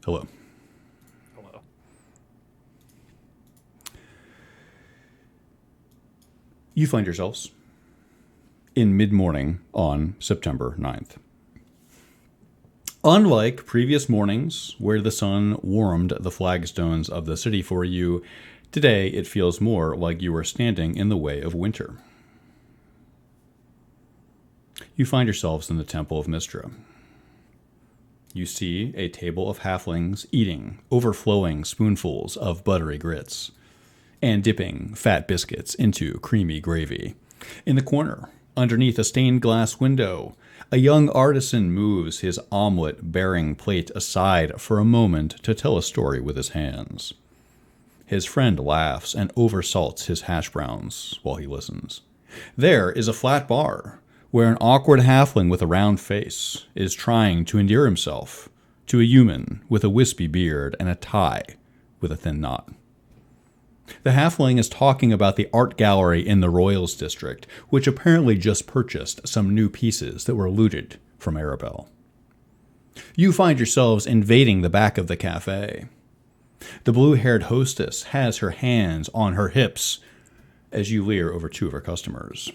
Hello. Hello. You find yourselves in mid-morning on September 9th. Unlike previous mornings where the sun warmed the flagstones of the city for you, today it feels more like you are standing in the way of winter. You find yourselves in the Temple of Mystra. You see a table of halflings eating overflowing spoonfuls of buttery grits and dipping fat biscuits into creamy gravy. In the corner, underneath a stained glass window, a young artisan moves his omelet-bearing plate aside for a moment to tell a story with his hands. His friend laughs and oversalts his hash browns while he listens. There is a flat bar where an awkward halfling with a round face is trying to endear himself to a human with a wispy beard and a tie with a thin knot. The halfling is talking about the art gallery in the Royals District, which apparently just purchased some new pieces that were looted from Arabellan. You find yourselves invading the back of the cafe. The blue-haired hostess has her hands on her hips as you leer over two of her customers.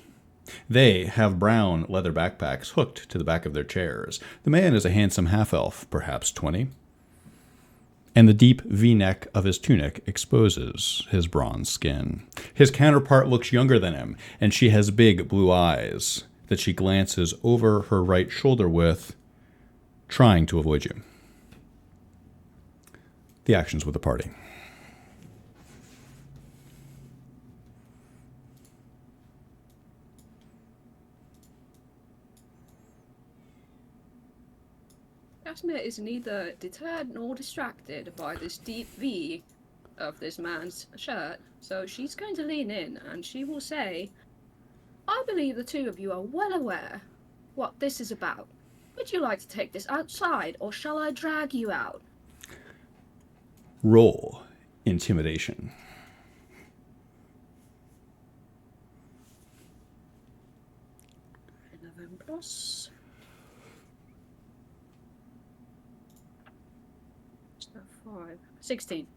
They have brown leather backpacks hooked to the back of their chairs. The man is a handsome half-elf, perhaps 20, and the deep V-neck of his tunic exposes his bronze skin. His counterpart looks younger than him, and she has big blue eyes that she glances over her right shoulder with, trying to avoid you. The actions with the party. Jasmine is neither deterred nor distracted by this deep V of this man's shirt, so she's going to lean in and she will say, I believe the two of you are well aware what this is about. Would you like to take this outside, or shall I drag you out? Roll intimidation. 11 plus. 5. 16.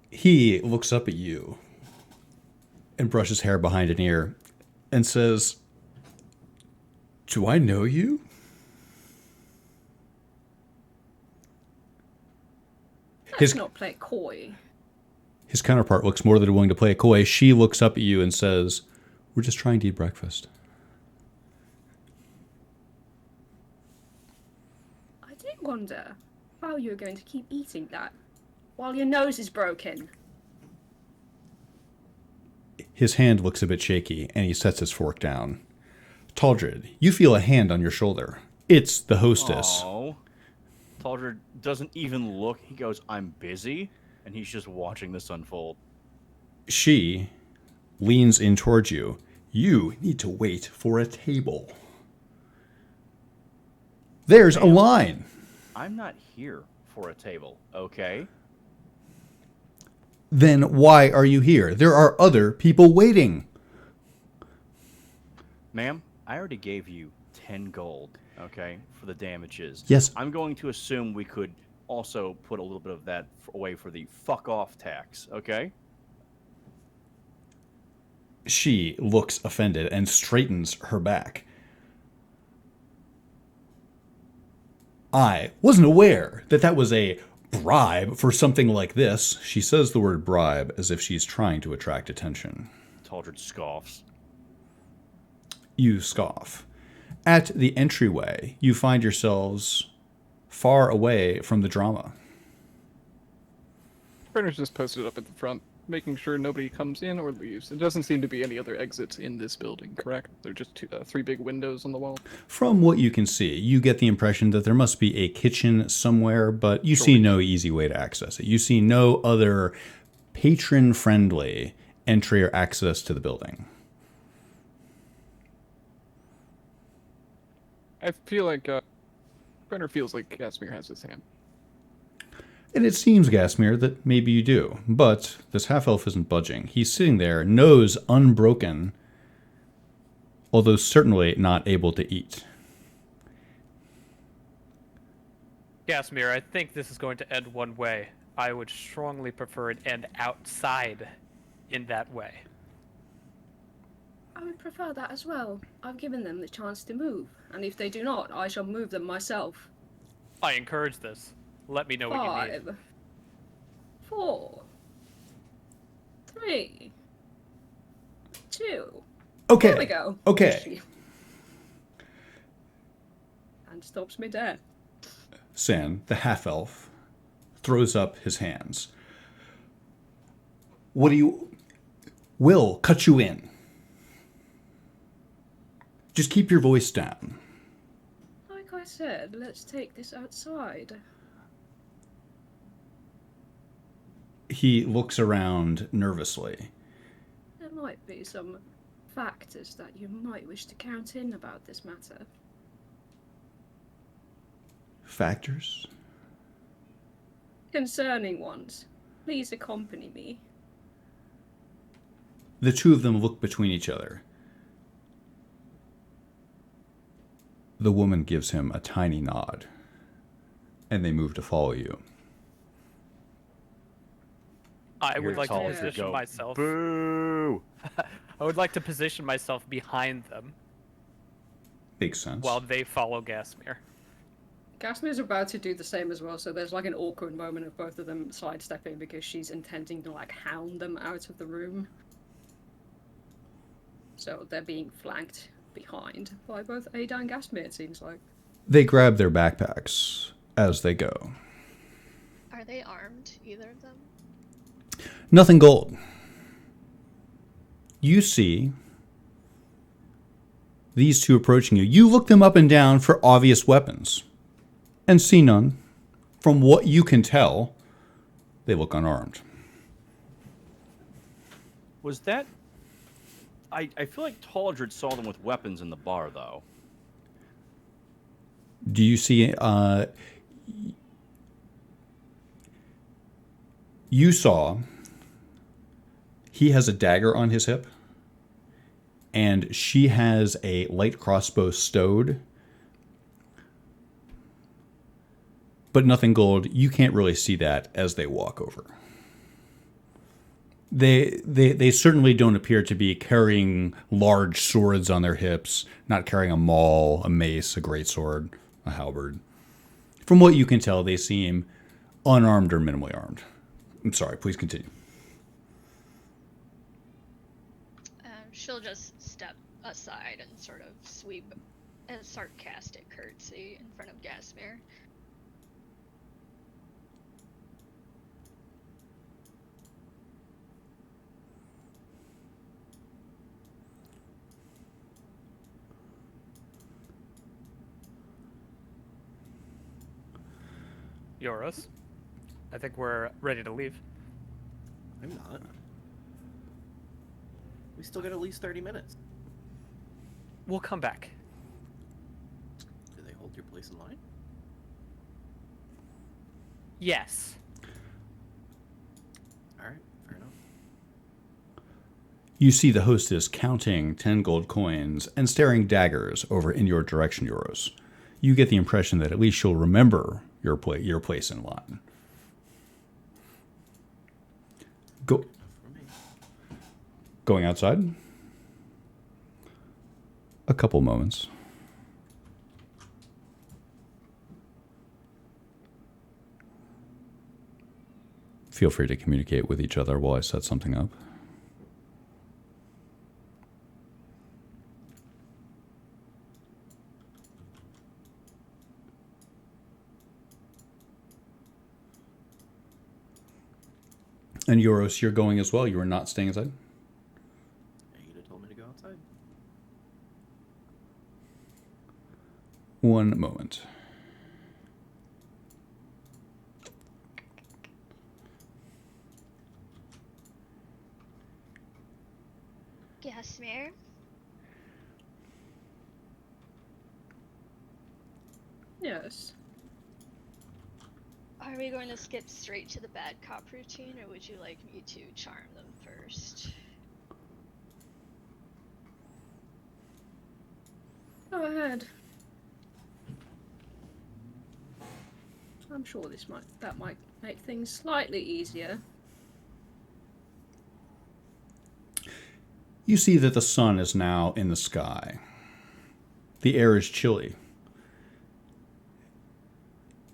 He looks up at you and brushes hair behind an ear and says, Do I know you? Let's not play coy. His counterpart looks more than willing to play a coy. She looks up at you and says, We're just trying to eat breakfast. I do wonder how you're going to keep eating that while your nose is broken. His hand looks a bit shaky, and he sets his fork down. Taldred, you feel a hand on your shoulder. It's the hostess. Oh, Taldred doesn't even look. He goes, I'm busy, and he's just watching this unfold. She leans in towards you. You need to wait for a table. There's a line. I'm not here for a table, okay? Then why are you here? There are other people waiting. Ma'am, I already gave you 10 gold, okay, for the damages. Yes. I'm going to assume we could also put a little bit of that away for the fuck off tax, okay? She looks offended and straightens her back. I wasn't aware that that was a bribe for something like this. She says the word bribe as if she's trying to attract attention. Taldred scoffs. You scoff. At the entryway, you find yourselves far away from the drama. Brenner's just posted up at the front, making sure nobody comes in or leaves. There doesn't seem to be any other exits in this building, correct? There are just three big windows on the wall. From what you can see, you get the impression that there must be a kitchen somewhere, but you see no easy way to access it. You see no other patron-friendly entry or access to the building. I feel like Brenner feels like Gasmir has his hand. And it seems, Gasmir, that maybe you do. But this half-elf isn't budging. He's sitting there, nose unbroken, although certainly not able to eat. Gasmir, I think this is going to end one way. I would strongly prefer it end outside in that way. I would prefer that as well. I've given them the chance to move, and if they do not, I shall move them myself. I encourage this. Let me know what you need. 5, 4, 3, 2. Okay. There we go. Okay. And stops midair. San, the half-elf, throws up his hands. What do you... Will cut you in. Just keep your voice down. Like I said, let's take this outside. He looks around nervously. There might be some factors that you might wish to count in about this matter. Factors? Concerning ones. Please accompany me. The two of them look between each other. The woman gives him a tiny nod, and they move to follow you. I would Hear like to Tolliver position go, myself. Boo! I would like to position myself behind them Makes sense. while they follow Gasmir. Gasmir's about to do the same as well, so there's like an awkward moment of both of them sidestepping because she's intending to like hound them out of the room. So they're being flanked behind by both Ada and Gasmir, it seems like. They grab their backpacks as they go. Are they armed, either of them? Nothing gold. You see these two approaching you. You look them up and down for obvious weapons and see none. From what you can tell, they look unarmed. Was that... I feel like Tolliver saw them with weapons in the bar, though. Do you see... you saw he has a dagger on his hip, and she has a light crossbow stowed, but nothing gold. You can't really see that as they walk over. They certainly don't appear to be carrying large swords on their hips, not carrying a maul, a mace, a greatsword, a halberd. From what you can tell, they seem unarmed or minimally armed. I'm sorry, please continue. She'll just step aside and sort of sweep a sarcastic curtsy in front of Gasmir. Yoros, I think we're ready to leave. I'm not. We still got at least 30 minutes. We'll come back. Do they hold your place in line? Yes. Alright, fair enough. You see the hostess counting 10 gold coins and staring daggers over in your direction, Euros. You get the impression that at least she'll remember your place in line. Going outside? A couple moments. Feel free to communicate with each other while I set something up. And Euros, you're going as well. You are not staying inside? Ada told me to go outside. One moment. Gasmir? Yes. Are we going to skip straight to the bad cop routine, or would you like me to charm them first? Go ahead. I'm sure that might make things slightly easier. You see that the sun is now in the sky. The air is chilly.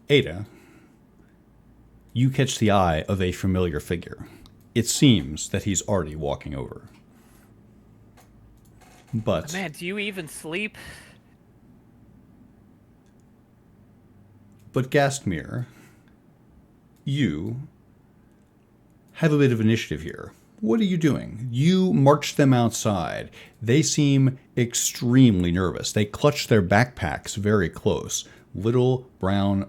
Ada, you catch the eye of a familiar figure. It seems that he's already walking over. But Man, do you even sleep? Gastmere, you have a bit of initiative here. What are you doing? You march them outside. They seem extremely nervous. They clutch their backpacks very close. Little brown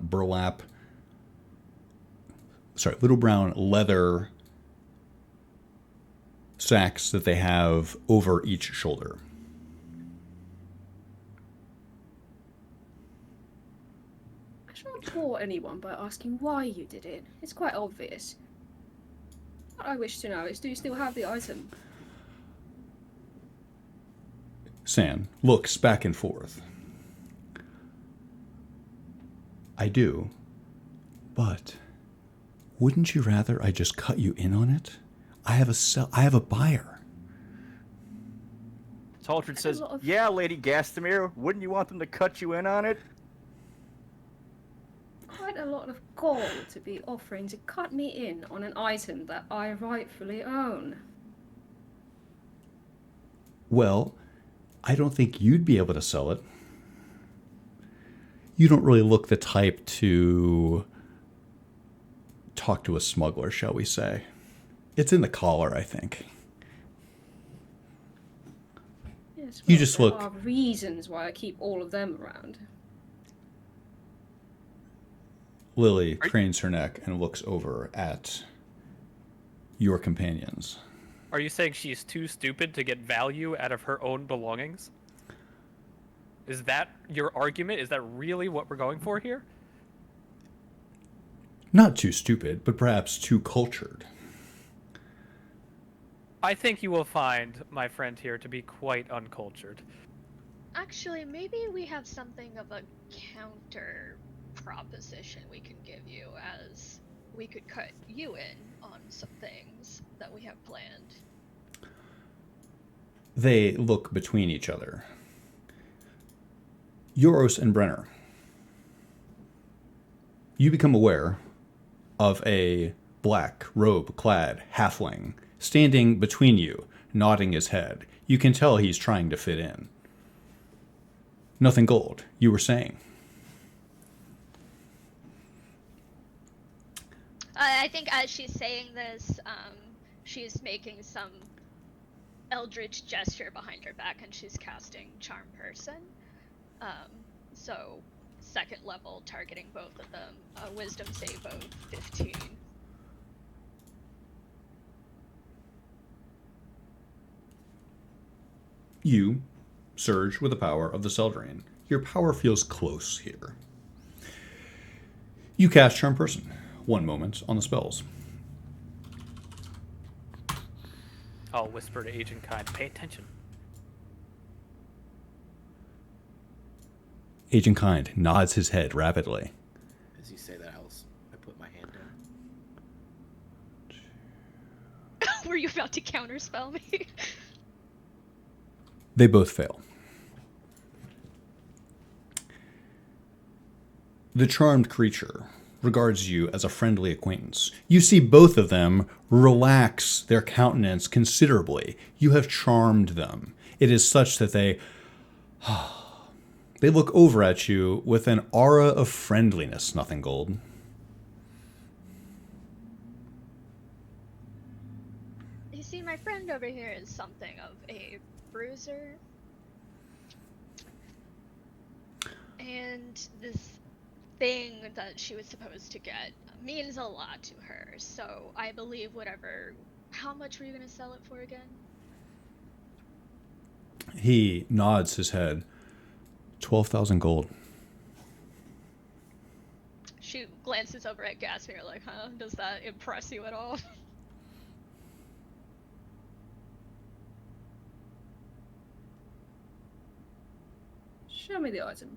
leather sacks that they have over each shoulder. I shan't bore anyone by asking why you did it. It's quite obvious. What I wish to know is, do you still have the item? San looks back and forth. I do, but wouldn't you rather I just cut you in on it? I have a buyer. Taltrid says, lot of- yeah, Lady Gastamere, wouldn't you want them to cut you in on it? Quite a lot of gall to be offering to cut me in on an item that I rightfully own. Well, I don't think you'd be able to sell it. You don't really look the type to talk to a smuggler, shall we say. It's in the collar, I think. Yes, You well, just there look- are reasons why I keep all of them around. Lily cranes her neck and looks over at your companions. Are you saying she's too stupid to get value out of her own belongings? Is that your argument? Is that really what we're going for here? Not too stupid, but perhaps too cultured. I think you will find my friend here to be quite uncultured. Actually, maybe we have something of a counter proposition we can give you, as we could cut you in on some things that we have planned. They look between each other. Euros and Brenner, you become aware of a black robe-clad halfling standing between you, nodding his head. You can tell he's trying to fit in. Nothing gold, you were saying. I think as she's saying this, she's making some eldritch gesture behind her back, and she's casting Charm Person. So, second level, targeting both of them. A Wisdom save of 15. You surge with the power of the Seldrain. Your power feels close here. You cast Charm Person. 1 moment on the spells. I'll whisper to Agent Kind, pay attention. Agent Kind nods his head rapidly. As you say that, I put my hand down. Were you about to counterspell me? They both fail. The charmed creature regards you as a friendly acquaintance. You see both of them relax their countenance considerably. You have charmed them. It is such that they look over at you with an aura of friendliness, Nothing Gold. You see, my friend over here is something of a bruiser. And this thing that she was supposed to get means a lot to her. So I believe whatever... How much were you going to sell it for again? He nods his head. 12,000 gold. She glances over at Gasmere like, huh? Does that impress you at all? Show me the item.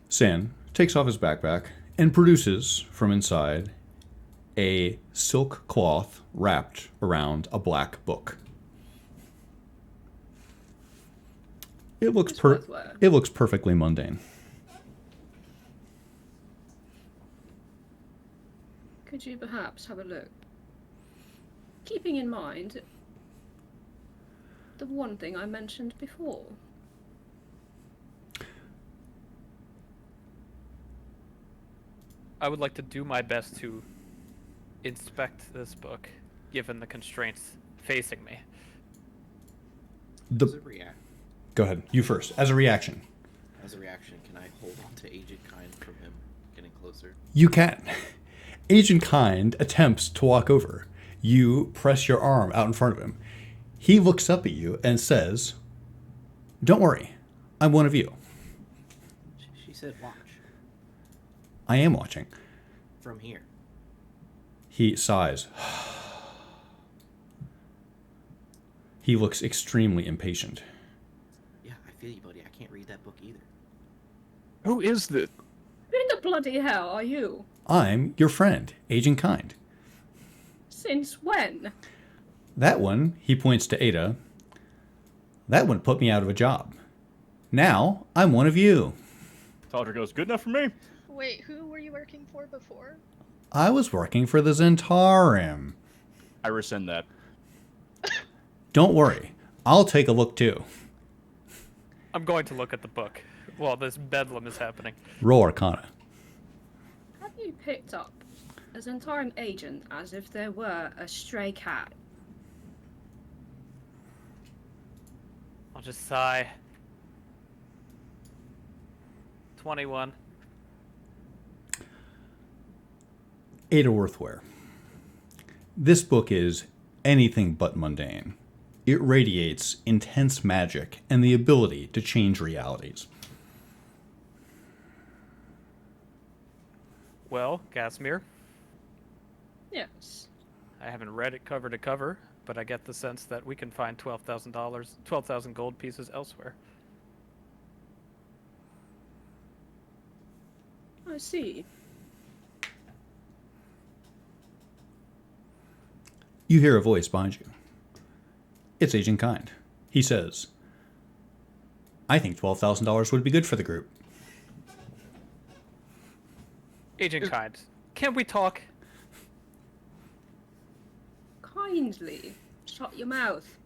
San takes off his backpack and produces from inside a silk cloth wrapped around a black book. It looks It's worth wear. it looks perfectly mundane. Could you perhaps have a look? Keeping in mind the one thing I mentioned before. I would like to do my best to inspect this book, given the constraints facing me. As a react, Go ahead. You first. As a reaction. can I hold on to Agent Kind from him getting closer? You can. Agent Kind attempts to walk over. You press your arm out in front of him. He looks up at you and says, "Don't worry. I'm one of you." She said, "Watch I am watching. from here." He sighs. He looks extremely impatient. Yeah, I feel you, buddy. I can't read that book either. Who is this? Who in the bloody hell are you? I'm your friend, Agent Kind. Since when? That one, he points to Ada, that one put me out of a job. Now, I'm one of you. Taldra goes, good enough for me. Wait, who were you working for before? I was working for the Zentarim. I rescind that. Don't worry, I'll take a look too. I'm going to look at the book while this bedlam is happening. Roll Arcana. Have you picked up a Zentarim agent as if there were a stray cat? I'll just sigh. 21. Ada Worthware. This book is anything but mundane. It radiates intense magic and the ability to change realities. Well, Gasmir, Yes. I haven't read it cover to cover, but I get the sense that we can find $12,000, 12,000 gold pieces elsewhere. I see. You hear a voice behind you. It's Agent Kind. He says, "I think $12,000 would be good for the group." Agent Kind, can we talk? Kindly. Shut your mouth.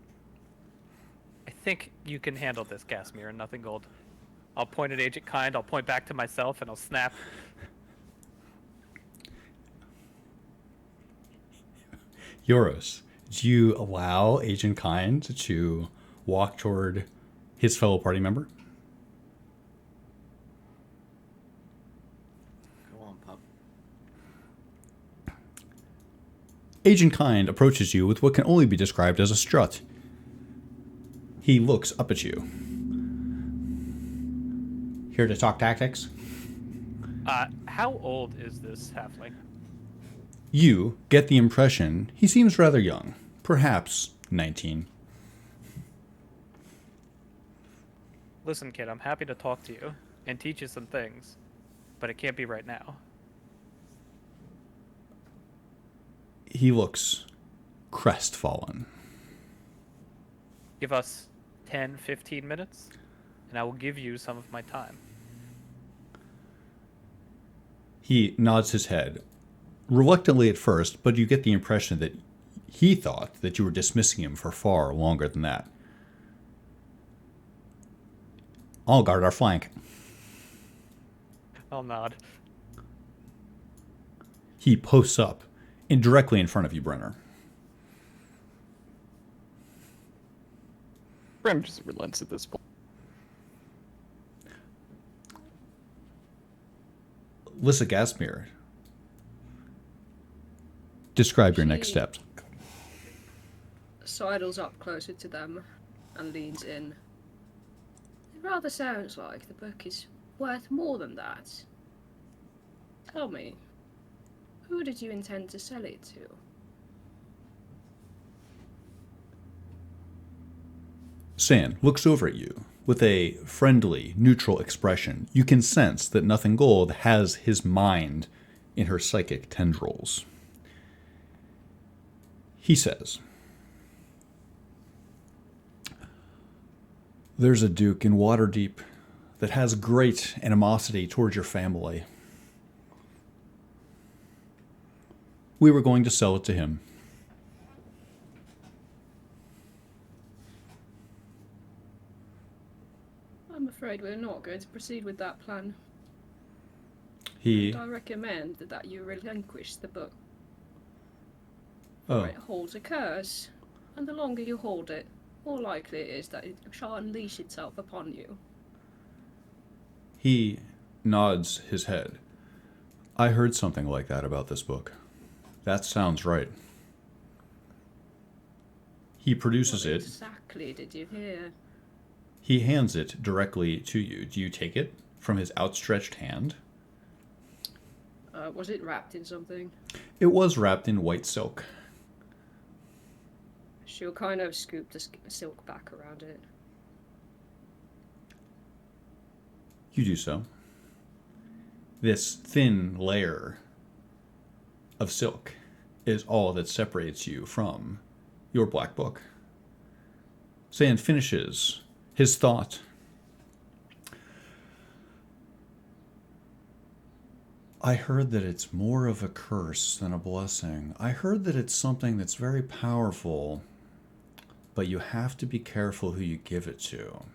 I think you can handle this, Gasmir, and nothing gold. I'll point at Agent Kind, I'll point back to myself, and I'll snap. Yoros, do you allow Agent Kind to walk toward his fellow party member? Go on, pup. Agent Kind approaches you with what can only be described as a strut. He looks up at you. Here to talk tactics? How old is this halfling? You get the impression he seems rather young, perhaps 19. Listen, kid, I'm happy to talk to you and teach you some things, but it can't be right now. He looks crestfallen. Give us 10, 15 minutes, and I will give you some of my time. He nods his head, reluctantly at first, but you get the impression that he thought that you were dismissing him for far longer than that. I'll guard our flank. I'll nod. He posts up, and directly in front of you, Brenner. Bren just relents at this point. Lissa Gasmir, describe your next She- steps. Sidles up closer to them and leans in. It rather sounds like the book is worth more than that. Tell me, who did you intend to sell it to? San looks over at you with a friendly, neutral expression. You can sense that Nothing Gold has his mind in her psychic tendrils. He says, "There's a duke in Waterdeep that has great animosity towards your family. We were going to sell it to him. I'm afraid we're not going to proceed with that plan. He... And I recommend that you relinquish the book. Oh, It holds a curse, and the longer you hold it, more likely it is that it shall unleash itself upon you." he nods his head. "I heard something like that about this book. That sounds right." He produces What it. exactly did you hear? He hands it directly to you. Do you take it from his outstretched hand? Was it wrapped in something? It was wrapped in white silk. She'll kind of scoop the silk back around it. You do so. This thin layer of silk is all that separates you from your black book. Sand finishes his thought. "I heard that it's more of a curse than a blessing. I heard that it's something that's very powerful, but you have to be careful who you give it to.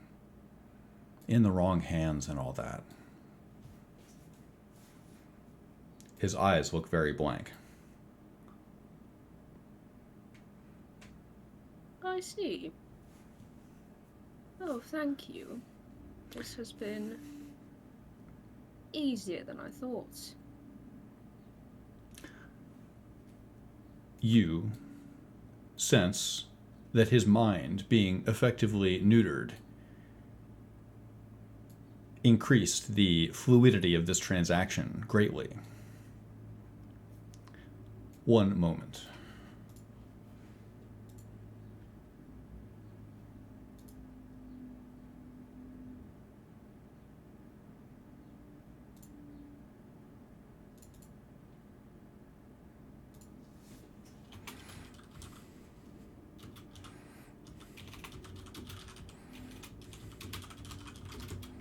In the wrong hands and all that." His eyes look very blank. I see. Oh, thank you. This has been easier than I thought. You sense that his mind, being effectively neutered, increased the fluidity of this transaction greatly. One moment.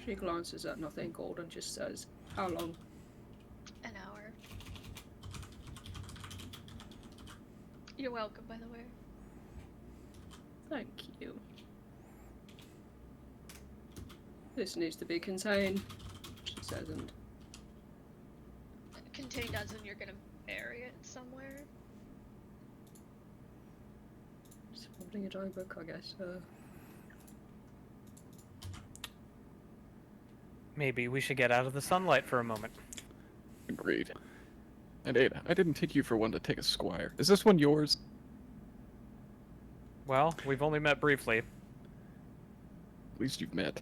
She glances at Nothing Gold and just says, "How long?" An hour. You're welcome, by the way. Thank you. This needs to be contained, she says, and Contained as in you're gonna bury it somewhere. just holding a dry book, I guess. Maybe we should get out of the sunlight for a moment. Agreed. And Ada, I didn't take you for one to take a squire. Is this one yours? Well, we've only met briefly. At least you've met.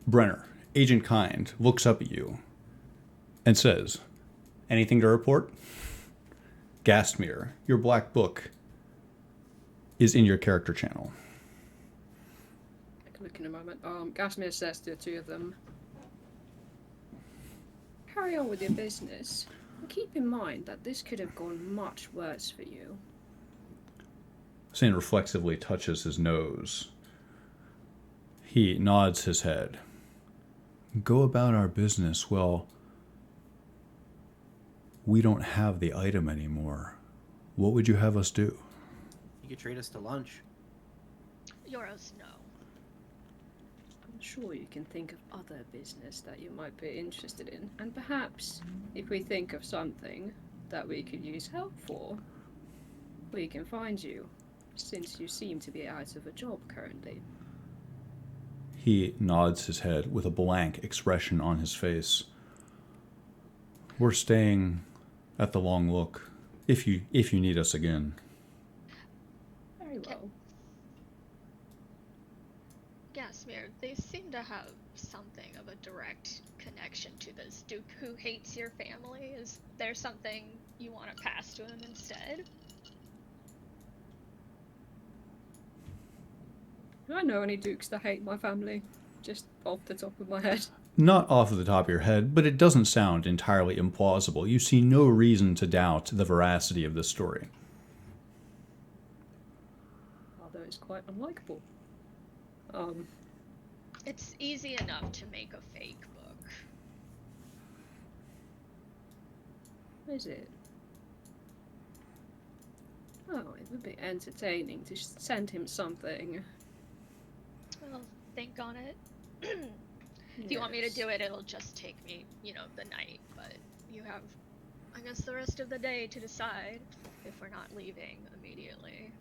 Brenner, Agent Kind, looks up at you and says, "Anything to report?" Gastmere, your black book is in your character channel. I can look in a moment. Gasmir says to the two of them, "Carry on with your business. And keep in mind that this could have gone much worse for you." Sand reflexively touches his nose. He nods his head. "Go about our business. Well, we don't have the item anymore. What would you have us do?" You could treat us to lunch. Yoros, no. I'm sure you can think of other business that you might be interested in, and perhaps if we think of something that we could use help for, we can find you, since you seem to be out of a job currently. He nods his head with a blank expression on his face. "We're staying at the Long Look, if you need us again." Very well. Gasmir, they seem to have something of a direct connection to this Duke who hates your family. Is there something you want to pass to him instead? Do I know any dukes that hate my family? Just off the top of my head. Not off of the top of your head, but it doesn't sound entirely implausible. You see no reason to doubt the veracity of this story. Although it's quite unlikable. It's easy enough to make a fake book. Is it? Oh, it would be entertaining to send him something. Well, think on it. If you want me to do it, it'll just take me, the night. But you have, I guess, the rest of the day to decide if we're not leaving immediately.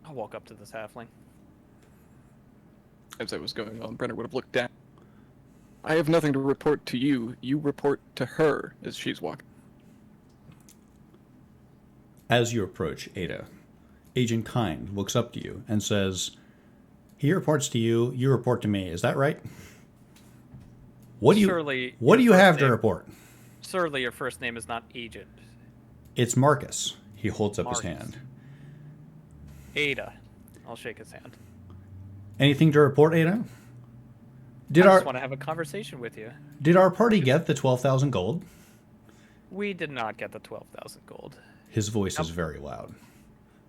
I'll walk up to this halfling. As I was going on, Brenner would have looked down. I have nothing to report to you. You report to her as she's walking. As you approach Ada, Agent Kind looks up to you and says, he reports to you, you report to me. Is that right? What do you have to report? Surely your first name is not Agent. It's Marcus. He holds up Marcus. his hand. Ada. I'll shake his hand. Anything to report, Ada? I just want to have a conversation with you. Did our party get the 12,000 gold? We did not get the 12,000 gold. His voice is very loud.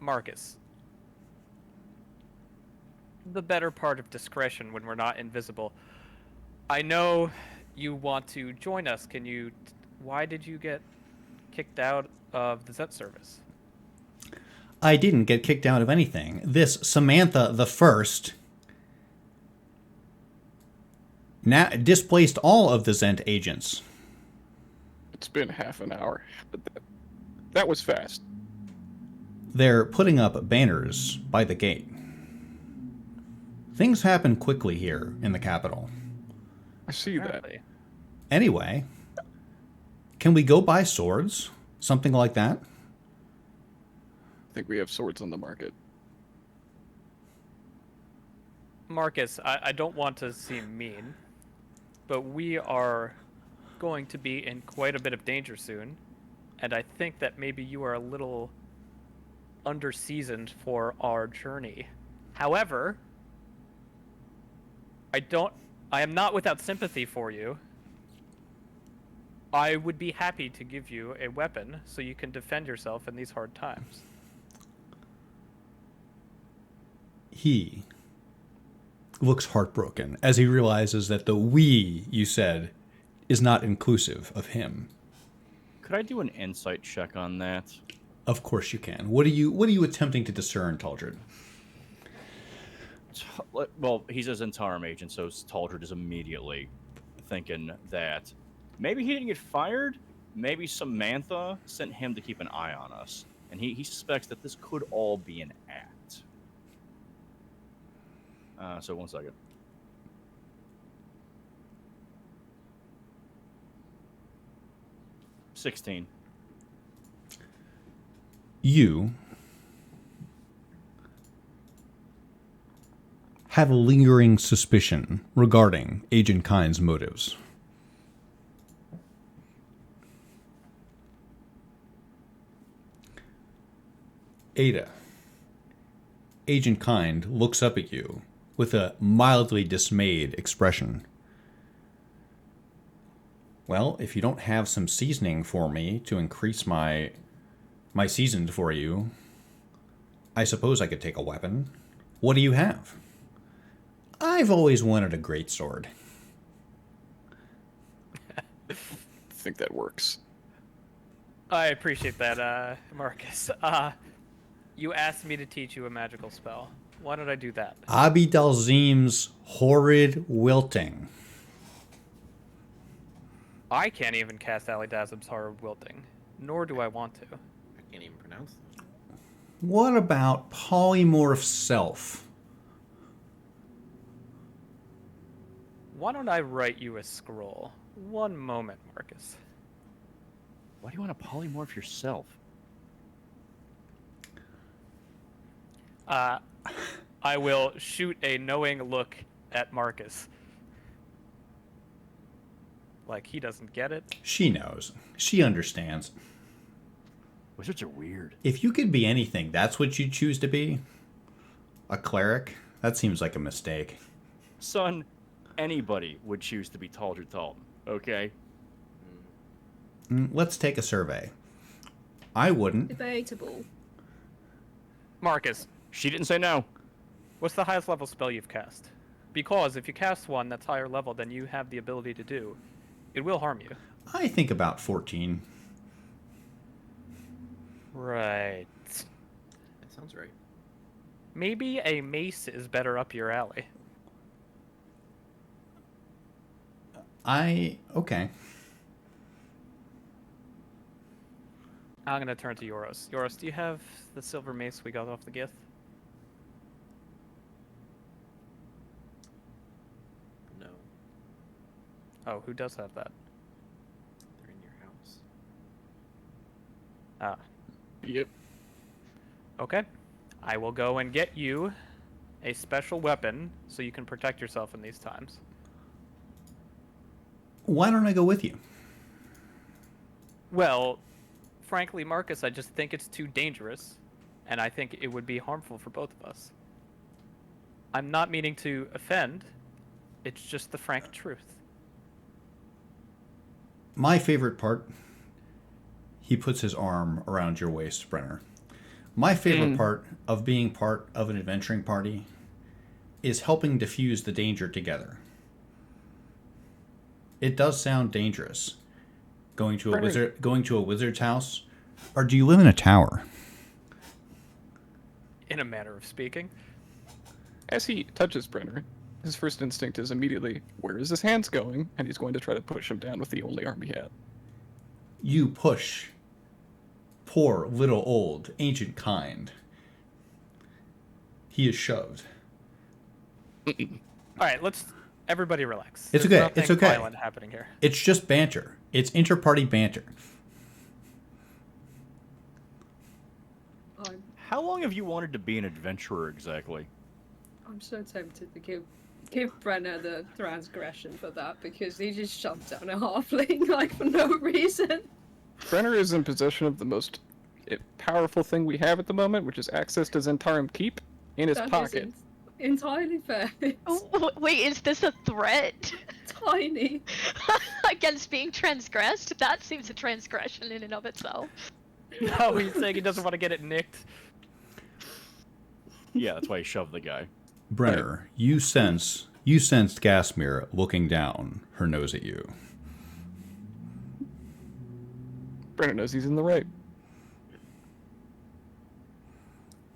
Marcus. The better part of discretion when we're not invisible. I know you want to join us. Why did you get kicked out of the Zet service? I didn't get kicked out of anything. This Samantha the First now displaced all of the Zent agents. It's been half an hour. But that was fast. They're putting up banners by the gate. Things happen quickly here in the capital. I see Apparently. that. Anyway, can we go buy swords? Something like that? I think we have swords on the market. Marcus, I don't want to seem mean, but we are going to be in quite a bit of danger soon, and I think that maybe you are a little underseasoned for our journey. However, I am not without sympathy for you. I would be happy to give you a weapon so you can defend yourself in these hard times. He looks heartbroken as he realizes that the we you said is not inclusive of him. Could I do an insight check on that? Of course you can. What are you attempting to discern, Taldred? Well, he's a Zentarum agent, so Taldred is immediately thinking that maybe he didn't get fired. Maybe Samantha sent him to keep an eye on us. And he suspects that this could all be an act. So 1 second. $16. You have a lingering suspicion regarding Agent Kind's motives. Ada. Agent Kind looks up at you with a mildly dismayed expression. Well, if you don't have some seasoning for me to increase my seasoned for you, I suppose I could take a weapon. What do you have? I've always wanted a greatsword. I think that works. I appreciate that, Marcus. You asked me to teach you a magical spell. Why did I do that? Abi Dalzim's horrid wilting. I can't even cast Alidazim's Horror Wilting, nor do I want to. I can't even pronounce them. What about polymorph self? Why don't I write you a scroll? One moment, Marcus. Why do you want to polymorph yourself? I will shoot a knowing look at Marcus. Like he doesn't get it. She knows. She understands. Wizards are weird. If you could be anything, that's what you'd choose to be? A cleric? That seems like a mistake. Son, anybody would choose to be Taldred Talton, okay? Let's take a survey. I wouldn't. Debatable. Marcus, She didn't say no. what's the highest level spell you've cast? Because if you cast one that's higher level than you have the ability to do, it will harm you. I think about 14. Right. That sounds right. Maybe a mace is better up your alley. Okay. I'm gonna turn to Yoros. Yoros, do you have the silver mace we got off the Gith? No, Oh, who does have that? they're in your house. Ah, Yep. okay. I will go and get you a special weapon so you can protect yourself in these times. Why don't I go with you? Well, frankly, Marcus, I just think it's too dangerous, and I think it would be harmful for both of us. I'm not meaning to offend, it's just the frank truth. My favorite part, he puts his arm around your waist, Brenner. My favorite part of being part of an adventuring party is helping diffuse the danger together. It does sound dangerous. Going to a wizard's house, or do you live in a tower? In a manner of speaking. As he touches Brenner, his first instinct is immediately, where is his hands going? And he's going to try to push him down with the only arm he had. You push poor little old ancient kind. He is shoved. All right, everybody relax. It's There's okay, nothing it's okay. violent happening here. It's just banter. It's inter-party banter. How long have you wanted to be an adventurer exactly? I'm so tempted to give Brenner the transgression for that because he just shoved down a halfling like for no reason. Brenner is in possession of the most powerful thing we have at the moment, which is access to Zentarum Keep in his That is pocket. entirely fair. It's Oh, wait, is this a threat tiny. against being transgressed? That seems a transgression in and of itself. No, he's saying he doesn't want to get it nicked. Yeah, that's why he shoved the guy. Brenner, you sensed Gasmere looking down her nose at you. Brenner knows he's in the right.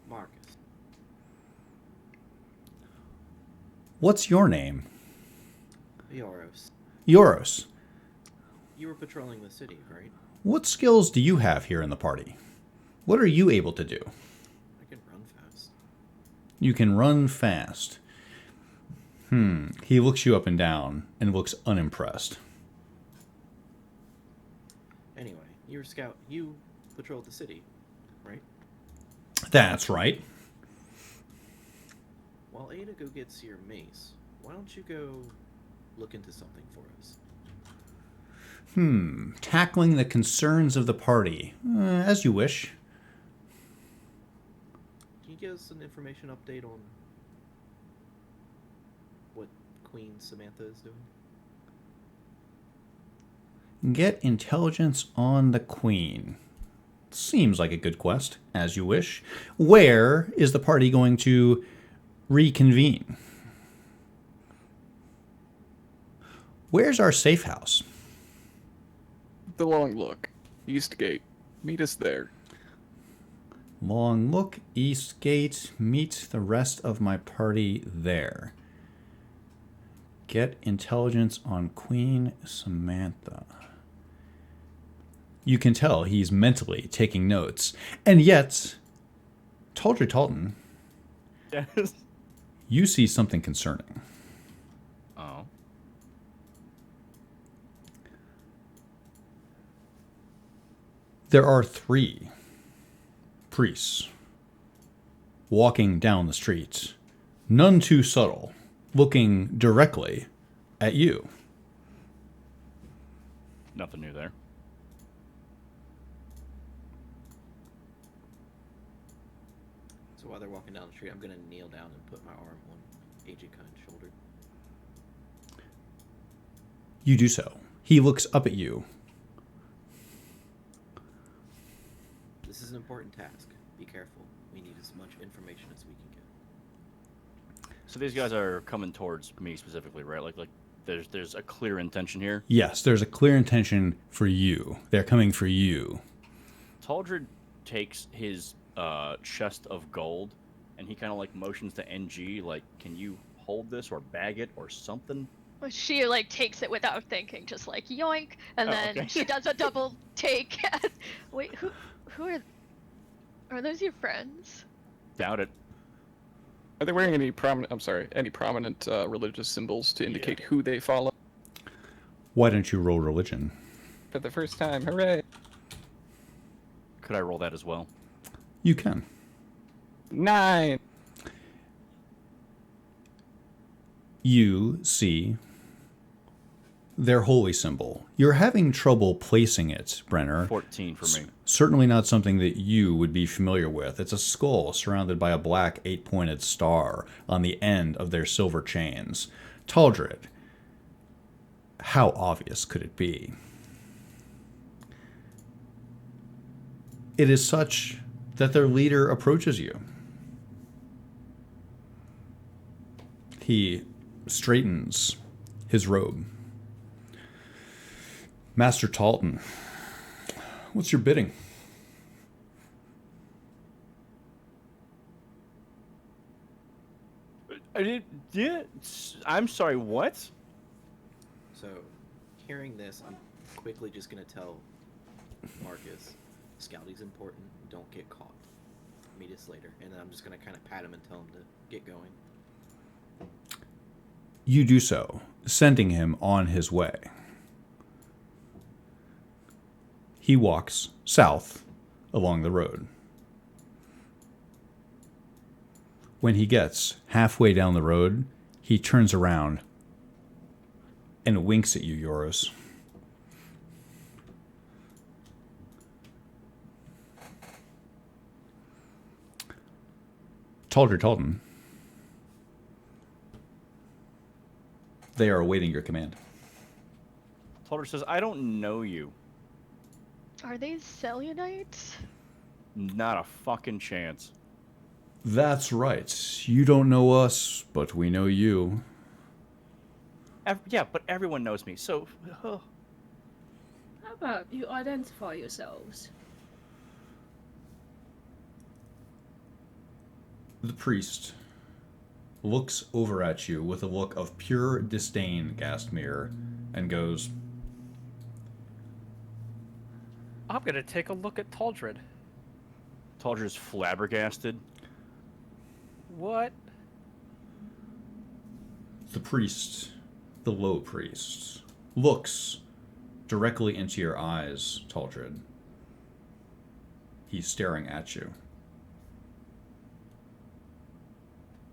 Marcus, What's your name? Yoros, Yoros. you were patrolling the city, right? What skills do you have here in the party? What are you able to do? I can run fast. You can run fast. He looks you up and down and looks unimpressed. Anyway, you were scout. You patrolled the city, right? That's right. While Ada go gets your mace, why don't you go look into something for us? Tackling the concerns of the party. As you wish. Can you give us an information update on what Queen Samantha is doing? Get intelligence on the Queen. Seems like a good quest. As you wish. Where is the party going to reconvene? Where's our safe house? The Long Look, East Gate. Meet us there. Long look, East Gate, meet the rest of my party there. Get intelligence on Queen Samantha. You can tell he's mentally taking notes. And yet, Taldry Talton, Yes. you see something concerning. Oh. There are 3 priests walking down the street, none too subtle, looking directly at you. Nothing new there. So while they're walking down the street, I'm gonna kneel down and put my arm on Agent Cunn's shoulder. You do so. He looks up at you. This is an important task. Be careful. We need as much information as we can get. So these guys are coming towards me specifically, right? Like there's a clear intention here. Yes, there's a clear intention for you. They're coming for you. Taldred takes his chest of gold, and he kind of like motions to NG, like, can you hold this or bag it or something? She like takes it without thinking, just like yoink, and Oh, then okay. she does a double take. Wait, who are those your friends? Doubt it. Are they wearing any prominent religious symbols to indicate who they follow? Why don't you roll religion? For the first time, hooray! Could I roll that as well? You can. 9. You see their holy symbol. You're having trouble placing it, Brenner. 14 for me. Certainly not something that you would be familiar with. It's a skull surrounded by a black 8-pointed star on the end of their silver chains. Taldred, how obvious could it be? It is such that their leader approaches you. He straightens his robe. Master Talton, what's your bidding? I'm sorry, what? So, hearing this, I'm quickly just gonna tell Marcus, scouting's important, don't get caught. Meet us later. And then I'm just gonna kind of pat him and tell him to get going. You do so, sending him on his way. He walks south along the road. When he gets halfway down the road, he turns around and winks at you, Yoros. Taldred Talton. They are awaiting your command. Taldred says, I don't know you. Are these Selenites? Not a fucking chance. That's right. You don't know us, but we know you. Yeah, but everyone knows me, so... How about you identify yourselves? The priest looks over at you with a look of pure disdain, Gastmere, and goes, I'm gonna take a look at Taldred. Taldred's flabbergasted. What? the priest, the low priest, looks directly into your eyes, Taldred. He's staring at you.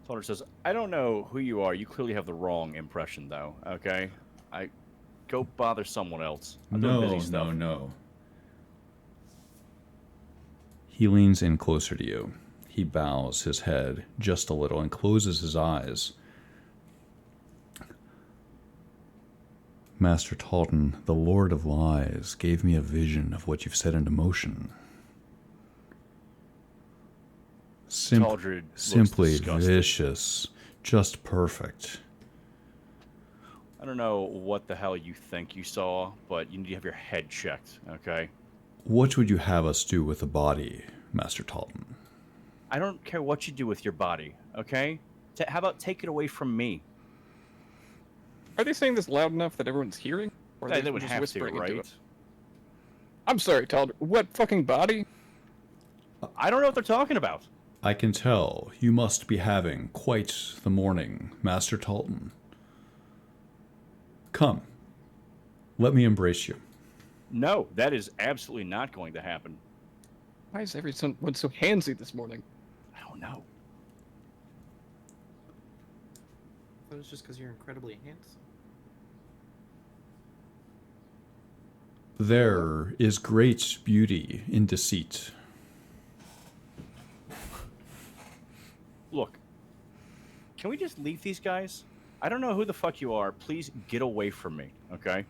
Taldred says, I don't know who you are. You clearly have the wrong impression, though, okay? Go bother someone else. I'm doing busy stuff. No. He leans in closer to you. He bows his head just a little and closes his eyes. Master Talton, the Lord of Lies, gave me a vision of what you've set into motion. Taldred looks Simply disgusted. vicious. Just perfect. I don't know what the hell you think you saw, but you need to have your head checked, okay? What would you have us do with the body, Master Talton? I don't care what you do with your body, okay? How about take it away from me? Are they saying this loud enough that everyone's hearing? Or are They would just have to, whispering into right? it? I'm sorry, Talder. What fucking body? I don't know what they're talking about. I can tell you must be having quite the morning, Master Talton. Come, let me embrace you. No, that is absolutely not going to happen. Why is everyone so handsy this morning? I don't know. That was just because you're incredibly handsome. There is great beauty in deceit. Look, can we just leave these guys? I don't know who the fuck you are. Please get away from me, okay?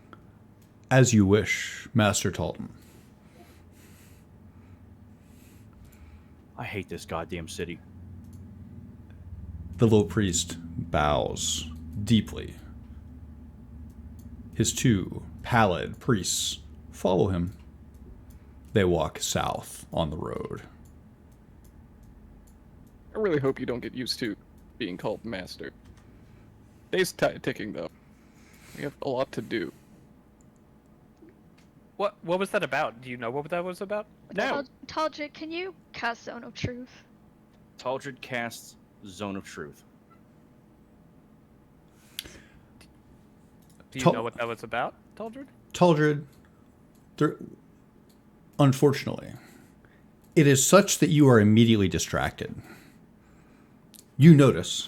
As you wish, Master Talton. I hate this goddamn city. The low priest bows deeply. His two pallid priests follow him. They walk south on the road. I really hope you don't get used to being called master. Day's ticking, though. We have a lot to do. What was that about? Do you know what that was about? No. Taldric, can you cast Zone of Truth? Taldred casts Zone of Truth. Do you Tal- know what that was about, Taldred? Taldred, unfortunately, it is such that you are immediately distracted. You notice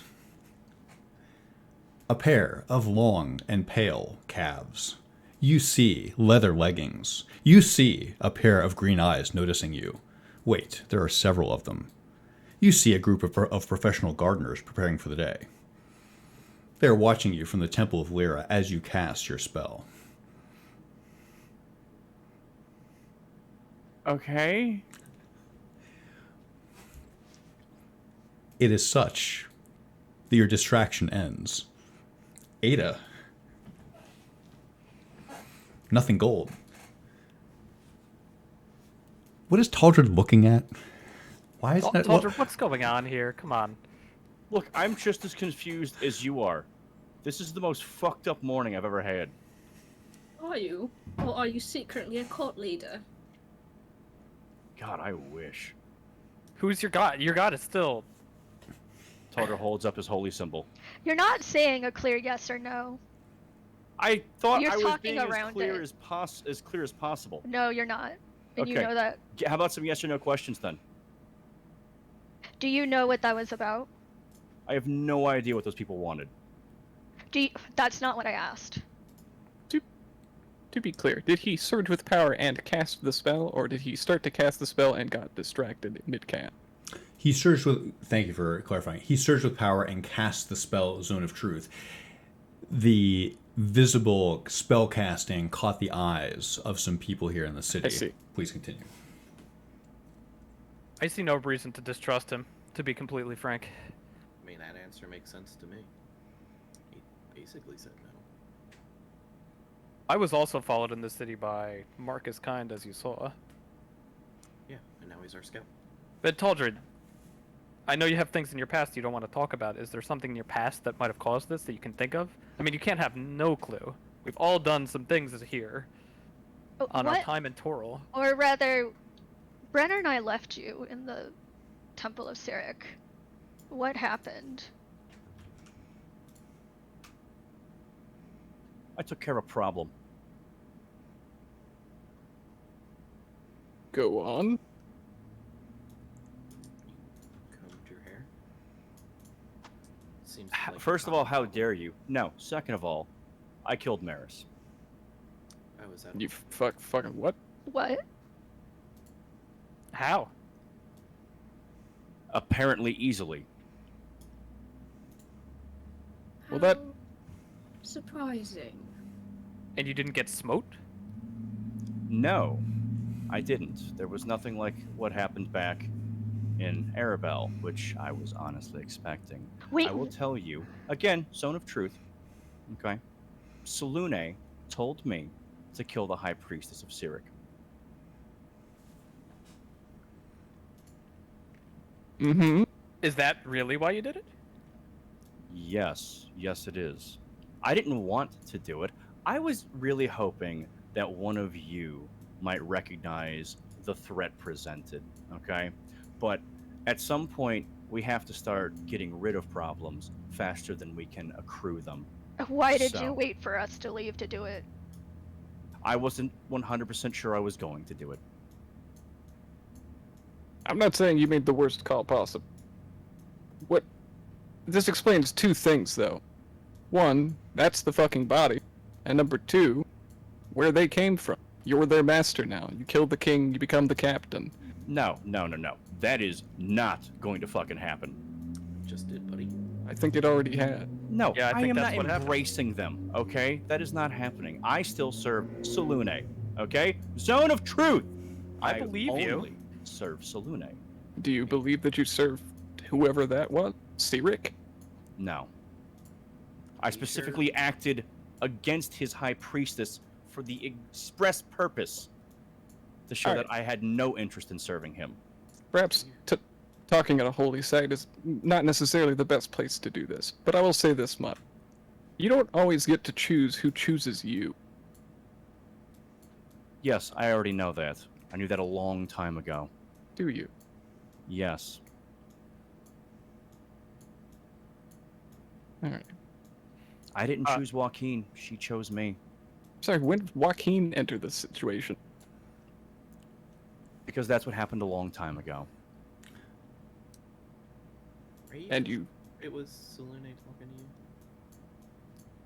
a pair of long and pale calves. You see leather leggings. You see a pair of green eyes noticing you. Wait, there are several of them. You see a group of professional gardeners preparing for the day. They are watching you from the Temple of Lyra as you cast your spell. Okay. It is such that your distraction ends. Ada. Nothing gold. What is Taldred looking at? Why is that? Taldred, what's going on here? Come on. Look, I'm just as confused as you are. This is the most fucked up morning I've ever had. Are you? Or are you secretly a cult leader? God, I wish. Who's your god? Your god is still... Taldred holds up his holy symbol. You're not saying a clear yes or no. I thought You're I was talking being as around clear it. as clear as possible. No, you're not. And you Okay. know that. How about some yes or no questions then? Do you know what that was about? I have no idea what those people wanted. That's not what I asked. To be clear, did he surge with power and cast the spell, or did he start to cast the spell and got distracted mid-cast? He surged with. Thank you for clarifying. He surged with power and cast the spell Zone of Truth. The visible spell casting caught the eyes of some people here in the city. I see. Please continue. I see no reason to distrust him, to be completely frank. I mean, that answer makes sense to me. He basically said no. I was also followed in the city by Marcus Kind, as you saw. Yeah, and now he's our scout. But Taldred, I know you have things in your past you don't want to talk about. Is there something in your past that might have caused this that you can think of? I mean, you can't have no clue. We've all done some things here on our What? time in Toril. Or rather, Brenner and I left you in the Temple of Cyric. What happened? I took care of a problem. Go on. Combed your hair. Seems like First of a all, how problem. dare you? No. Second of all, I killed Maris. Oh, is that You fucking what? What? How? Apparently easily. Well, that- How surprising. And you didn't get smote? No, I didn't. There was nothing like what happened back in Arabel, which I was honestly expecting. Wait, I will tell you, again, Zone of Truth, okay? Selune told me to kill the High Priestess of Cyric. Mm-hmm. Is that really why you did it? Yes, yes it is. I didn't want to do it. I was really hoping that one of you might recognize the threat presented, okay? But at some point, we have to start getting rid of problems faster than we can accrue them. why did So- you wait for us to leave to do it? I wasn't 100% sure I was going to do it. I'm not saying you made the worst call possible. What? This explains two things, though. One, that's the fucking body. And number two, where they came from. You're their master now. You killed the king, you become the captain. No. That is not going to fucking happen. just did, buddy. I think it already had. No, Yeah, I I think am that's not what happened. embracing them, okay? That is not happening. I still serve Salune, okay? Zone of Truth! I believe you. only serve Salune. Do you believe that you served whoever that was? Sirik? No. I you specifically acted against his high priestess for the express purpose to show Alright. that I had no interest in serving him. Perhaps talking at a holy site is not necessarily the best place to do this, but I will say this much. You don't always get to choose who chooses you. Yes, I already know that. I knew that a long time ago. Do you? Yes. Alright. I didn't choose Joaquin. She chose me. Sorry, when did Joaquin enter this situation? Because that's what happened a long time ago. Are you And sure you... it was Salune talking to you?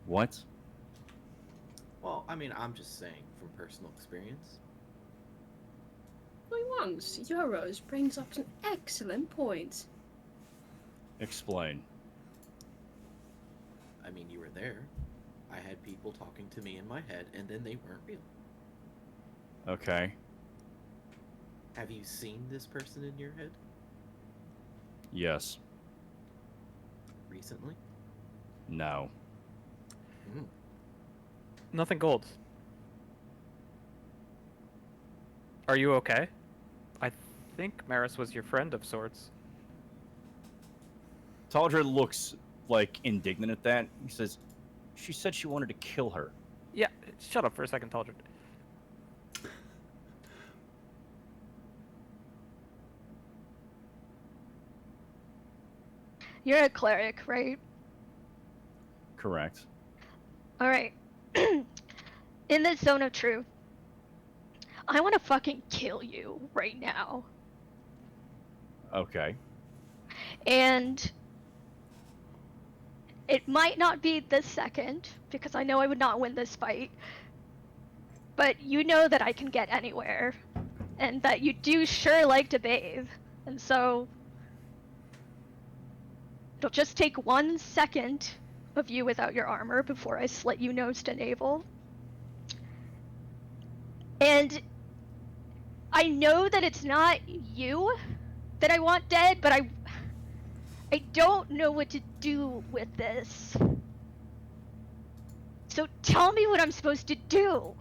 What? Well, I mean, I'm just saying from personal experience. For once, Euros brings up an excellent point. Explain. I mean, you were there. I had people talking to me in my head, and then they weren't real. Okay. Have you seen this person in your head Yes. recently? No. Mm. Nothing gold. Are you okay? I think Maris was your friend of sorts. Taldra looks like indignant at that. He says, she said she wanted to kill her. Yeah, shut up for a second, Taldred. You're a cleric, right? Correct. All right. In this zone of truth, I want to fucking kill you right now. Okay. And it might not be this second, because I know I would not win this fight. But you know that I can get anywhere. And that you do sure like to bathe. And so it'll just take 1 second of you without your armor before I slit you nose to navel. And I know that it's not you that I want dead, but I don't know what to do with this. So tell me what I'm supposed to do.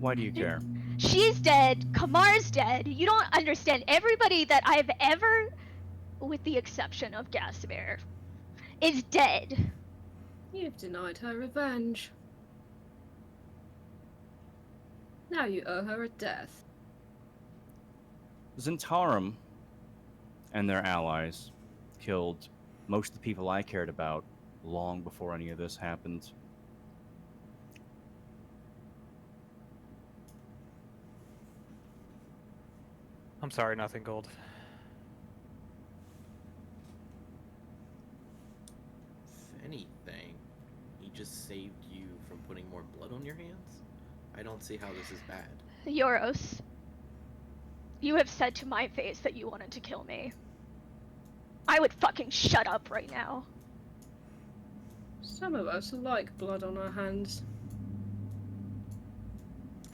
Why do you care? She's dead. Kamar's dead. You don't understand. Everybody that I've ever, with the exception of Gasimir, is dead. You've denied her revenge. Now you owe her a death. Zentarum and their allies killed most of the people I cared about long before any of this happened. I'm sorry, nothing gold. If anything, he just saved you from putting more blood on your hands? I don't see how this is bad. Euros, you have said to my face that you wanted to kill me. I would fucking shut up right now. Some of us like blood on our hands.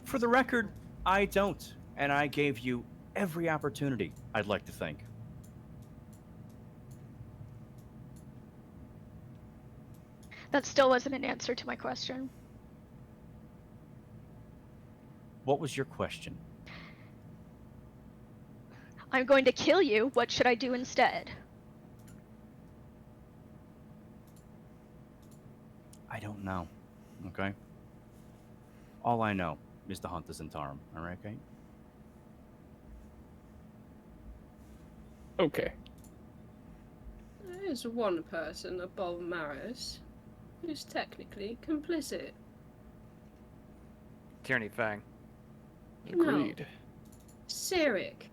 For the record, I don't, and I gave you every opportunity, I'd like to think. That still wasn't an answer to my question. What was your question? I'm going to kill you. What should I do instead? I don't know. Okay? All I know is to hunt the Zentarum. Alright, okay? Okay. There is one person above Maris who's technically complicit. Tierney Fang. Agreed. Sirik.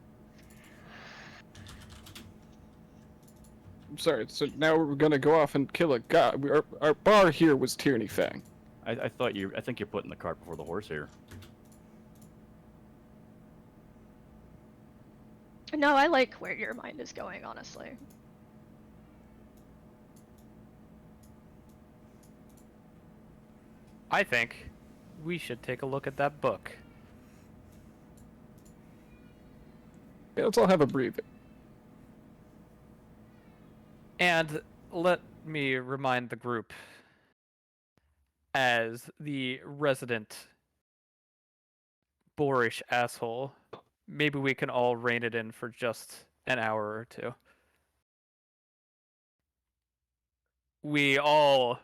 I'm sorry, so now we're gonna go off and kill a god. Our bar here was Tierney Fang. I think you're putting the cart before the horse here. no, I like where your mind is going, honestly. I think we should take a look at that book. Yeah, let's all have a breather. And let me remind the group, as the resident boorish asshole, maybe we can all rein it in for just an hour or two. We all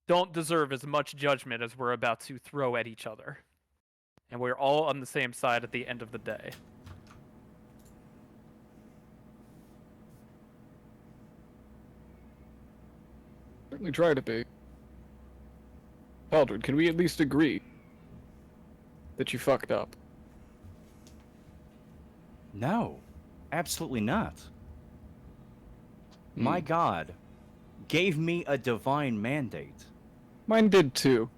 don't deserve as much judgment as we're about to throw at each other. And we're all on the same side at the end of the day. Certainly try to be. Aldred, can we at least agree that you fucked up? No, absolutely not. My God gave me a divine mandate. Mine did too.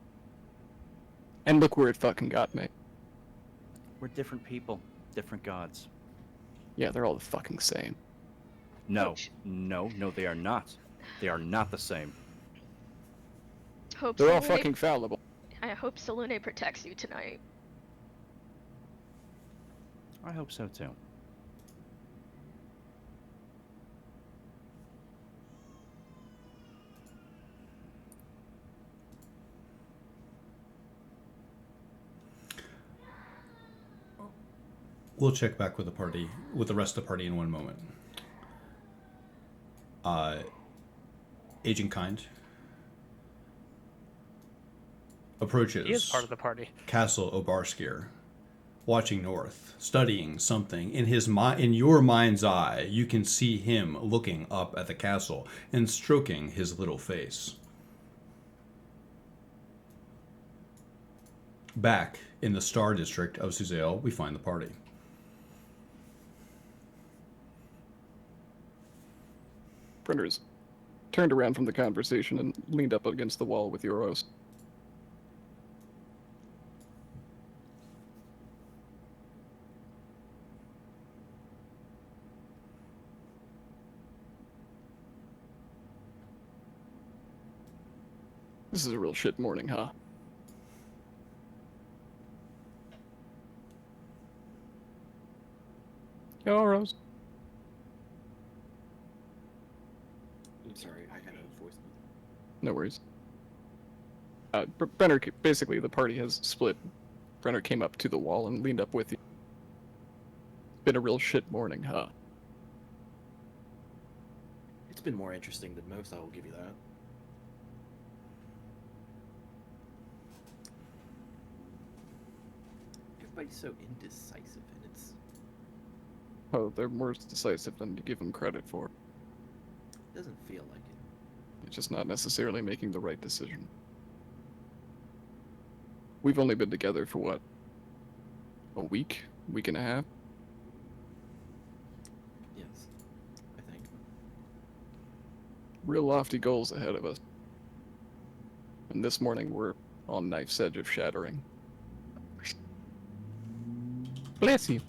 And look where it fucking got me. We're different people, different gods. Yeah, they're all the fucking same. No, Ouch. no, they are not. They are not the same. Hope They're all Salune- fucking fallible. I hope Salune protects you tonight. I hope so too. We'll check back with the rest of the party in one moment. Agent Kind approaches He is part of the party. Castle Obarskir, watching north, studying something. In your mind's eye, you can see him looking up at the castle and stroking his little face. Back in the Star District of Suzail, we find the party. Brenner's turned around from the conversation and leaned up against the wall with Euros. This is a real shit morning, huh? Euros. I'm sorry, I had a voicemail. No worries. Brenner, basically, the party has split. Brenner came up to the wall and leaned up with you. Been a real shit morning, huh? It's been more interesting than most, I will give you that. Everybody's so indecisive, and it's... Oh, they're more decisive than you give them credit for. doesn't feel like it. It's just not necessarily making the right decision. We've only been together for what? A week? Week and a half? Yes, I think. Real lofty goals ahead of us. And this morning we're on knife's edge of shattering. Bless you. Did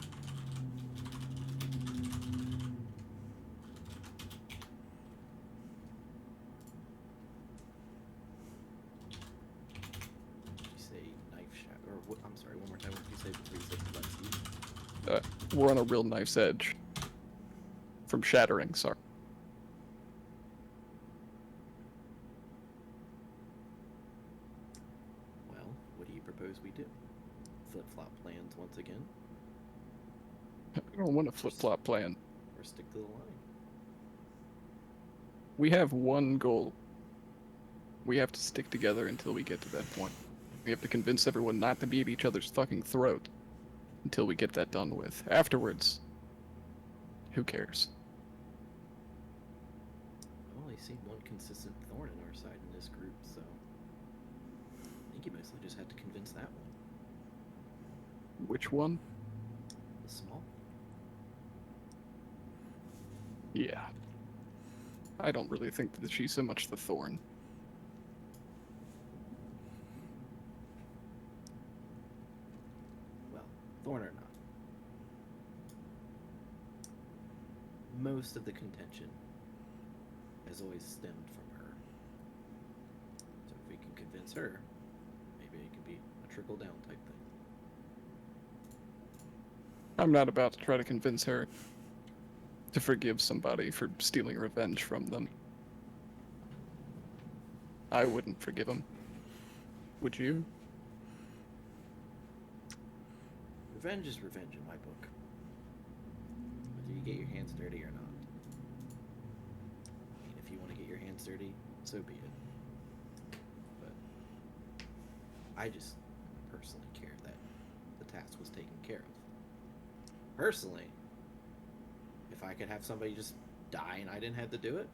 you say knife shot? Or what? I'm sorry, one more time. What did you say before you said bless you? We're on a real knife's edge. From shattering, sorry. Well, what do you propose we do? Flip-flop plans once again? I don't want a flip-flop plan. Or stick to the line? We have one goal. We have to stick together until we get to that point. We have to convince everyone not to be at each other's fucking throat until we get that done with. Afterwards, who cares? I've only seen one consistent thorn in our side in this group, so... I think you mostly just had to convince that one. Which one? The small. Yeah. I don't really think that she's so much the thorn. Well, thorn or not. most of the contention has always stemmed from her. So if we can convince her, maybe it can be a trickle down type thing. I'm not about to try to convince her to forgive somebody for stealing revenge from them. I wouldn't forgive him. Would you? Revenge is revenge in my book. Whether you get your hands dirty or not. I mean, if you want to get your hands dirty, so be it. But I just personally care that the task was taken care of. Personally, if I could have somebody just die and I didn't have to do it,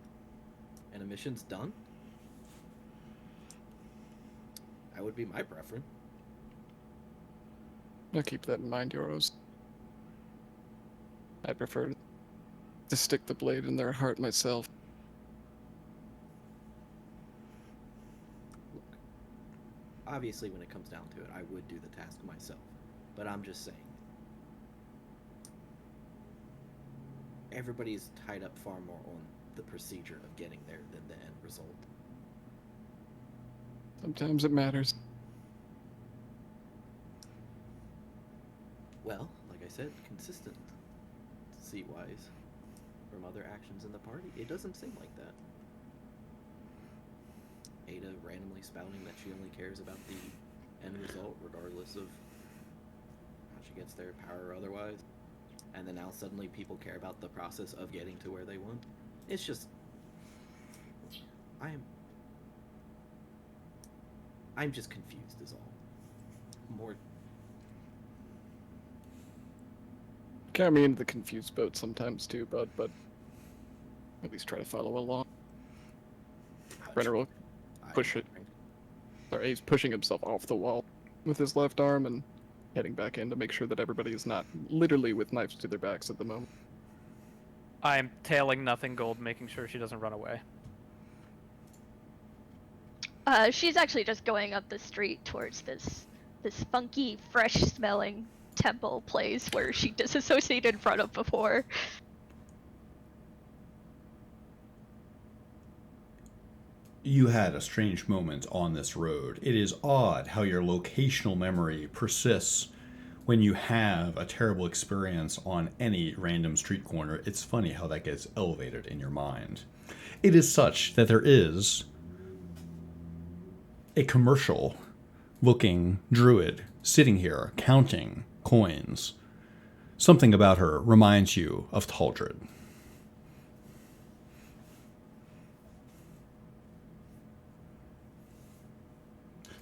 and a mission's done, that would be my preference. I'll keep that in mind, Yoros. I prefer to stick the blade in their heart myself. Look, obviously when it comes down to it, I would do the task myself. But I'm just saying, everybody's tied up far more on the procedure of getting there than the end result. Sometimes it matters. Well, like I said, consistent wise from other actions in the party. It doesn't seem like that. Ada randomly spouting that she only cares about the end result, regardless of how she gets there, power or otherwise. And then now suddenly people care about the process of getting to where they want. It's just, I'm just confused is all. More. Count me into the confused boat sometimes too, bud, but at least try to follow along. Brenner will push it. Sorry, he's pushing himself off the wall with his left arm and heading back in to make sure that everybody is not literally with knives to their backs at the moment. I'm tailing Nothing Gold, making sure she doesn't run away. She's actually just going up the street towards this funky, fresh-smelling temple place where she disassociated in front of before. You had a strange moment on this road. It is odd how your locational memory persists when you have a terrible experience on any random street corner. It's funny how that gets elevated in your mind. It is such that there is a commercial looking druid sitting here counting coins. Something about her reminds you of Taldred.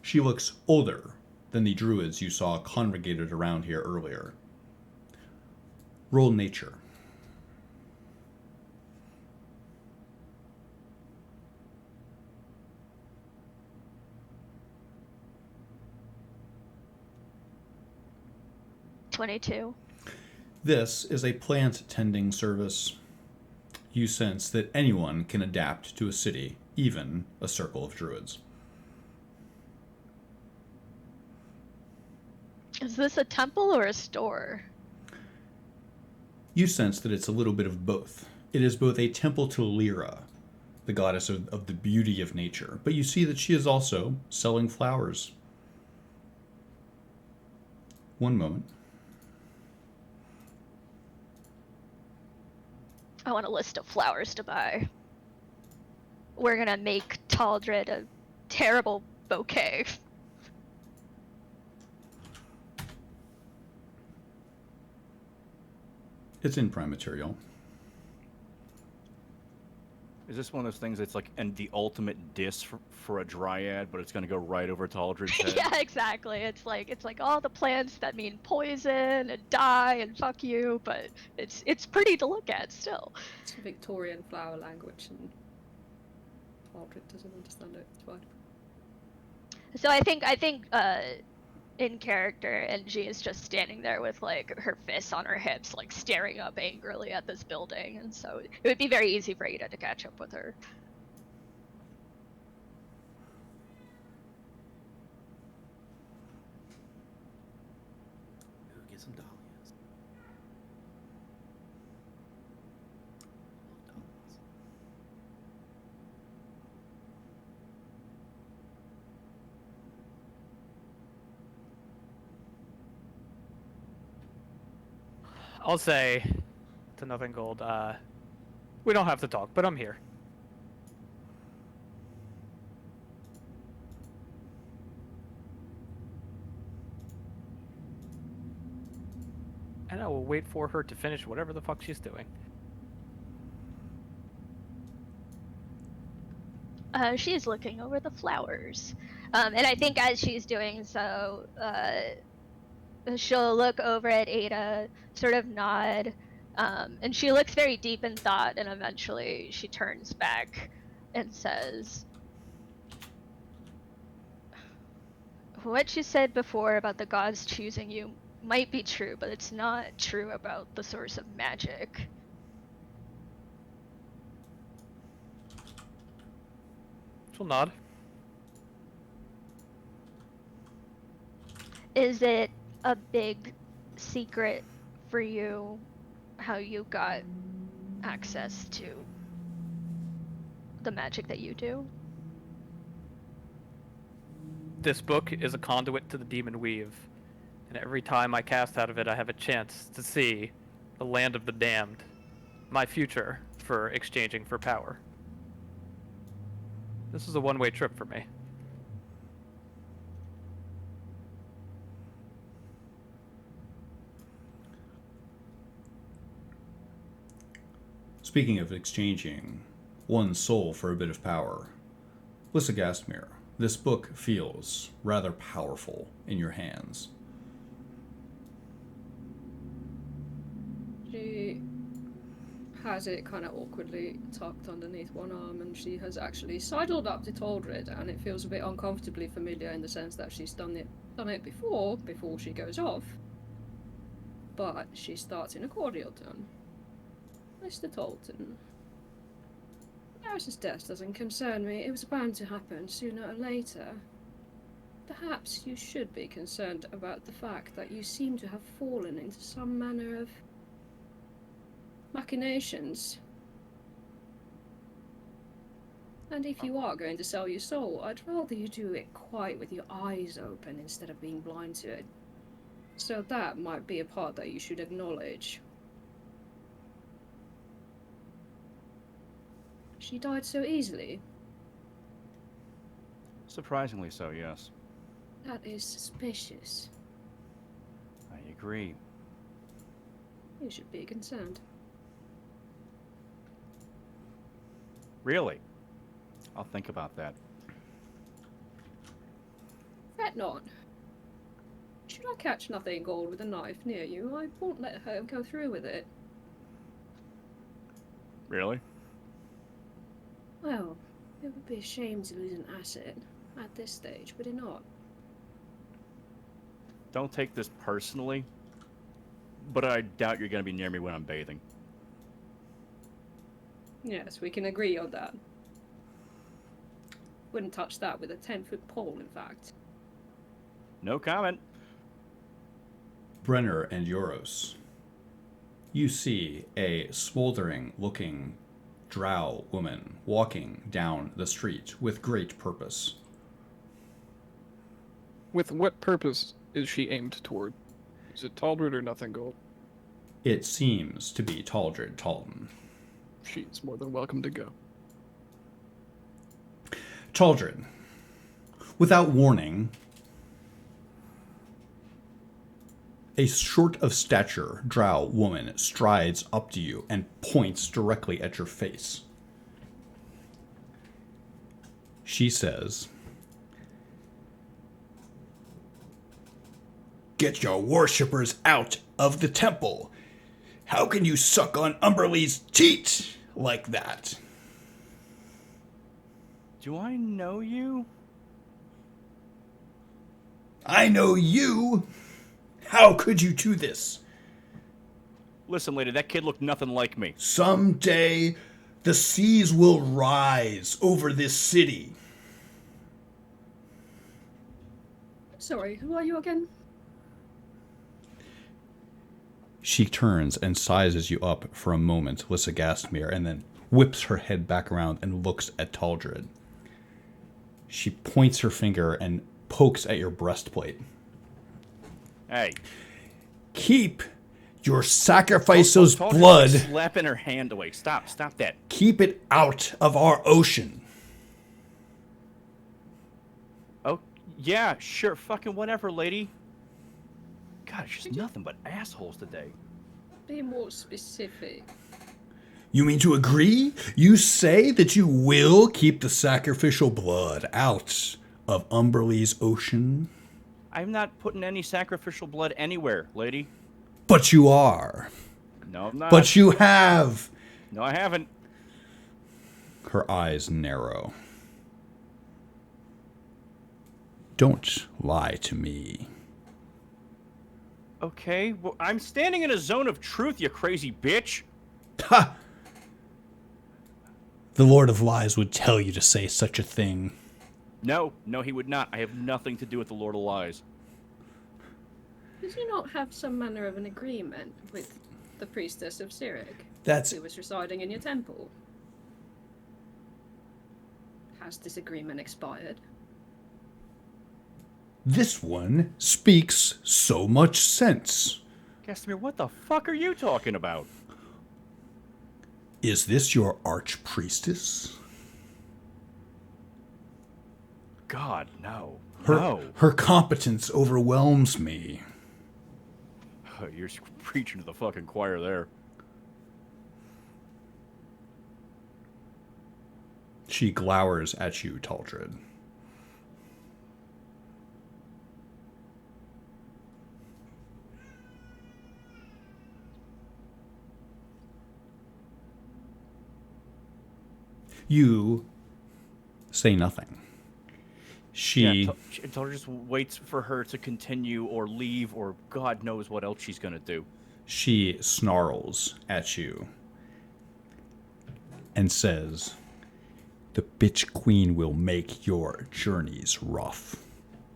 She looks older than the druids you saw congregated around here earlier. Roll nature. $22. This is a plant tending service. You sense that anyone can adapt to a city, even a circle of druids. Is this a temple or a store? You sense that it's a little bit of both. It is both a temple to Lyra, the goddess of the beauty of nature, but you see that she is also selling flowers. One moment. I want a list of flowers to buy. We're gonna make Taldred a terrible bouquet. It's in prime material. Is this one of those things that's like and the ultimate diss for a dryad, but it's gonna go right over Taldred's head? Yeah, exactly. It's like all the plants that mean poison and die and fuck you, but it's pretty to look at still. It's a Victorian flower language, and Aldred doesn't understand it. It's fine. So I think in character, NG is just standing there with like her fists on her hips, like staring up angrily at this building, and so it would be very easy for Ada to catch up with her. Ooh, get some dahlias. I'll say to Nothing Gold, we don't have to talk, but I'm here. And I will wait for her to finish whatever the fuck she's doing. She's looking over the flowers. And I think as she's doing so, she'll look over at Ada, sort of nod, and she looks very deep in thought, and eventually she turns back and says, "What you said before about the gods choosing you might be true, but it's not true about the source of magic." She'll nod. Is it a big secret for you how you got access to the magic that you do? This book is a conduit to the Demon Weave, and every time I cast out of it, I have a chance to see the land of the damned, my future for exchanging for power. This is a one-way trip for me. Speaking of exchanging one's soul for a bit of power, Lissa Gastmere, this book feels rather powerful in your hands. She has it kind of awkwardly tucked underneath one arm, and she has actually sidled up to Toldred, and it feels a bit uncomfortably familiar in the sense that she's done it before she goes off. But she starts in a cordial tone. "Mr. Tolton, Maris's death doesn't concern me. It was bound to happen sooner or later. Perhaps you should be concerned about the fact that you seem to have fallen into some manner of machinations. And if you are going to sell your soul, I'd rather you do it quite with your eyes open instead of being blind to it. So that might be a part that you should acknowledge." She died so easily. Surprisingly so, yes. That is suspicious. I agree. You should be concerned. Really? I'll think about that. Fret not. Should I catch Nothing Gold with a knife near you, I won't let her go through with it. Really? Well, it would be a shame to lose an asset at this stage, would it not? Don't take this personally, but I doubt you're going to be near me when I'm bathing. Yes, we can agree on that. Wouldn't touch that with a 10-foot pole, in fact. No comment. Brenner and Euros, you see a smoldering-looking drow woman walking down the street with great purpose. With what purpose is she aimed toward? Is it Taldred or Nothing Gold? It seems to be Taldred Talton. She's more than welcome to go. Taldred, without warning, a short of stature drow woman strides up to you and points directly at your face. She says, "Get your worshippers out of the temple. How can you suck on Umberlee's teat like that?" Do I know you? "I know you. How could you do this? Listen, lady, that kid looked nothing like me. Someday, the seas will rise over this city." Sorry, who are you again? She turns and sizes you up for a moment, Lissa Gastmere, and then whips her head back around and looks at Taldred. She points her finger and pokes at your breastplate. Hey, "Keep Your sacrifice's Taldra's blood. slapping her hand away. Stop that. Keep it out of our ocean. Oh, yeah, sure, fucking whatever, lady. God, it's just nothing but assholes today. Be more specific. You mean to agree? You say that you will keep the sacrificial blood out of Umberlee's ocean? I'm not putting any sacrificial blood anywhere, lady. But you are. No, I'm not. But you have. No, I haven't. Her eyes narrow. Don't lie to me. Okay, well, I'm standing in a zone of truth, you crazy bitch. Ha! The Lord of Lies would tell you to say such a thing. No, he would not. I have nothing to do with the Lord of Lies. Did you not have some manner of an agreement with the priestess of Cyric, That's who was residing in your temple? Has this agreement expired? this one speaks so much sense. Castamere, what the fuck are you talking about? Is this your archpriestess? God, no. Her, No. her competence overwhelms me. You're preaching to the fucking choir there. She glowers at you, Taldred. You say nothing. She Taldred just waits for her to continue or leave or God knows what else she's gonna do. She snarls at you and says, "The bitch queen will make your journeys rough,"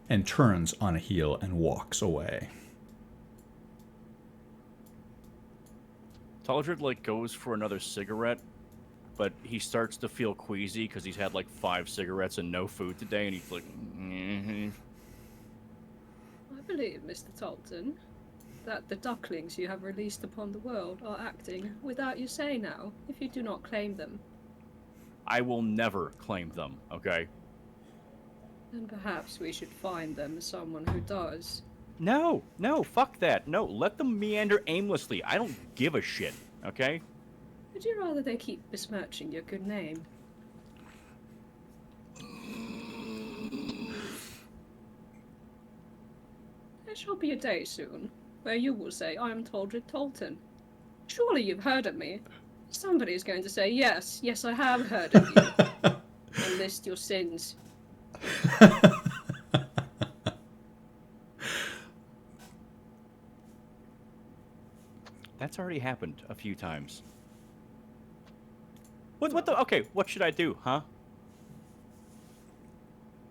and turns on a heel and walks away. Taldred goes for another cigarette, but he starts to feel queasy because he's had 5 cigarettes and no food today, and he's like, I believe, Mr. Tolton, that the ducklings you have released upon the world are acting without your say now, if you do not claim them. I will never claim them, okay? Then perhaps we should find them someone who does. No, fuck that. No, let them meander aimlessly. I don't give a shit, okay? Would you rather they keep besmirching your good name? There shall be a day soon where you will say, I am Taldred Tolton. Surely you've heard of me. Somebody is going to say, yes, I have heard of you. And list your sins. That's already happened a few times. Okay, what should I do, huh?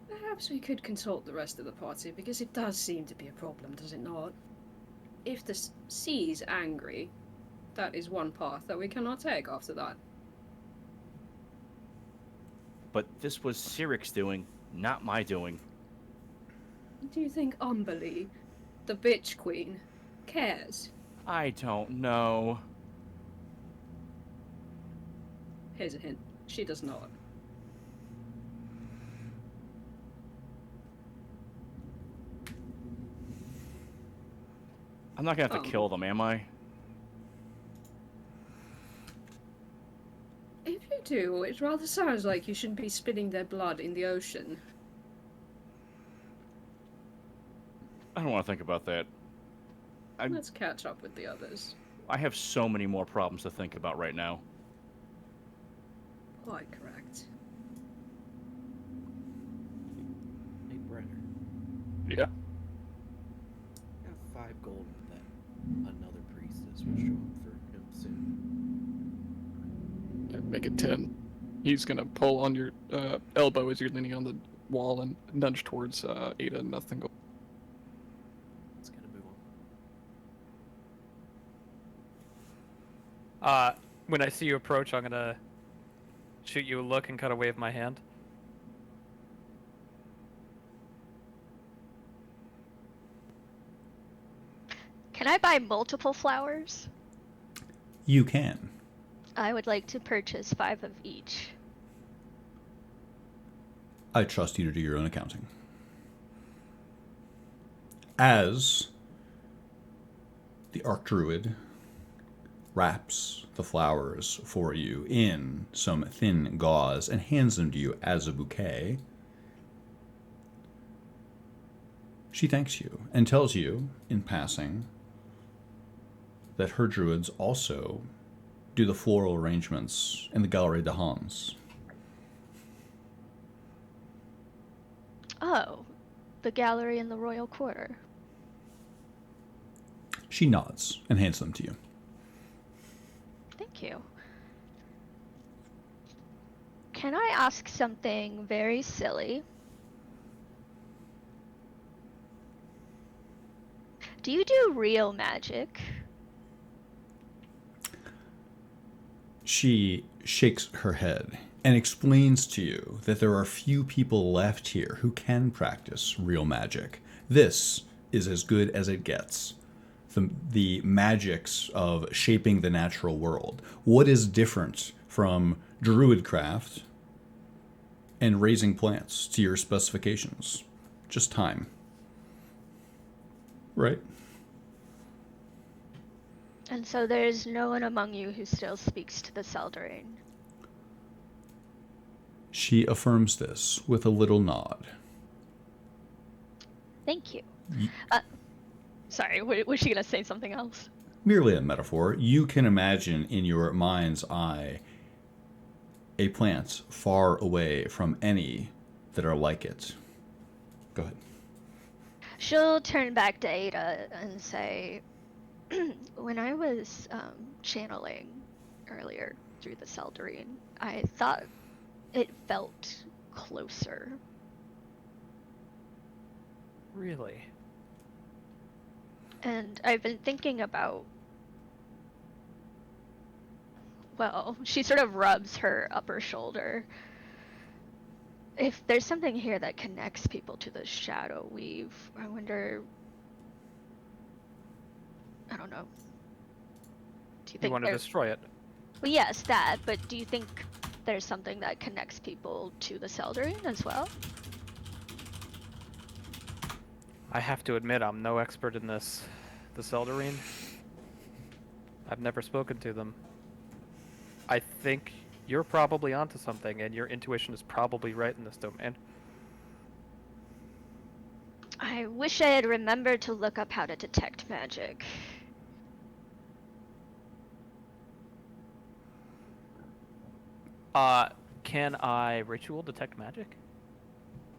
Perhaps we could consult the rest of the party, because it does seem to be a problem, does it not? If the sea's angry, that is one path that we cannot take after that. But this was Cyric's doing, not my doing. Do you think Umberlee, the bitch queen, cares? I don't know. Here's a hint. She does not. I'm not gonna have to kill them, am I? If you do, it rather sounds like you shouldn't be spilling their blood in the ocean. I don't want to think about that. Let's catch up with the others. I have so many more problems to think about right now. Quite correct. Hey, Brenner. Yeah. I have 5 gold that another priestess will show up for him soon. Yeah, make it 10. He's gonna pull on your elbow as you're leaning on the wall and nudge towards Ada. Nothing. Let's gotta move on. When I see you approach, I'm gonna shoot you a look and kind of wave my hand. Can I buy multiple flowers? You can. I would like to purchase 5 of each. I trust you to do your own accounting. As the Archdruid wraps the flowers for you in some thin gauze and hands them to you as a bouquet, she thanks you and tells you, in passing, that her druids also do the floral arrangements in the Galerie de Hans. Oh, the gallery in the royal quarter. She nods and hands them to you. Thank you. Can I ask something very silly? Do you do real magic? She shakes her head and explains to you that there are few people left here who can practice real magic. This is as good as it gets. The magics of shaping the natural world. What is different from druidcraft and raising plants to your specifications? Just time. Right? And so there's no one among you who still speaks to the Seldarine. She affirms this with a little nod. Thank you. Ye- Sorry, was she gonna say something else? Merely a metaphor. You can imagine in your mind's eye a plant far away from any that are like it. Go ahead. She'll turn back to Ada and say, when I was channeling earlier through the Seldarine, I thought it felt closer. Really? And I've been thinking about, well, she sort of rubs her upper shoulder. If there's something here that connects people to the Shadow Weave, I wonder, I don't know. Do you You think want to destroy it? Well, yes, that, but do you think there's something that connects people to the Seldarine as well? I have to admit, I'm no expert in this. The Seldarine. I've never spoken to them. I think you're probably onto something, and your intuition is probably right in this domain. I wish I had remembered to look up how to detect magic. Can I ritual detect magic?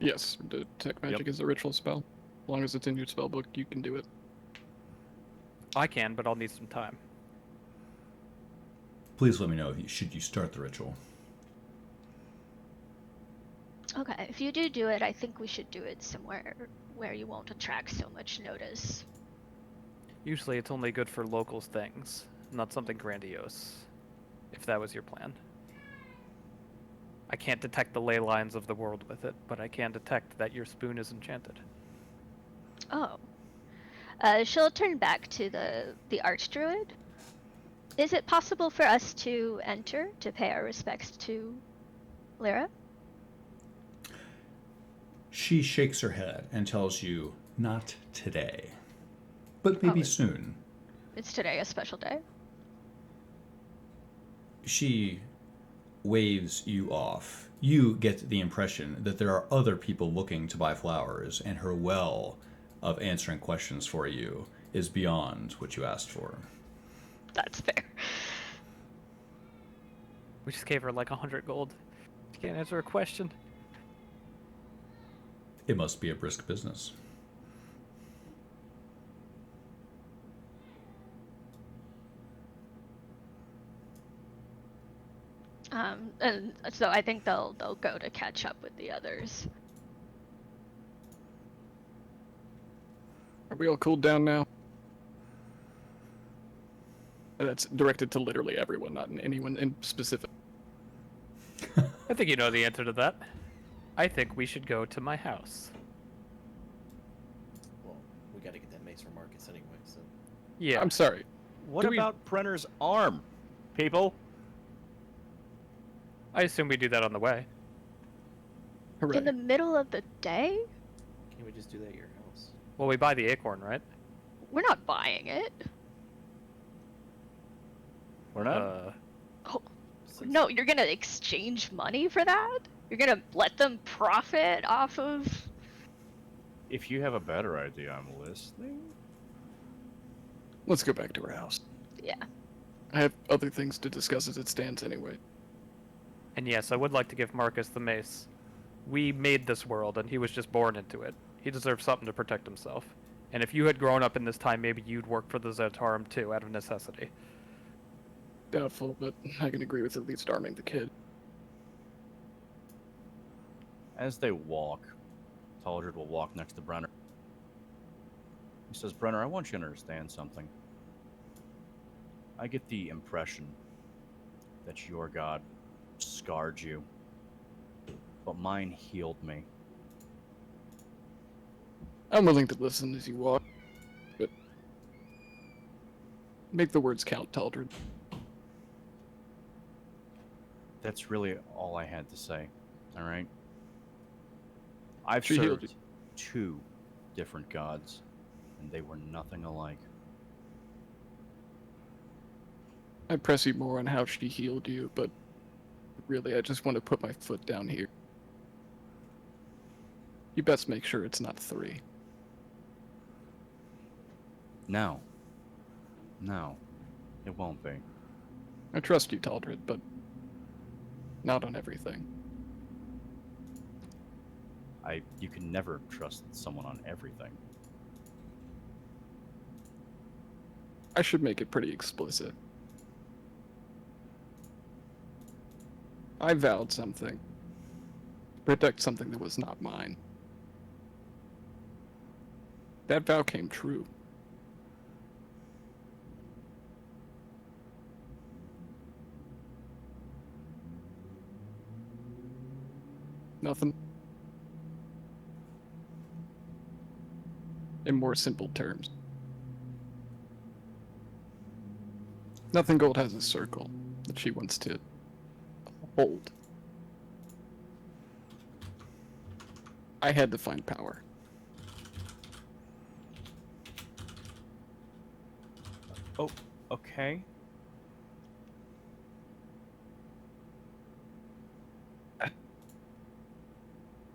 Yes, detect magic is a ritual spell. As long as it's in your spellbook, you can do it. I can, but I'll need some time. Please let me know should you start the ritual. Okay, if you do it, I think we should do it somewhere where you won't attract so much notice. Usually it's only good for locals things, not something grandiose. If that was your plan. I can't detect the ley lines of the world with it, but I can detect that your spoon is enchanted. Oh. She'll turn back to the Archdruid. Is it possible for us to enter to pay our respects to Lyra? She shakes her head and tells you, not today, but maybe soon. Is today a special day? She waves you off. You get the impression that there are other people looking to buy flowers, and her well of answering questions for you is beyond what you asked for. That's fair. We just gave her like 100 gold. She can't answer a question. It must be a brisk business. And so I think they'll go to catch up with the others. Are we all cooled down now? That's directed to literally everyone, not anyone in specific. I think you know the answer to that. I think we should go to my house. Well, we gotta get that mace from Marcus anyway, so. Yeah. I'm sorry. What Do we- about Brenner's arm, people? I assume we do that on the way. Hooray. In the middle of the day? Can we just do that at your house? Well, we buy the acorn, right? We're not buying it. We're not. Oh, Since- no, you're gonna exchange money for that? You're gonna let them profit off of... If you have a better idea, I'm listening. Let's go back to our house. Yeah. I have other things to discuss as it stands anyway. And yes, I would like to give Marcus the mace. We made this world, and he was just born into it. He deserves something to protect himself. And if you had grown up in this time, maybe you'd work for the Zentarum too, out of necessity. Doubtful, but I can agree with at least arming the kid. As they walk, Taldred will walk next to Brenner. He says, Brenner, I want you to understand something. I get the impression that your god scarred you, but mine healed me. I'm willing to listen as you walk, but make the words count, Taldred. That's really all I had to say, alright? I've She healed served 2 different gods, and they were nothing alike. I press you more on how she healed you, but really, I just want to put my foot down here. You best make sure it's not 3. No. No. It won't be. I trust you, Taldred, but not on everything. You can never trust someone on everything. I should make it pretty explicit. I vowed something. To protect something that was not mine. That vow came true. Nothing. In more simple terms. Nothing Gold has a circle that she wants to hold. I had to find power. Oh, okay.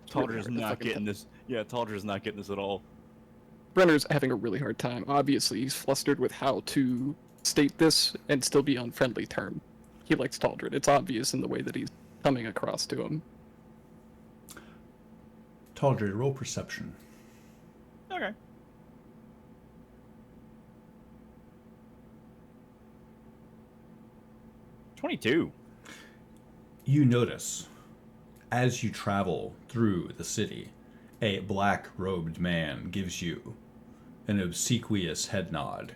Taldred is hard to not fucking getting this. Yeah, Taldred is not getting this at all. Brenner's having a really hard time. Obviously, he's flustered with how to state this and still be on friendly terms. He likes Taldred. It's obvious in the way that he's coming across to him. Taldred, roll perception. Okay. $22. You notice, as you travel through the city, a black-robed man gives you an obsequious head nod.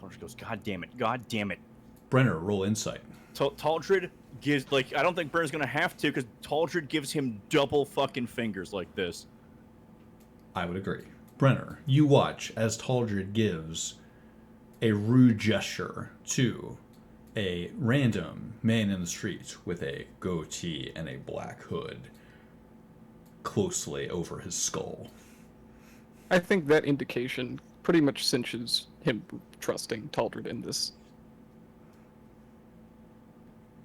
Taldred goes, God damn it, God damn it. Brenner, roll insight. Taldred gives, like, I don't think Brenner's gonna have to, because Taldred gives him double fucking fingers like this. I would agree. Brenner, you watch as Taldred gives a rude gesture to a random man in the street with a goatee and a black hood closely over his skull. I think that indication pretty much cinches him trusting Taldred in this.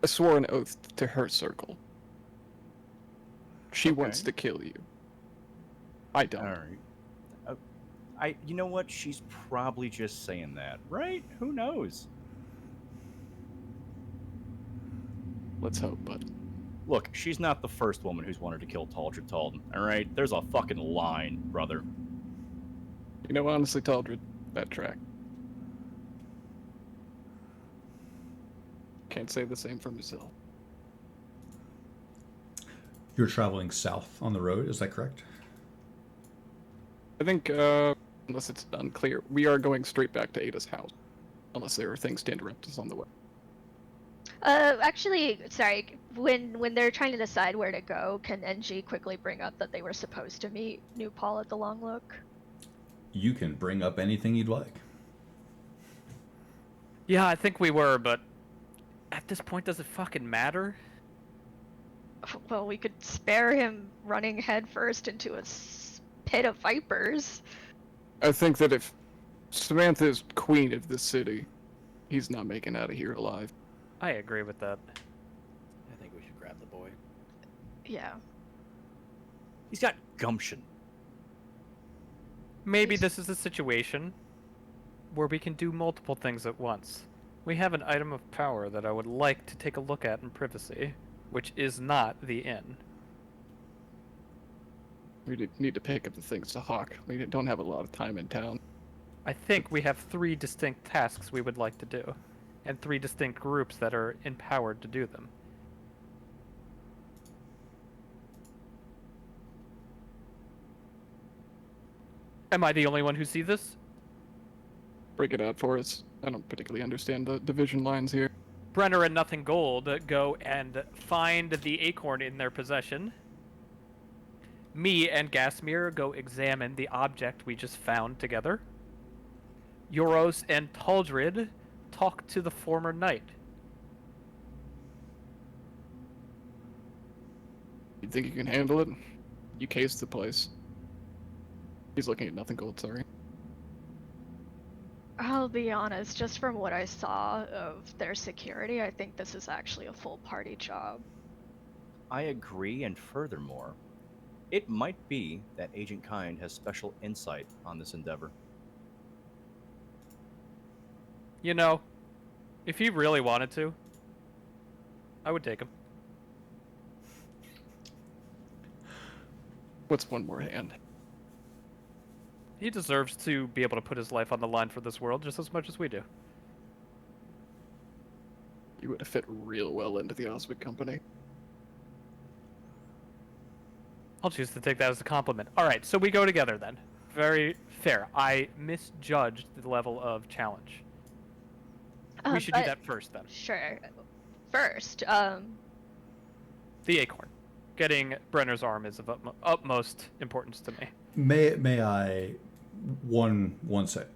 I swore an oath to her circle. She Okay. wants to kill you. I don't. Alright. You know what? She's probably just saying that, right? Who knows? Let's hope, but Look, she's not the first woman who's wanted to kill Taldred Talden, alright? There's a fucking line, brother. you know, honestly, Taldred, that track. Can't say the same for myself. You're traveling south on the road, is that correct? I think, unless it's unclear, we are going straight back to Ada's house. Unless there are things to interrupt us on the way. Actually, sorry. When they're trying to decide where to go, can NG quickly bring up that they were supposed to meet New Paul at the Long Look? You can bring up anything you'd like. Yeah, I think we were, but at this point, does it fucking matter? Well, we could spare him running headfirst into a pit of vipers. I think that if Samantha is queen of this city, he's not making out of here alive. I agree with that. I think we should grab the boy. Yeah. He's got gumption. Maybe this is a situation where we can do multiple things at once. We have an item of power that I would like to take a look at in privacy, which is not the inn. We need to pick up the things to hawk. We don't have a lot of time in town. I think we have 3 distinct tasks we would like to do, and 3 distinct groups that are empowered to do them. Am I the only one who sees this? Break it out for us. I don't particularly understand the division lines here. Brenner and Nothing Gold go and find the acorn in their possession. Me and Gasmir go examine the object we just found together. Euros and Taldrid talk to the former knight. You think you can handle it? You cased the place. He's looking at Nothing Gold, sorry. I'll be honest, just from what I saw of their security, I think this is actually a full party job. I agree, and furthermore, it might be that Agent Kind has special insight on this endeavor. You know, if he really wanted to, I would take him. What's one more hand? He deserves to be able to put his life on the line for this world just as much as we do. You would have fit real well into the Oswick Company. I'll choose to take that as a compliment. Alright, so we go together then. Very fair. I misjudged the level of challenge. We should do But- that first then. Sure. First, The acorn. Getting Brenner's arm is of utmost importance to me. May I one sec.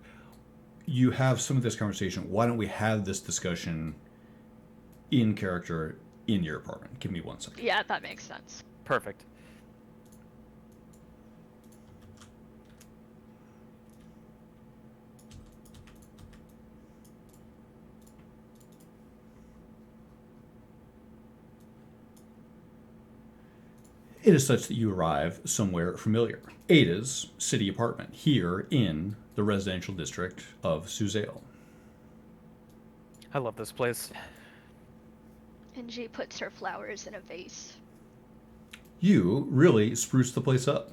You have some of this conversation. Why don't we have this discussion in character in your apartment? Give me 1 second. yeah, that makes sense. Perfect. It is such that you arrive somewhere familiar. Ada's city apartment, here in the residential district of Suzale. I love this place. And she puts her flowers in a vase. You really spruce the place up.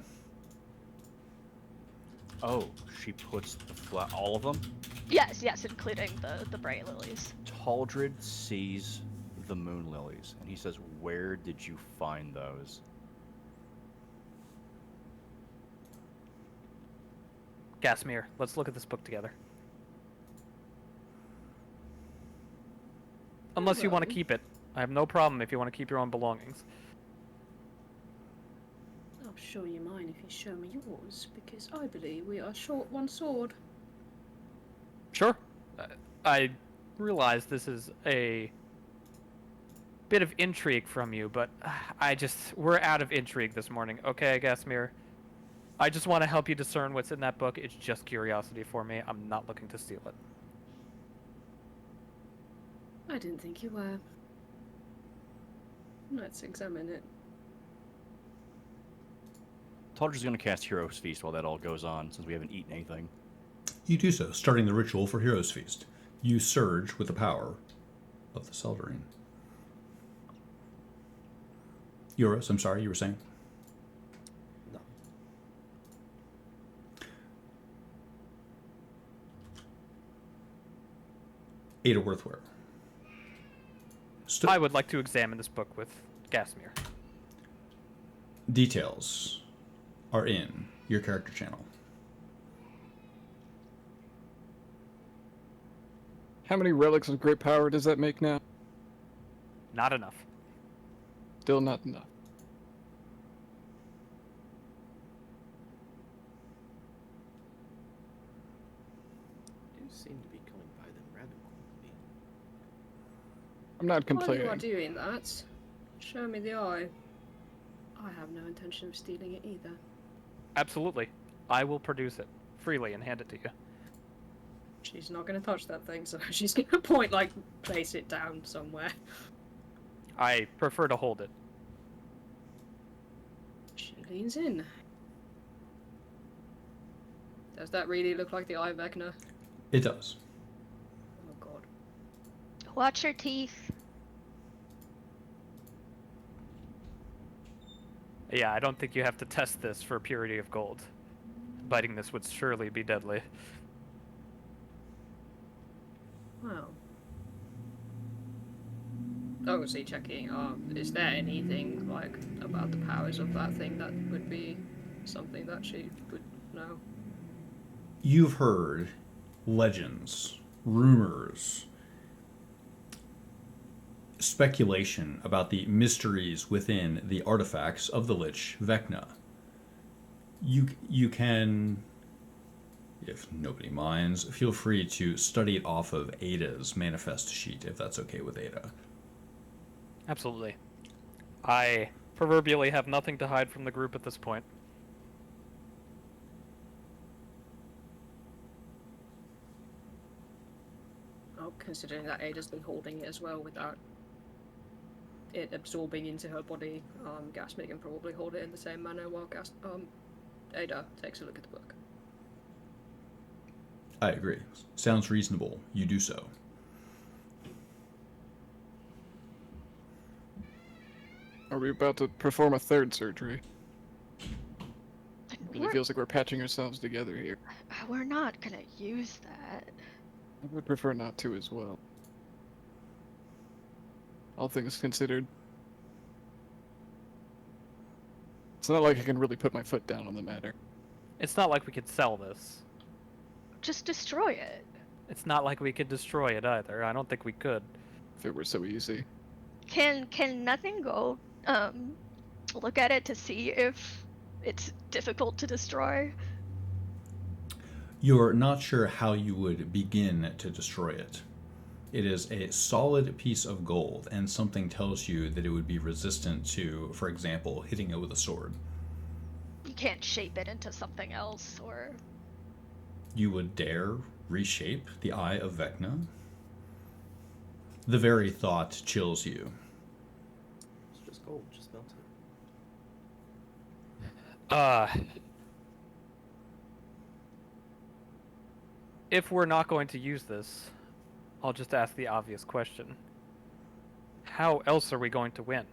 Oh, she puts all of them? Yes, including the bright lilies. Taldrid sees the moon lilies, and he says, "Where did you find those?" Gasmir, let's look at this book together. Unless you want to Hello. keep it. I have no problem if you want to keep your own belongings. I'll show you mine if you show me yours, because I believe we are short one sword. Sure. I realize this is a bit of intrigue from you, but we're out of intrigue this morning. Okay, Gasmir? I just want to help you discern what's in that book. It's just curiosity for me. I'm not looking to steal it. I didn't think you were. Let's examine it. Taldrid's going to cast Hero's Feast while that all goes on, since we haven't eaten anything. You do so, starting the ritual for Hero's Feast. You surge with the power of the Seldarine. Euros, I'm sorry, you were saying? No. Ada Worthware. I would like to examine this book with Gasmir. Details are in your character channel. How many relics of great power does that make now? Not enough. Still not enough. Do seem to be going by them rather quickly. I'm not While you are complaining. doing that, show me the eye. I have no intention of stealing it either. Absolutely. I will produce it freely and hand it to you. She's not going to touch that thing, so she's going to place it down somewhere. I prefer to hold it. She leans in. Does that really look like the eye of Vecna? It does. Oh god. Watch your teeth. Yeah, I don't think you have to test this for purity of gold. Biting this would surely be deadly. Wow. Obviously checking, is there anything, about the powers of that thing that would be something that she would know? You've heard legends, rumors, speculation about the mysteries within the artifacts of the Lich Vecna. You can, if nobody minds, feel free to study it off of Ada's manifest sheet, if that's okay with Ada. Absolutely. I proverbially have nothing to hide from the group at this point. Oh, considering that Ada's been holding it as well without it absorbing into her body, Gasmig can probably hold it in the same manner while Ada takes a look at the book. I agree. Sounds reasonable. You do so. Are we about to perform a third surgery? It really We're, feels like we're patching ourselves together here. we're not gonna use that. I would prefer not to as well. All things considered. It's not like I can really put my foot down on the matter. It's not like we could sell this. Just destroy it. It's not like we could destroy it either. I don't think we could. If it were so easy. Can nothing go look at it to see if it's difficult to destroy? You're not sure how you would begin to destroy it. It is a solid piece of gold, and something tells you that it would be resistant to, for example, hitting it with a sword. You can't shape it into something else, or You would dare reshape the Eye of Vecna? The very thought chills you. It's just gold, just melt it. If we're not going to use this, I'll just ask the obvious question. How else are we going to win?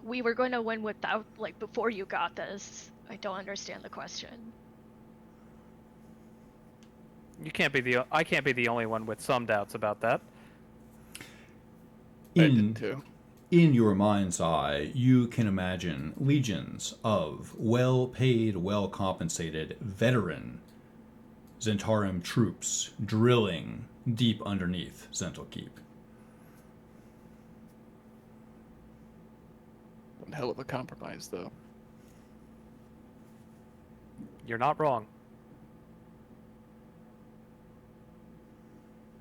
we were going to win without, before you got this. I don't understand the question. I can't be the only one with some doubts about that. I did too. In your mind's eye, you can imagine legions of well-paid, well-compensated, veteran Zentarum troops drilling deep underneath Zental Keep. One hell of a compromise, though. You're not wrong.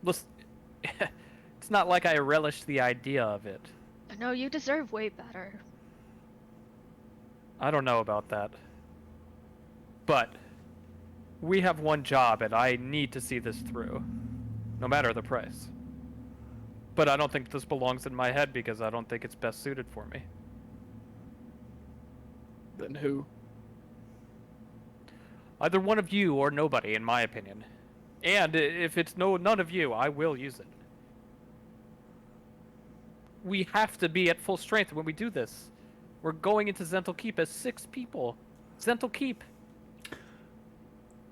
Listen, it's not like I relish the idea of it. No, you deserve way better. I don't know about that. But we have one job and I need to see this through, no matter the price. But I don't think this belongs in my head because I don't think it's best suited for me. Then who? Either one of you or nobody, in my opinion. And if it's none of you, I will use it. We have to be at full strength when we do this. We're going into Zental Keep as 6 people. Zental Keep.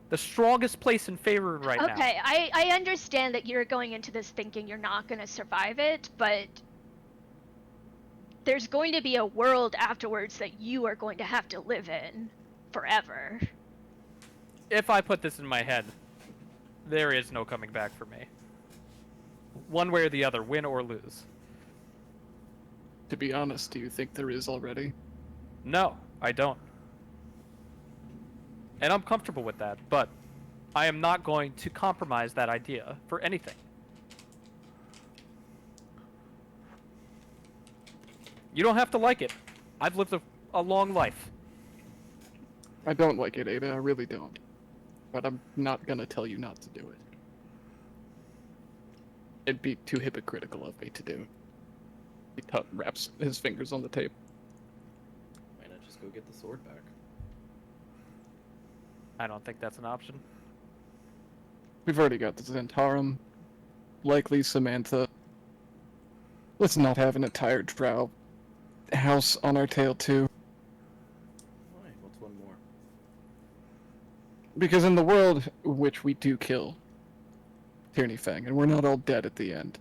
The strongest place in Faerun right now. Okay, I understand that you're going into this thinking you're not going to survive it, but there's going to be a world afterwards that you are going to have to live in forever. If I put this in my head, there is no coming back for me. One way or the other, win or lose. To be honest, do you think there is already? No, I don't. And I'm comfortable with that, but I am not going to compromise that idea for anything. You don't have to like it. I've lived a long life. I don't like it, Ada. I really don't. But I'm not gonna tell you not to do it. It'd be too hypocritical of me to do. He wraps his fingers on the table. Why not just go get the sword back? I don't think that's an option. We've already got the Zentarum. Likely Samantha. Let's not have an entire drow house on our tail, too. Why? What's one more? Because in the world which we do kill Tierney Fang, and we're not all dead at the end,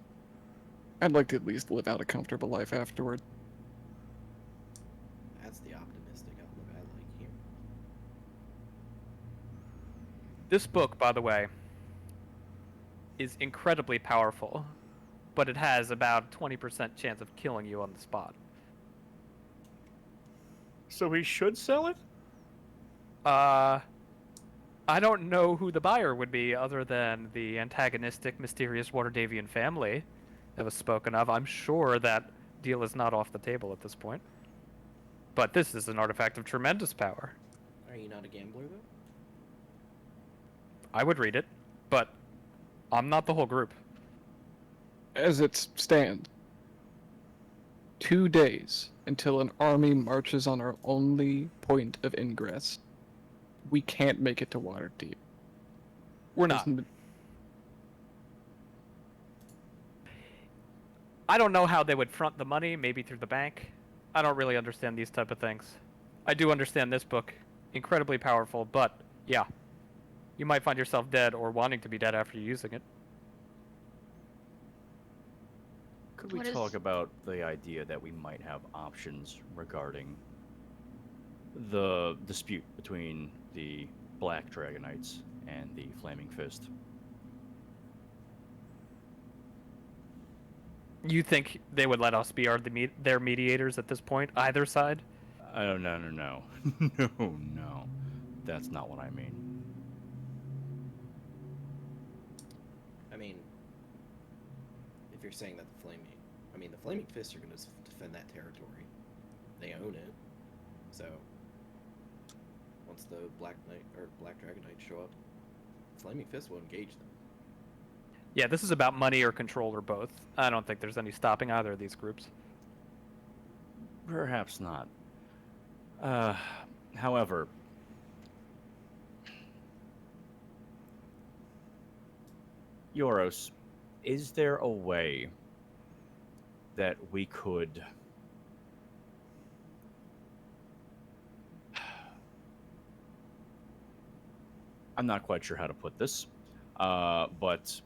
I'd like to at least live out a comfortable life afterward. That's the optimistic outlook I like here. This book, by the way, is incredibly powerful, but it has about 20% chance of killing you on the spot. So we should sell it? I don't know who the buyer would be other than the antagonistic, mysterious Waterdavian family that was spoken of. I'm sure that deal is not off the table at this point. But this is an artifact of tremendous power. Are you not a gambler, though? I would read it, but I'm not the whole group. As it stands, 2 days until an army marches on our only point of ingress. We can't make it to Waterdeep. We're not. I don't know how they would front the money, maybe through the bank. I don't really understand these type of things. I do understand this book. Incredibly powerful, but yeah. You might find yourself dead or wanting to be dead after using it. Could we What is- talk about the idea that we might have options regarding the dispute between the Black Dragonites and the Flaming Fist? You think they would let us be their mediators at this point, either side? No, no, no. No. That's not what I mean. I mean, if you're saying that the Flaming Fists are going to defend that territory. They own it. So, once the Black Dragonites show up, Flaming Fists will engage them. Yeah, this is about money or control or both. I don't think there's any stopping either of these groups. Perhaps not. However, Yoros, is there a way that we could I'm not quite sure how to put this, but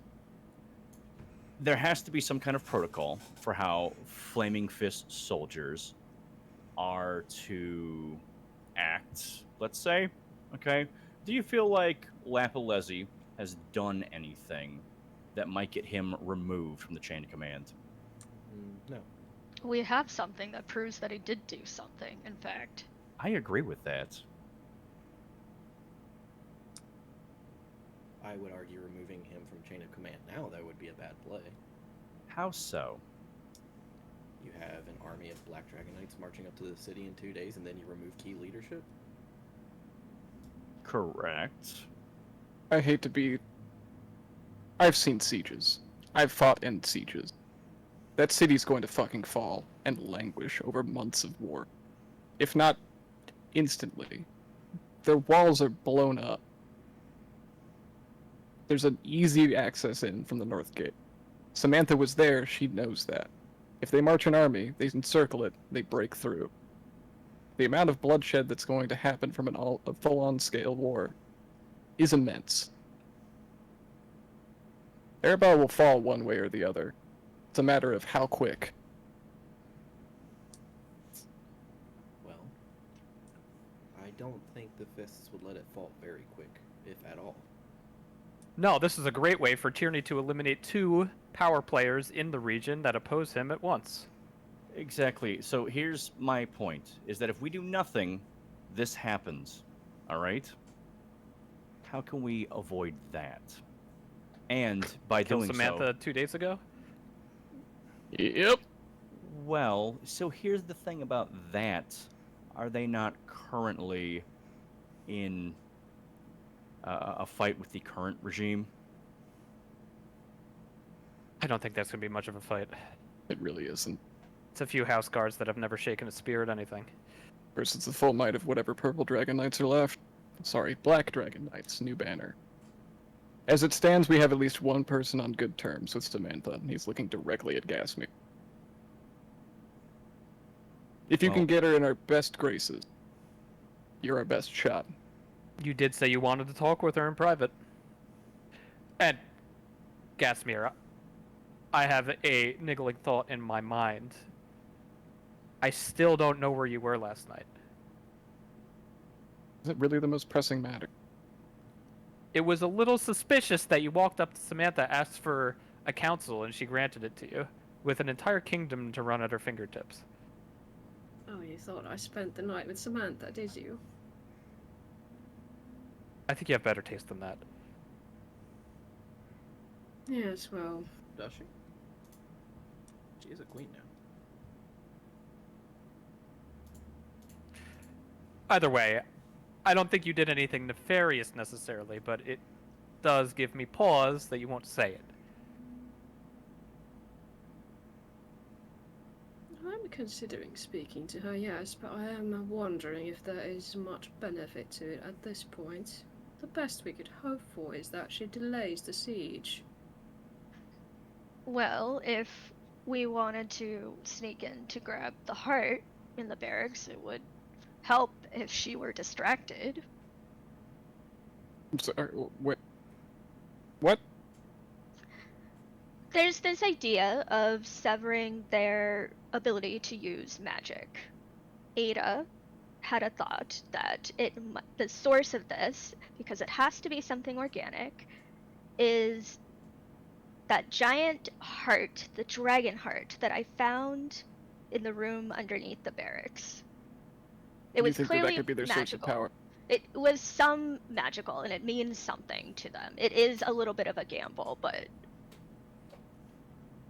there has to be some kind of protocol for how Flaming Fist soldiers are to act, let's say. Okay? Do you feel like Lapalezi has done anything that might get him removed from the chain of command? No. We have something that proves that he did do something, in fact. I agree with that. I would argue removing him from chain of command now, that would be a bad play. How so? You have an army of Black Dragonites marching up to the city in 2 days, and then you remove key leadership? Correct. I hate to be... I've seen sieges. I've fought in sieges. That city's going to fucking fall and languish over months of war. If not instantly. Their walls are blown up. There's an easy access in from the north gate. Samantha was there, she knows that. If they march an army, they encircle it, they break through. The amount of bloodshed that's going to happen from a full-on scale war is immense. Arabellan will fall one way or the other. It's a matter of how quick. Well, I don't think the Fists would let it fall very quick, if at all. No, this is a great way for Tierney to eliminate 2 power players in the region that oppose him at once. Exactly. So here's my point, is that if we do nothing, this happens. All right? How can we avoid that? And by Kill doing Samantha so... 2 days ago? Yep. Well, so here's the thing about that. Are they not currently in a fight with the current regime? I don't think that's going to be much of a fight. It really isn't. It's a few house guards that have never shaken a spear at anything. Versus the full might of whatever purple dragon knights are left. Sorry, black dragon knights, new banner. As it stands, we have at least one person on good terms with Samantha, and he's looking directly at Gasme. If you Well- can get her in our best graces, you're our best shot. You did say you wanted to talk with her in private. And, Gasmir, I have a niggling thought in my mind. I still don't know where you were last night. Is it really the most pressing matter? It was a little suspicious that you walked up to Samantha, asked for a counsel, and she granted it to you, with an entire kingdom to run at her fingertips. Oh, you thought I spent the night with Samantha, did you? I think you have better taste than that. Yes, well, Does she? She is a queen now. Either way, I don't think you did anything nefarious necessarily, but it does give me pause that you won't say it. I'm considering speaking to her, yes, but I am wondering if there is much benefit to it at this point. The best we could hope for is that she delays the siege. Well, if we wanted to sneak in to grab the heart in the barracks, it would help if she were distracted. I'm sorry, what? There's this idea of severing their ability to use magic. Ada had a thought that the source of this, because it has to be something organic, is that giant heart, the dragon heart, that I found in the room underneath the barracks. It was you think clearly that could be their source of magical. power? It was some magical, and it means something to them. It is a little bit of a gamble, but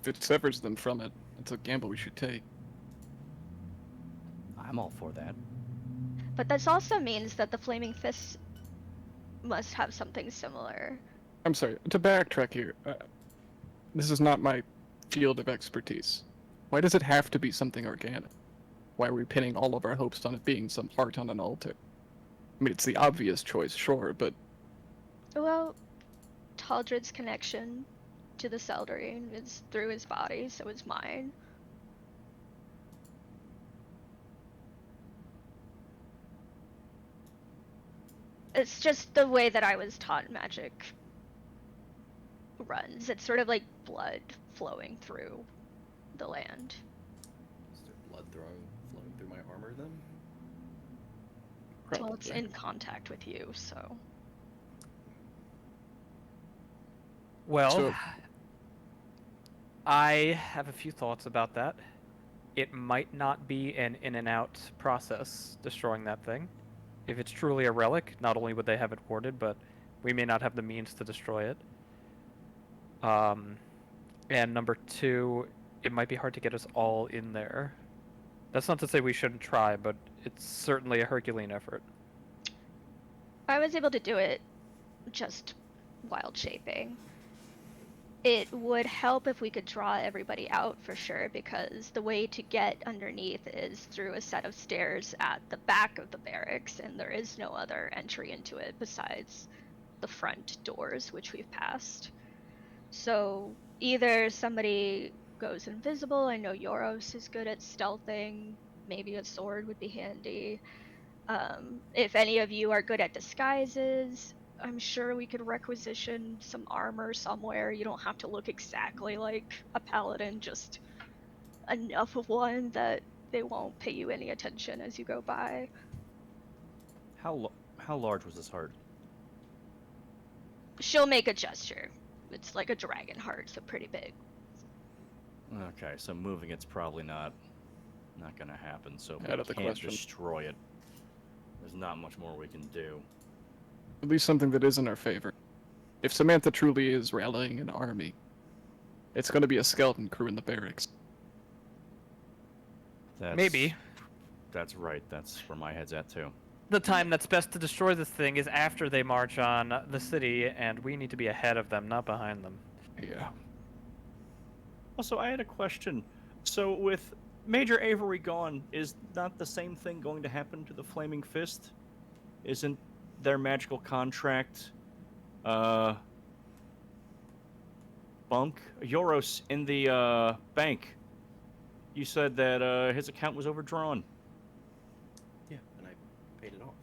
If it severs them from it, it's a gamble we should take. I'm all for that. this also means that the Flaming Fists must have something similar. I'm sorry, to backtrack here. This is not my field of expertise. Why does it have to be something organic? Why are we pinning all of our hopes on it being some heart on an altar? I mean, it's the obvious choice, sure, but Well, Taldred's connection to the Seldarine is through his body, so is mine. It's just the way that I was taught magic runs. It's sort of like blood flowing through the land. Is there blood flowing through my armor then? Well, it's probably. in contact with you, so. Well, So- I have a few thoughts about that. It might not be an in and out process destroying that thing. If it's truly a relic, not only would they have it warded, but we may not have the means to destroy it. And number two, it might be hard to get us all in there. That's not to say we shouldn't try, but it's certainly a Herculean effort. I was able to do it just wild shaping. It would help if we could draw everybody out for sure, because the way to get underneath is through a set of stairs at the back of the barracks, and there is no other entry into it besides the front doors, which we've passed. So either somebody goes invisible. I know Yoros is good at stealthing. Maybe a sword would be handy. If any of you are good at disguises, I'm sure we could requisition some armor somewhere. You don't have to look exactly like a paladin, just enough of one that they won't pay you any attention as you go by. How large was this heart? She'll make a gesture. It's like a dragon heart, so pretty big. Okay, so moving it's probably not gonna happen. So if Out we of the can't question. destroy it, there's not much more we can do. At least something that is in our favor. If Samantha truly is rallying an army, it's going to be a skeleton crew in the barracks. Maybe. That's right. That's where my head's at too. The time that's best to destroy this thing is after they march on the city, and we need to be ahead of them, not behind them. Yeah. Also, I had a question. So, with Major Avery gone, is not the same thing going to happen to the Flaming Fist? Isn't their magical contract, bunk Euros in the bank? You said that his account was overdrawn. Yeah, and I paid it off.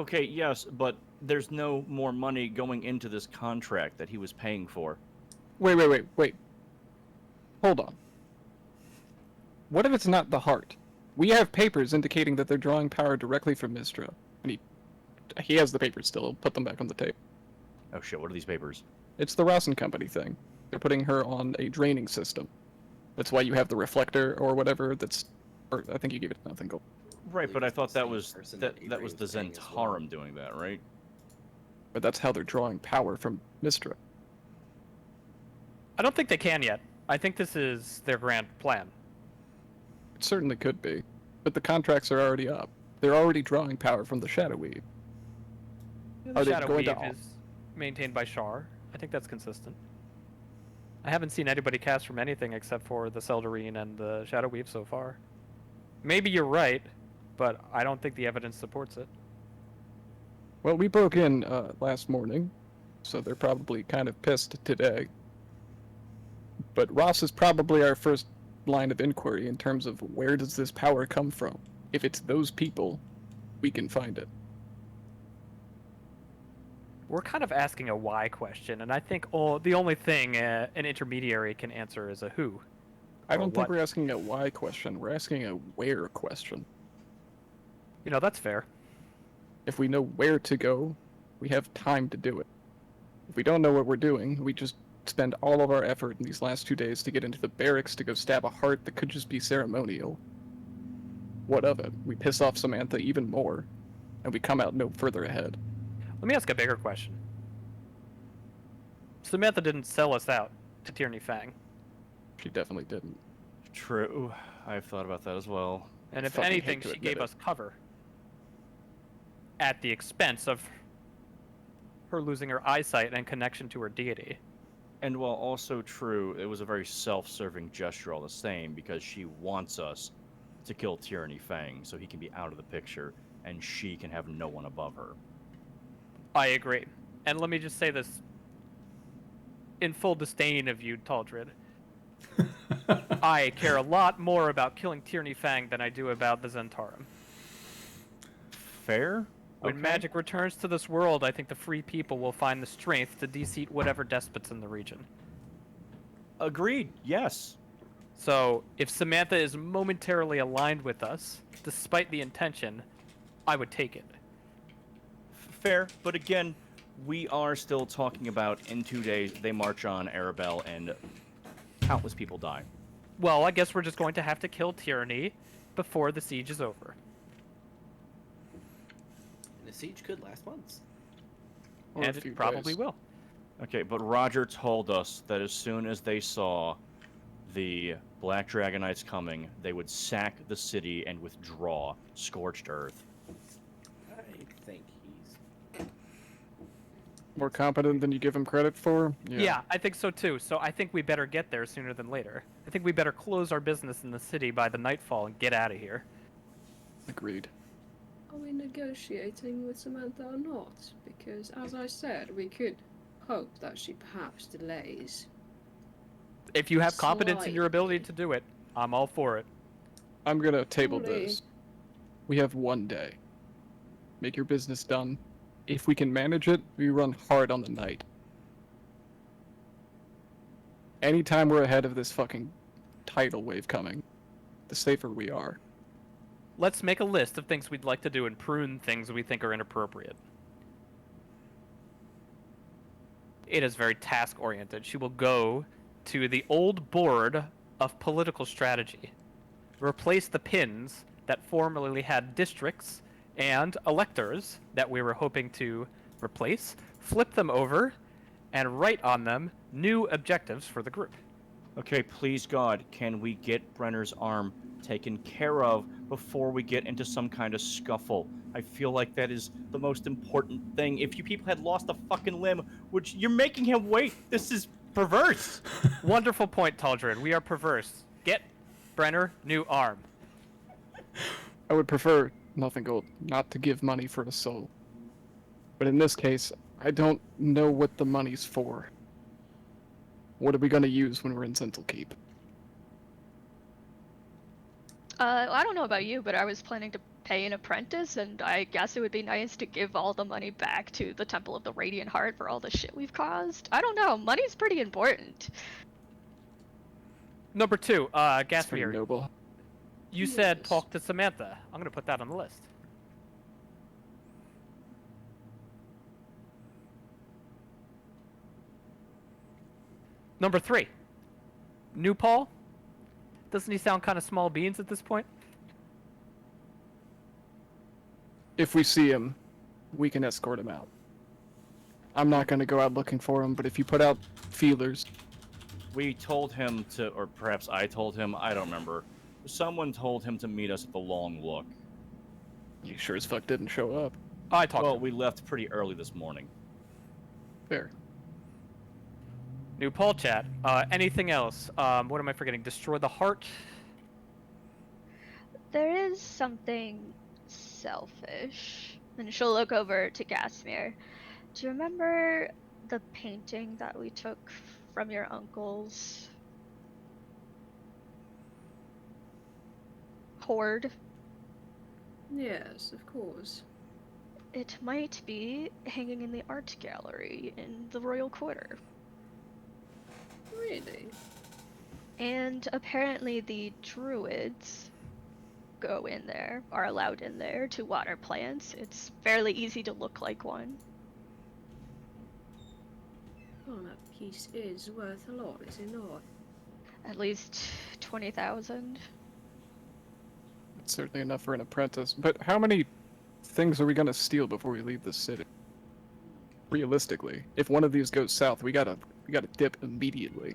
Okay, yes, but there's no more money going into this contract that he was paying for. Wait. Hold on. What if it's not the heart? We have papers indicating that they're drawing power directly from Mistra. And he has the papers still. He'll put them back on the tape. Oh shit, what are these papers? It's the Rossen Company thing. They're putting her on a draining system. That's why you have the reflector or whatever or I think you gave it nothing gold. Right, but I thought that was person that that was the Avery was paying as well. Zentarum doing that, right? But that's how they're drawing power from Mistra. I don't think they can yet. I think this is their grand plan. It certainly could be. But the contracts are already up. They're already drawing power from the Shadow Weave. The Are they Shadow going Weave to- is maintained by Shar. I think that's consistent. I haven't seen anybody cast from anything except for the Seldarine and the Shadow Weave so far. Maybe you're right, but I don't think the evidence supports it. Well, we broke in last morning, so they're probably kind of pissed today. But Ross is probably our first line of inquiry in terms of where does this power come from? If it's those people, we can find it. We're kind of asking a why question, and I think the only thing an intermediary can answer is a who. I Or don't think what? we're asking a why question. We're asking a where question. You know, that's fair. If we know where to go, we have time to do it. If we don't know what we're doing, we just spend all of our effort in these last 2 days to get into the barracks to go stab a heart that could just be ceremonial. What of it? We piss off Samantha even more, and we come out no further ahead. Let me ask a bigger question. Samantha didn't sell us out to Tierney Fang, She definitely didn't. True. I've thought about that as well. and if Fucking hate anything, to she admit gave it. us cover at the expense of her losing her eyesight and connection to her deity. And while also true, it was a very self-serving gesture all the same, because she wants us to kill Tyranny Fang so he can be out of the picture and she can have no one above her. I agree. And let me just say this in full disdain of you, Taldred. I care a lot more about killing Tierney Fang than I do about the Zentarum. Fair? When Okay. magic returns to this world, I think the free people will find the strength to defeat whatever despots in the region. Agreed, yes. So, if Samantha is momentarily aligned with us, despite the intention, I would take it. Fair, but again, we are still talking about in 2 days they march on Arabelle and countless people die. Well, I guess we're just going to have to kill Tyranny before the siege is over. And the siege could last months. Or a And few it probably days. will. Okay, but Roger told us that as soon as they saw the Black Dragonites coming, they would sack the city and withdraw Scorched Earth. I think he's More competent than you give him credit for? Yeah, I think so too. So I think we better get there sooner than later. I think we better close our business in the city by the nightfall and get out of here. Agreed. Are we negotiating with Samantha or not? Because, as I said, we could hope that she perhaps delays. If you have confidence in your ability to do it, I'm all for it. I'm gonna table Surely. this. We have 1 day. Make your business done. If we can manage it, we run hard on the night. Anytime we're ahead of this fucking tidal wave coming, the safer we are. Let's make a list of things we'd like to do and prune things we think are inappropriate. It is very task-oriented. She will go to the old board of political strategy, replace the pins that formerly had districts and electors that we were hoping to replace, flip them over, and write on them new objectives for the group. Okay, please God, can we get Brenner's arm taken care of before we get into some kind of scuffle? I feel like that is the most important thing. If you people had lost a fucking limb, which you're making him wait, this is perverse. Wonderful point, Taldrin. We are perverse. Get Brenner new arm. I would prefer nothing gold not to give money for a soul. But in this case, I don't know what the money's for. What are we gonna use when we're in Central Keep? I don't know about you, but I was planning to pay an apprentice, and I guess it would be nice to give all the money back to the Temple of the Radiant Heart for all the shit we've caused. I don't know. Money's pretty important. Number 2, It's pretty Gaspir. noble. You said Yes. talk to Samantha. I'm gonna put that on the list. Number 3, New Paul. Doesn't he sound kind of small beans at this point? If we see him, we can escort him out. I'm not gonna go out looking for him, but if you put out feelers, We told him to, or perhaps I told him, I don't remember. Someone told him to meet us at the Long Look. he sure as fuck didn't show up. I talked Well, to him. we left pretty early this morning. Fair. New Paul chat. Anything else? What am I forgetting? Destroy the heart. There is something selfish. And she'll look over to Gasmir. Do you remember the painting that we took from your uncle's hoard? Yes, of course. It might be hanging in the art gallery in the royal quarter. Really? And apparently the druids go in there, are allowed in there to water plants. It's fairly easy to look like one. Oh, that piece is worth a lot, is it not? At least 20,000. It's certainly enough for an apprentice. But how many things are we gonna steal before we leave the city? Realistically, if one of these goes south, we gotta dip immediately.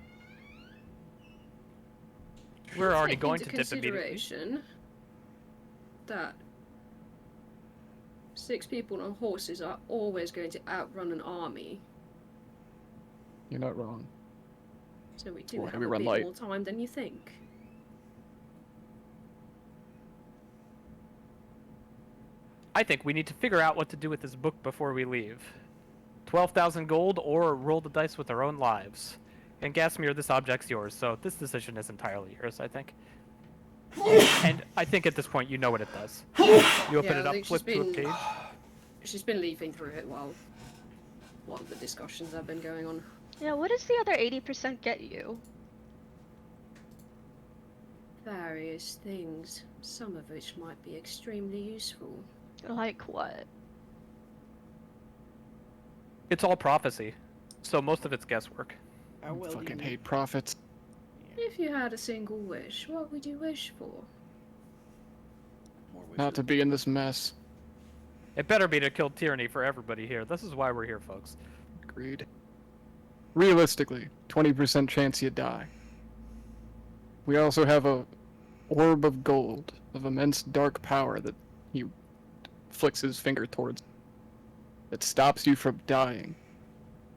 We're already Take going into to dip immediately. consideration that 6 people on horses are always going to outrun an army, You're not wrong. so we do Or have maybe a run bit light. more time than you think. I think we need to figure out what to do with this book before we leave. 12,000 gold or roll the dice with our own lives. And Gasmir, this object's yours, so this decision is entirely yours, I think. And I think at this point you know what it does. You open Yeah, it I up, think flip to a page. She's been leafing through it while the discussions have been going on. Yeah, what does the other 80% get you? Various things, some of which might be extremely useful. Like what? It's all prophecy, so most of it's guesswork. How well Fucking do you... hate prophets. If you had a single wish, what would you wish for? More Not to wishes. be in this mess. It better be to kill tyranny for everybody here. This is why we're here, folks. Agreed. Realistically, 20% chance you die. We also have a orb of gold of immense dark power that he flicks his finger towards. That stops you from dying.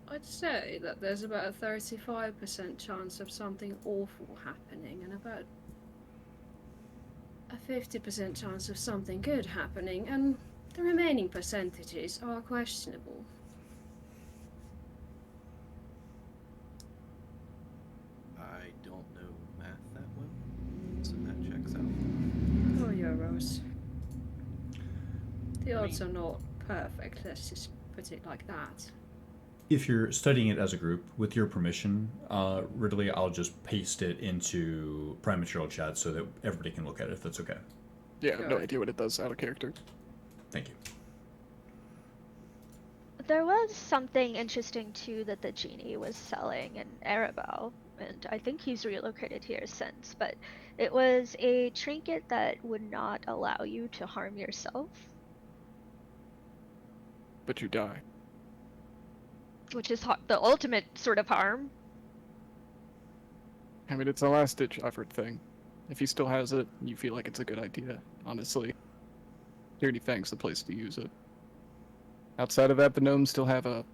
I'd say that there's about a 35% chance of something awful happening and about a 50% chance of something good happening, and the remaining percentages are questionable. I don't know math that well, so that checks out. Oh, Euros. The odds are not perfect, let's just put it like that. If you're studying it as a group, with your permission, Ridley, I'll just paste it into Prime Material Chat so that everybody can look at it, if that's okay. Yeah, I have no Sure. idea what it does out of character. Thank you. There was something interesting too that the genie was selling in Arabel, and I think he's relocated here since, but it was a trinket that would not allow you to harm yourself, But you die. which is the ultimate sort of harm. I mean, it's a last-ditch effort thing. If he still has it, and you feel like it's a good idea, honestly. Dirty Fang's the place to use it. Outside of that, the gnomes still have a...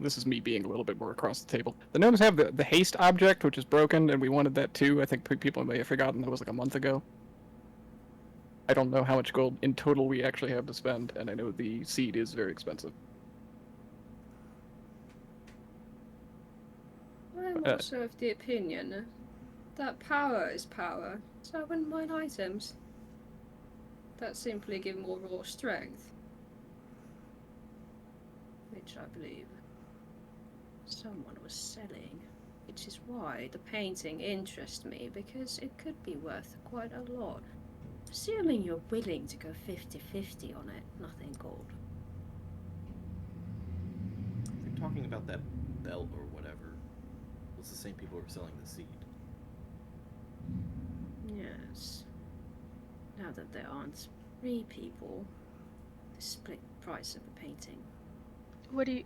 This is me being a little bit more across the table. The gnomes have the haste object, which is broken, and we wanted that too. I think people may have forgotten that was like a month ago. I don't know how much gold in total we actually have to spend, and I know the seed is very expensive. I'm also of the opinion that power is power, so I wouldn't mind items that simply give more raw strength. Which I believe someone was selling. Which is why the painting interests me, because it could be worth quite a lot. Assuming you're willing to go 50-50 on it, nothing gold. If you're talking about that belt or whatever, it's the same people who are selling the seed. Yes. Now that there aren't 3 people, the split price of a painting. What do you...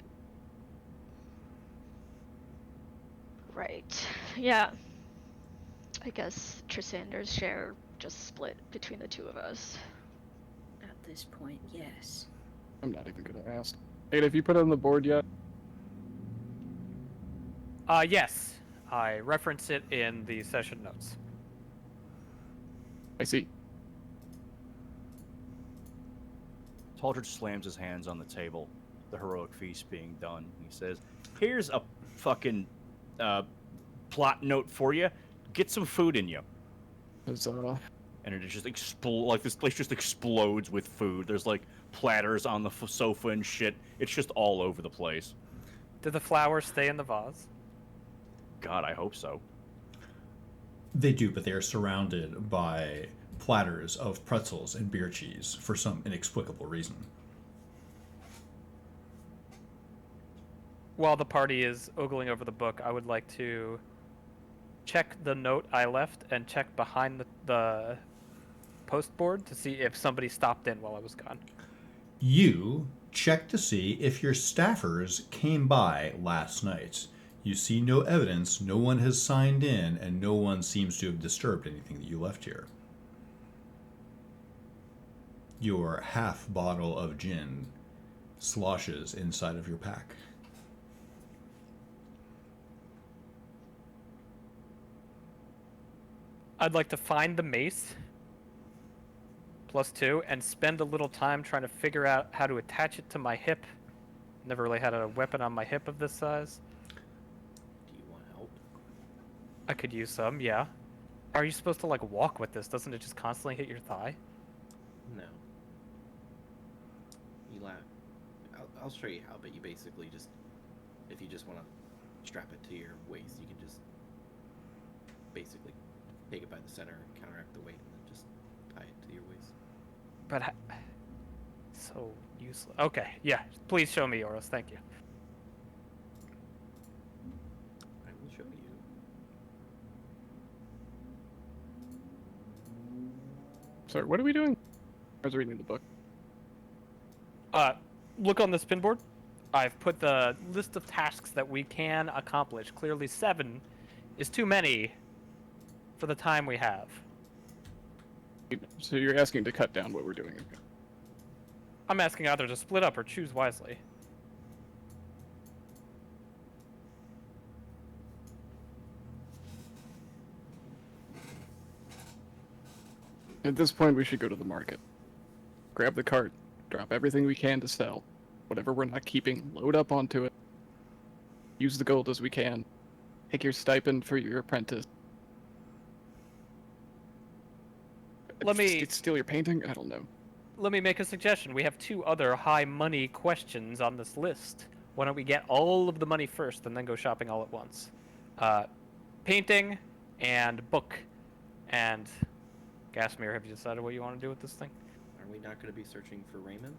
Right. Yeah. I guess Trisander's share just split between the 2 of us. At this point, yes. I'm not even gonna ask. Hey, have you put it on the board yet? Yes. I reference it in the session notes. I see. Taldridge slams his hands on the table, the heroic feast being done. He says, "Here's a fucking plot note for you. Get some food in you." Cause, And it just like this place just explodes with food. There's like platters on the sofa and shit. It's just all over the place. Did the flowers stay in the vase? God, I hope so. They do, but they are surrounded by platters of pretzels and beer cheese for some inexplicable reason. While the party is ogling over the book, I would like to check the note I left and check behind the post board to see if somebody stopped in while I was gone. You check to see if your staffers came by last night. You see no evidence, no one has signed in, and no one seems to have disturbed anything that you left here. Your half bottle of gin sloshes inside of your pack. I'd like to find the mace, +2, and spend a little time trying to figure out how to attach it to my hip. Never really had a weapon on my hip of this size. Do you want help? I could use some, yeah. Are you supposed to, like, walk with this? Doesn't it just constantly hit your thigh? No. You laugh. I'll show you how, but you basically just, if you just want to strap it to your waist, you can just basically take it by the center and counteract the weight, and then just tie it to your waist. But so useless. Okay, yeah. Please show me, Oros. Thank you. I will show you. Sorry, what are we doing? I was reading the book. Look on the spin board. I've put the list of tasks that we can accomplish. Clearly 7 is too many for the time we have. So you're asking to cut down what we're doing. I'm asking either to split up or choose wisely. At this point, we should go to the market. Grab the cart, drop everything we can to sell. Whatever we're not keeping, load up onto it. Use the gold as we can. Take your stipend for your apprentice. Let me steal your painting? I don't know. Let me make a suggestion. We have 2 other high money questions on this list. Why don't we get all of the money first and then go shopping all at once? Painting and book. And Gasmir, have you decided what you want to do with this thing? Are we not going to be searching for Raymond?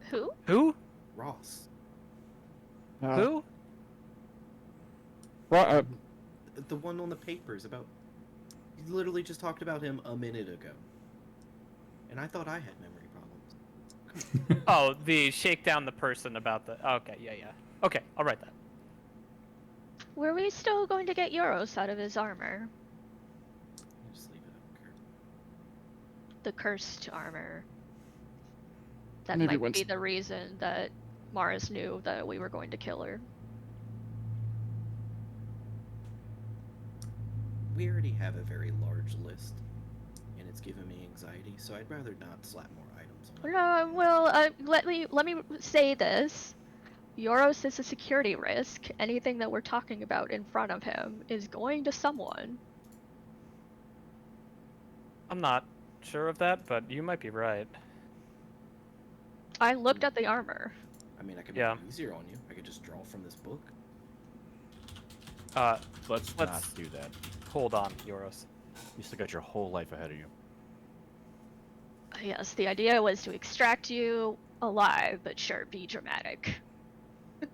Who? Who? Ross. Who? Well, The one on the papers about... You literally just talked about him a minute ago. And I thought I had memory problems. Oh, the shake down the person about the... Okay, yeah. Okay, I'll write that. Were we still going to get Euros out of his armor? Just leave it. I don't care. The cursed armor. That Maybe might once- be the reason that Mars knew that we were going to kill her. We already have a very large list, and it's giving me anxiety. So I'd rather not slap more items on it. No, well, let me say this. Euros is a security risk. Anything that we're talking about in front of him is going to someone. I'm not sure of that, but you might be right. I looked at the armor. I mean, I could Yeah. make it easier on you. I could just draw from this book. Let's Let's- not do that. Hold on, Euros. You still got your whole life ahead of you. Yes, the idea was to extract you alive, but sure, be dramatic. I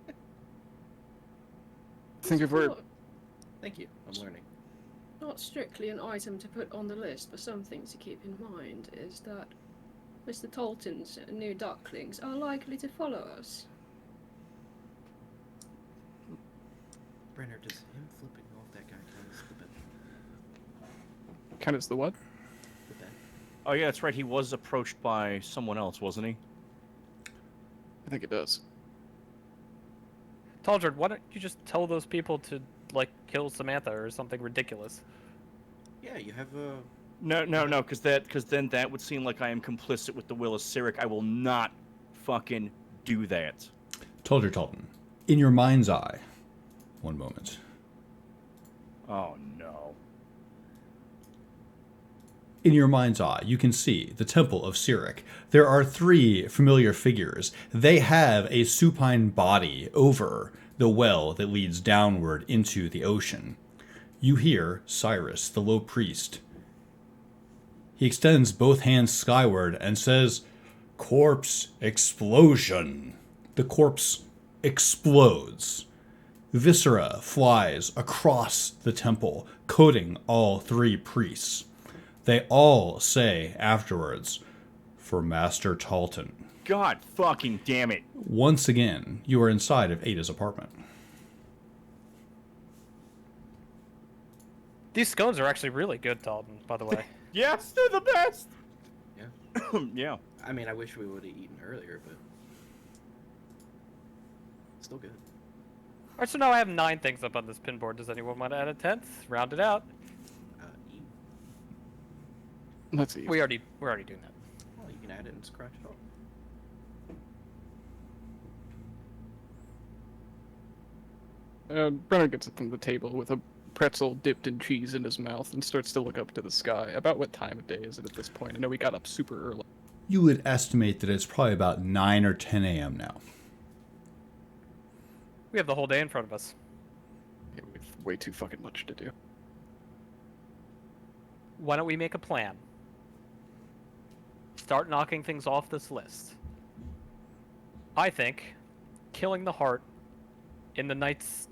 think if we're Not, Thank you. I'm learning. not strictly an item to put on the list, but something to keep in mind is that Mr. Tolton's new ducklings are likely to follow us. Brenner, does him flipping off that guy count as the bet? kind of the what? The bet? Oh yeah, that's right. He was approached by someone else, wasn't he? I think it does. Taldred, why don't you just tell those people to, like, kill Samantha or something ridiculous? Yeah, you have a. No, because then that would seem like I am complicit with the will of Cyric. I will not fucking do that. Tolder Talton, in your mind's eye, one moment. Oh no. In your mind's eye, you can see the Temple of Cyric. There are 3 familiar figures. They have a supine body over the well that leads downward into the ocean. You hear Cyrus, the low priest. He extends both hands skyward and says, "Corpse explosion." The corpse explodes. Viscera flies across the temple, coating all 3 priests. They all say afterwards, "For Master Talton." God fucking damn it. Once again, you are inside of Ada's apartment. These scones are actually really good, Talton, by the way. Yes, they're the best. Yeah. Yeah. I mean, I wish we would have eaten earlier, but still good. Alright, so now I have 9 things up on this pinboard. Does anyone want to add a 10th? Round it out. Eat. Let's see. We're already doing that. Well, you can add it and scratch it off. Brenner gets up from the table with a pretzel dipped in cheese in his mouth and starts to look up to the sky. About what time of day is it at this point? I know we got up super early. You would estimate that it's probably about 9 or 10 a.m. now. We have the whole day in front of us. Yeah, we have way too fucking much to do. Why don't we make a plan? Start knocking things off this list. I think killing the heart in the Knight's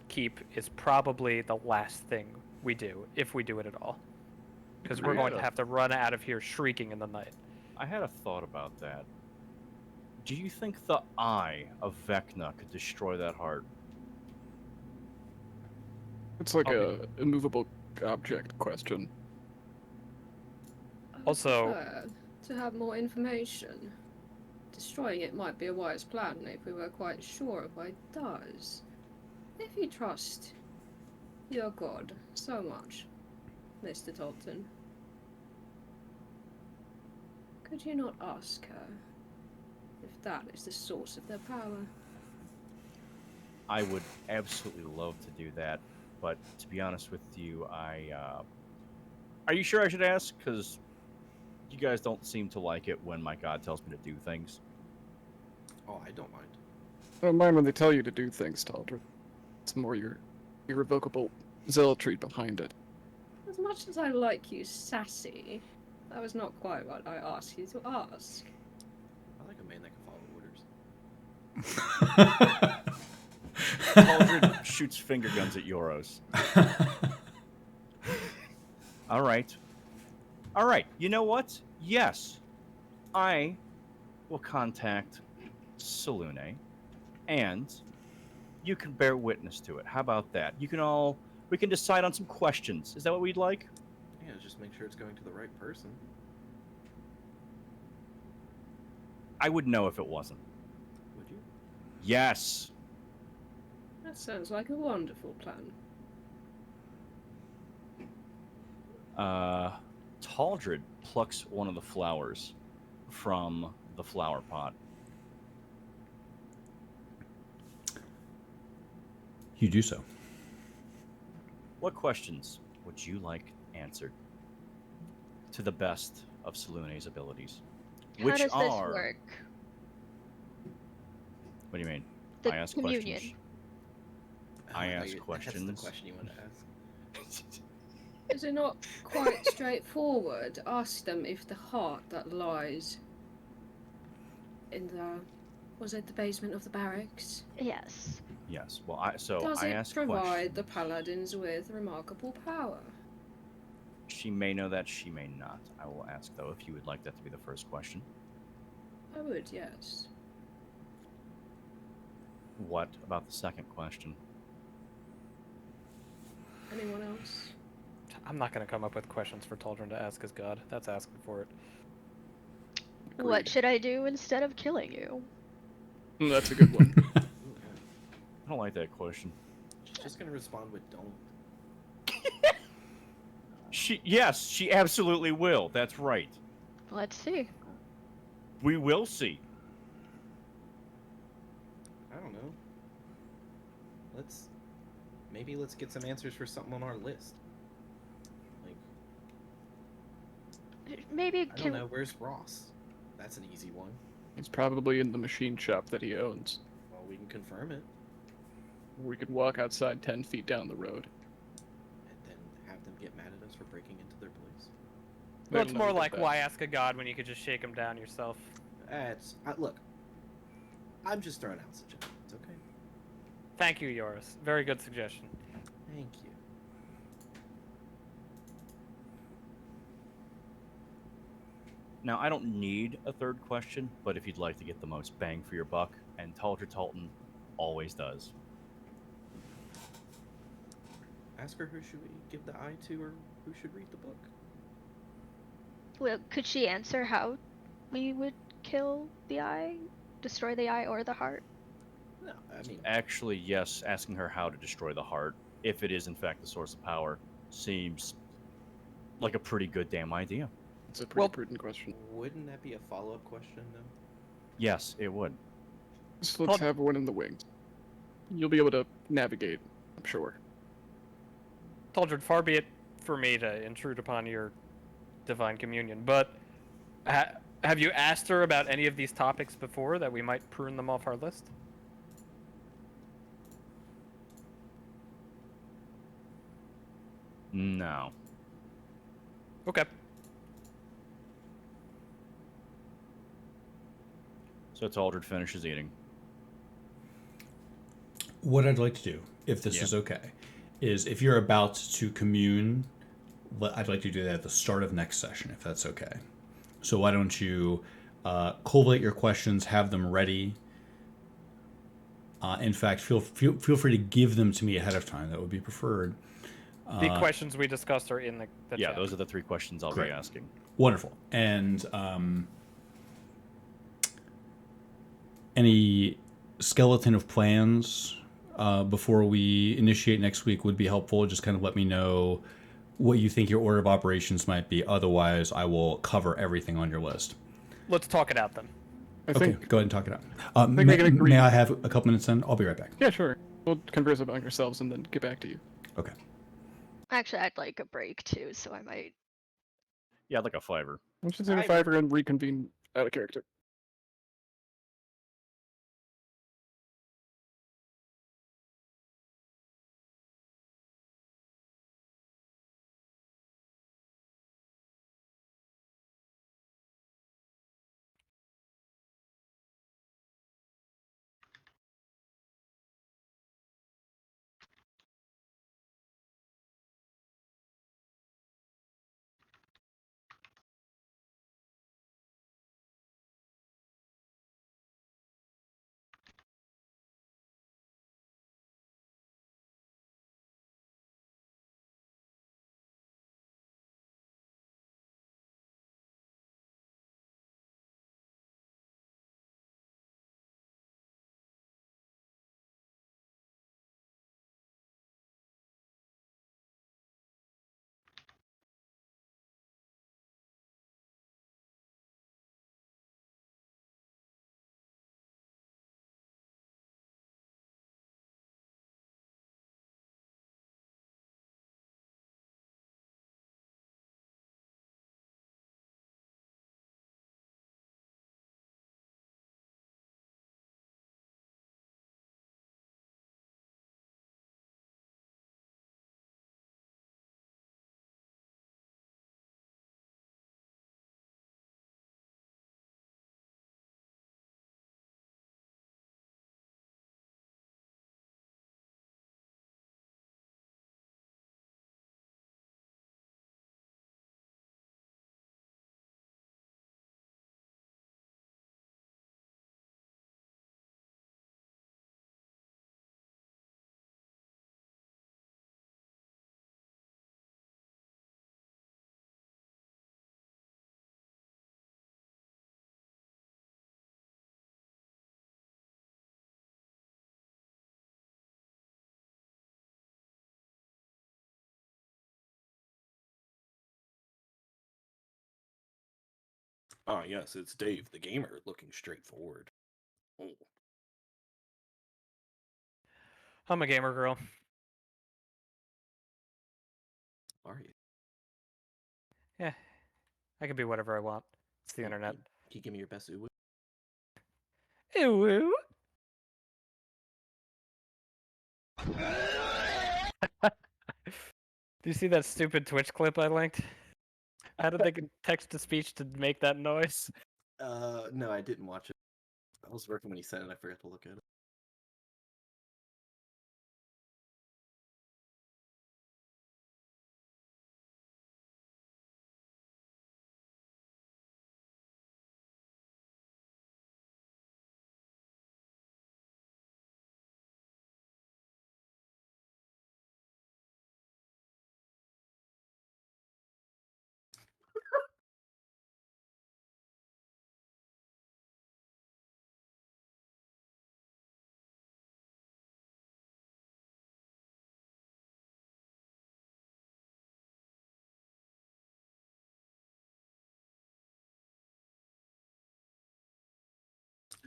Keep is probably the last thing we do, if we do it at all. Because we're going to have to run out of here shrieking in the night. I had a thought about that. Do you think the eye of Vecna could destroy that heart? It's like I'll a immovable object question. I would Also- prefer to have more information. Destroying it might be a wise plan if we were quite sure of what it does. If you trust your god so much, Mr. Tolton, could you not ask her if that is the source of their power? I would absolutely love to do that, but to be honest with you, are you sure I should ask? Because you guys don't seem to like it when my god tells me to do things. Oh, I don't mind. I don't mind when they tell you to do things, Taldred. It's more your irrevocable zealotry behind it. As much as I like you sassy, that was not quite what I asked you to ask. I like a man that can follow orders. Aldred shoots finger guns at Euros. All right. You know what? Yes, I will contact Salune and You can bear witness to it. How about that? We can decide on some questions. Is that what we'd like? Yeah, just make sure it's going to the right person. I would know if it wasn't. Would you? Yes. That sounds like a wonderful plan. Taldred plucks one of the flowers from the flower pot. You do so. What questions would you like answered to the best of Salune's abilities? How Which does this are work? What do you mean? The I ask communion. questions. I ask That's the questions. question you want to ask. Is it not quite straightforward? Ask them if the heart that lies in the, was it the basement of the barracks? Yes. Yes. Well, I Does it ask provide questions. the paladins with remarkable power? She may know that, she may not. I will ask though if you would like that to be the first question. I would, yes. What about the second question? Anyone else? I'm not going to come up with questions for Taldrin to ask his god. That's asking for it. What Agreed. should I do instead of killing you? That's a good one. Ooh, yeah. I don't like that question. She's just gonna respond with "don't." Yes, she absolutely will. That's right. Let's see. We will see. I don't know. Maybe let's get some answers for something on our list. Like, Maybe I don't know. Where's Ross? That's an easy one. He's probably in the machine shop that he owns. Well, we can confirm it We could walk outside 10 feet down the road. and then have them get mad at us for breaking into their place. Well, it's They'll more never get like, that. why ask a god when you could just shake him down yourself? Look. I'm just throwing out suggestions, okay? Thank you, Yoris. Very good suggestion. Thank you. Now, I don't need a third question, but if you'd like to get the most bang for your buck, and Taldred Talton always does. Ask her who should we give the eye to, or who should read the book. Well, could she answer how we would kill the eye, destroy the eye or the heart? No, I mean, Actually, yes, asking her how to destroy the heart, if it is in fact the source of power, seems like a pretty good damn idea. It's a pretty prudent question. wouldn't that be a follow-up question, though? Yes, it would. So let's have one in the wings. You'll be able to navigate, I'm sure. Taldrin, far be it for me to intrude upon your divine communion, but have you asked her about any of these topics before that we might prune them off our list? No. Okay. So Taldred finishes eating. What I'd like to do, if this Yeah. is okay, is if you're about to commune, I'd like to do that at the start of next session, if that's okay. So why don't you collate your questions, have them ready. In fact, feel free to give them to me ahead of time. That would be preferred. The questions we discussed are in the Yeah, chat. those are the three questions I'll Great. be asking. Wonderful. And any skeleton of plans before we initiate next week would be helpful. Just kind of let me know what you think your order of operations might be. Otherwise, I will cover everything on your list. Let's talk it out then. I Okay, think, go ahead and talk it out. think we can agree. May I have a couple minutes then? I'll be right back. yeah, sure. We'll converse among ourselves and then get back to you. Okay. Actually, I'd like a break too, so I might. Yeah, like a fiver. Let's just hit a I- fiver and reconvene out of character. Ah, yes, it's Dave, the gamer, looking straight forward. Oh, I'm a gamer girl. Are you? Yeah, I can be whatever I want. It's the Can internet. you give me your best uwu? Ew. Do you see that stupid Twitch clip I linked? How did they get text to speech to make that noise? No, I didn't watch it. I was working when he said it. I forgot to look at it.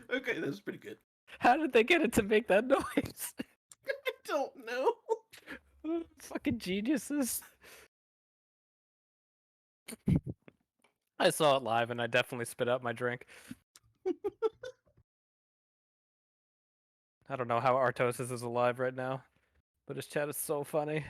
Okay, that's pretty good. How did they get it to make that noise? I don't know. Fucking geniuses. I saw it live and I definitely spit out my drink. I don't know how Artosis is alive right now, but his chat is so funny.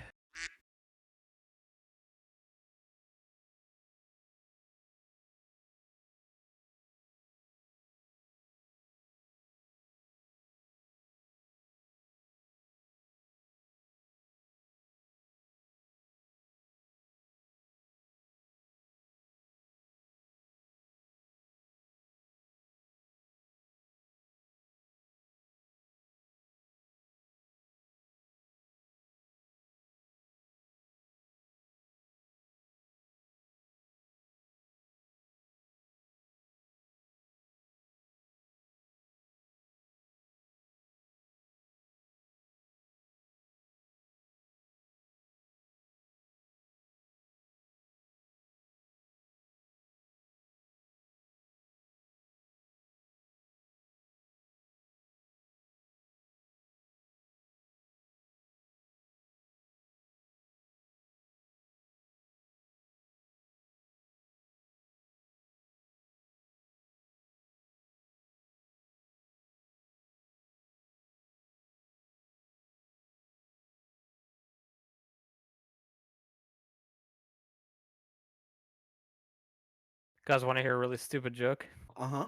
Guys, want to hear a really stupid joke? Uh-huh.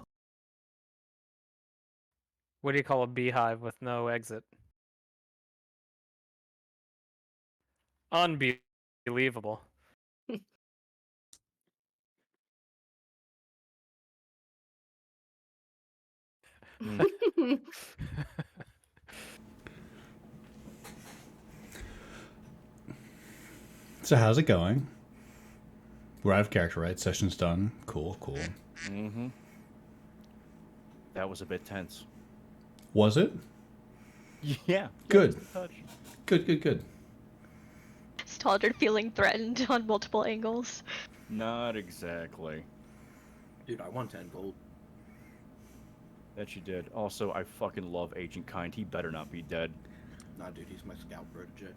What do you call a beehive with no exit? Unbelievable. So how's it going? We're out of character, right? Session's done. Cool, cool. Mm-hmm. That was a bit tense. Was it? Yeah. Good. just a touch. Good, good, good. Stoddard feeling threatened on multiple angles. Not exactly. Dude, I won 10 gold. That you did. Also, I fucking love Agent Kind. He better not be dead. Nah, dude, he's my scout protege.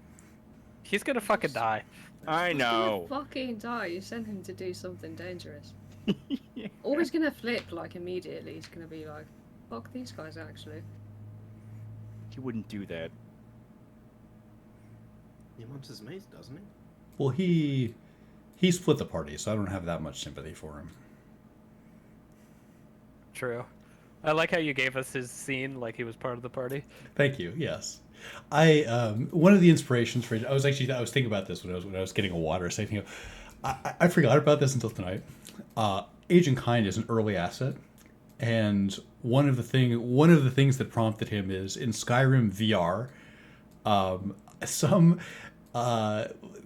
He's gonna fucking die. I He's know. gonna fucking die. You sent him to do something dangerous. Or he's gonna flip, like, immediately. He's gonna be like, fuck these guys, actually. He wouldn't do that. He wants his mace, doesn't he? Well, he split the party, so I don't have that much sympathy for him. True. I like how you gave us his scene like he was part of the party. Thank you. Yes, I one of the inspirations for I was thinking about this when I was getting a water. So I forgot about this until tonight. Agent Kind is an early asset, and one of the things that prompted him is in Skyrim VR.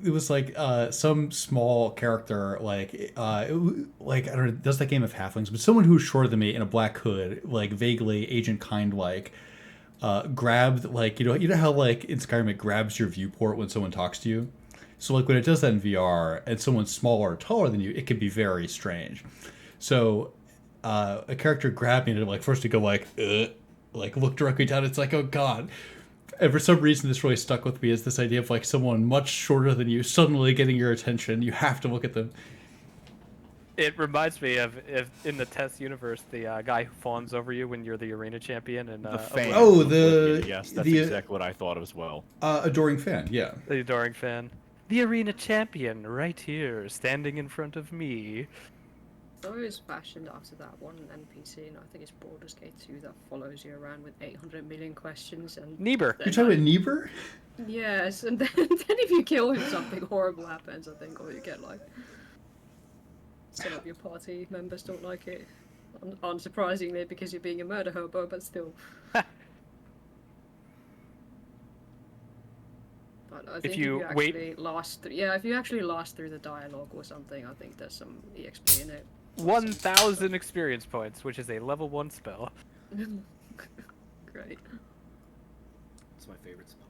It was like some small character like I don't know, does that game of halflings, but someone who's shorter than me in a black hood, like vaguely Agent Kind like, grabbed, like, you know how like in Skyrim it grabs your viewport when someone talks to you. So like when it does that in VR and someone's smaller or taller than you, it can be very strange. So a character grabbed me and like forced me to go like look directly down. It's like, oh god. And for some reason, this really stuck with me, is this idea of like someone much shorter than you suddenly getting your attention. You have to look at them. It reminds me of if in the test universe, the guy who fawns over you when you're the arena champion and The fan. Oh, of the- Wicked, yes, that's the- exactly what I thought as well. Adoring fan, yeah. the adoring fan. The arena champion right here, standing in front of me. I was fashioned after that one NPC, and I think it's Baldur's Gate 2 that follows you around with 800 million questions. And Niebuhr. You're talking about Niebuhr? yes, and then if you kill him, something horrible happens, I think, or you get like some of your party members don't like it. Unsurprisingly, because you're being a murder hobo, but still. But I think if you actually last, if you actually last through the dialogue or something, I think there's some EXP in it. 1,000 experience points, which is a level 1 spell. Great. It's my favorite spell.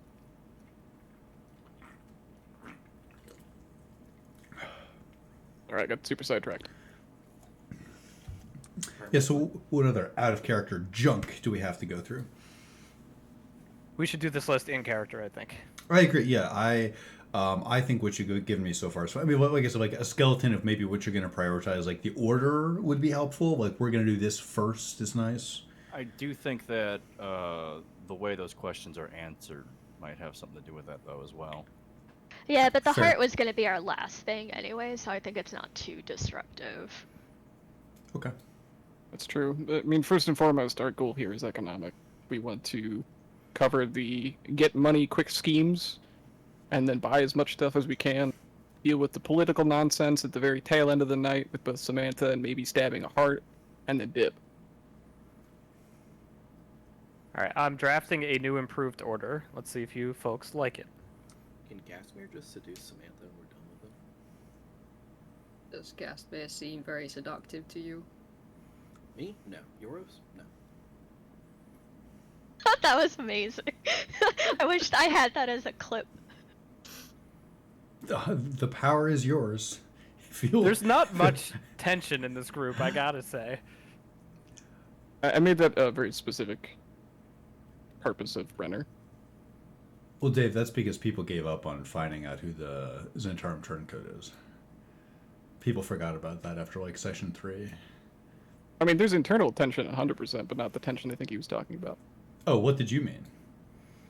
Alright, I got super sidetracked. Yeah, so what other out-of-character junk do we have to go through? We should do this list in character, I think. I agree, yeah. I think what you've given me so far, so I mean, like I said, like a skeleton of maybe what you're going to prioritize, like the order would be helpful. Like, we're going to do this first is nice. I do think that the way those questions are answered might have something to do with that, though, as well. Yeah, but the Fair. heart was going to be our last thing anyway, so I think it's not too disruptive. Okay. That's true. I mean, first and foremost, our goal here is economic. We want to cover the get money quick schemes, and then buy as much stuff as we can. Deal with the political nonsense at the very tail end of the night with both Samantha and maybe stabbing a heart, and then dip. Alright, I'm drafting a new improved order. Let's see if you folks like it. Can Gasmere just seduce Samantha and we're done with him? Does Gaspar seem very seductive to you? Me? No. Euros? No. That was amazing. I wished I had that as a clip. The power is yours. Feel... There's not much tension in this group, I gotta say. I made that a very specific purpose of Brenner. Well, Dave, that's because people gave up on finding out who the Zentarum turncoat is. People forgot about that after, like, session 3. I mean, there's internal tension 100%, but not the tension I think he was talking about. Oh, what did you mean?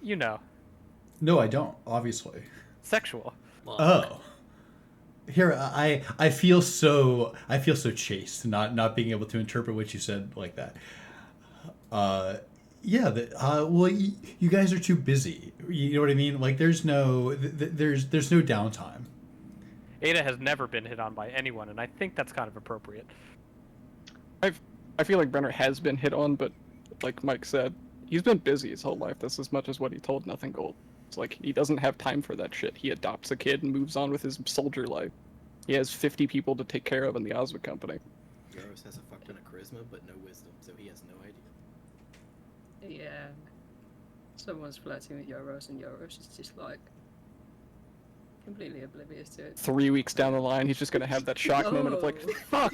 You know, No, I don't, obviously. sexual. Oh. Here, I feel so chaste, not being able to interpret what you said like that. Yeah, well, you guys are too busy. You know what I mean? Like, there's no downtime. Ada has never been hit on by anyone, and I think that's kind of appropriate. I feel like Brenner has been hit on, but like Mike said, he's been busy his whole life. That's as much as what he told Nothing Gold. It's like he doesn't have time for that shit. He adopts a kid and moves on with his soldier life. He has 50 people to take care of in the Osma Company. Euros has a fuck ton of charisma, but no wisdom, so he has no idea. Yeah. Someone's flirting with Euros, and Euros is just like completely oblivious to it. 3 weeks down the line, he's just gonna have that shock moment of like, Oh. fuck!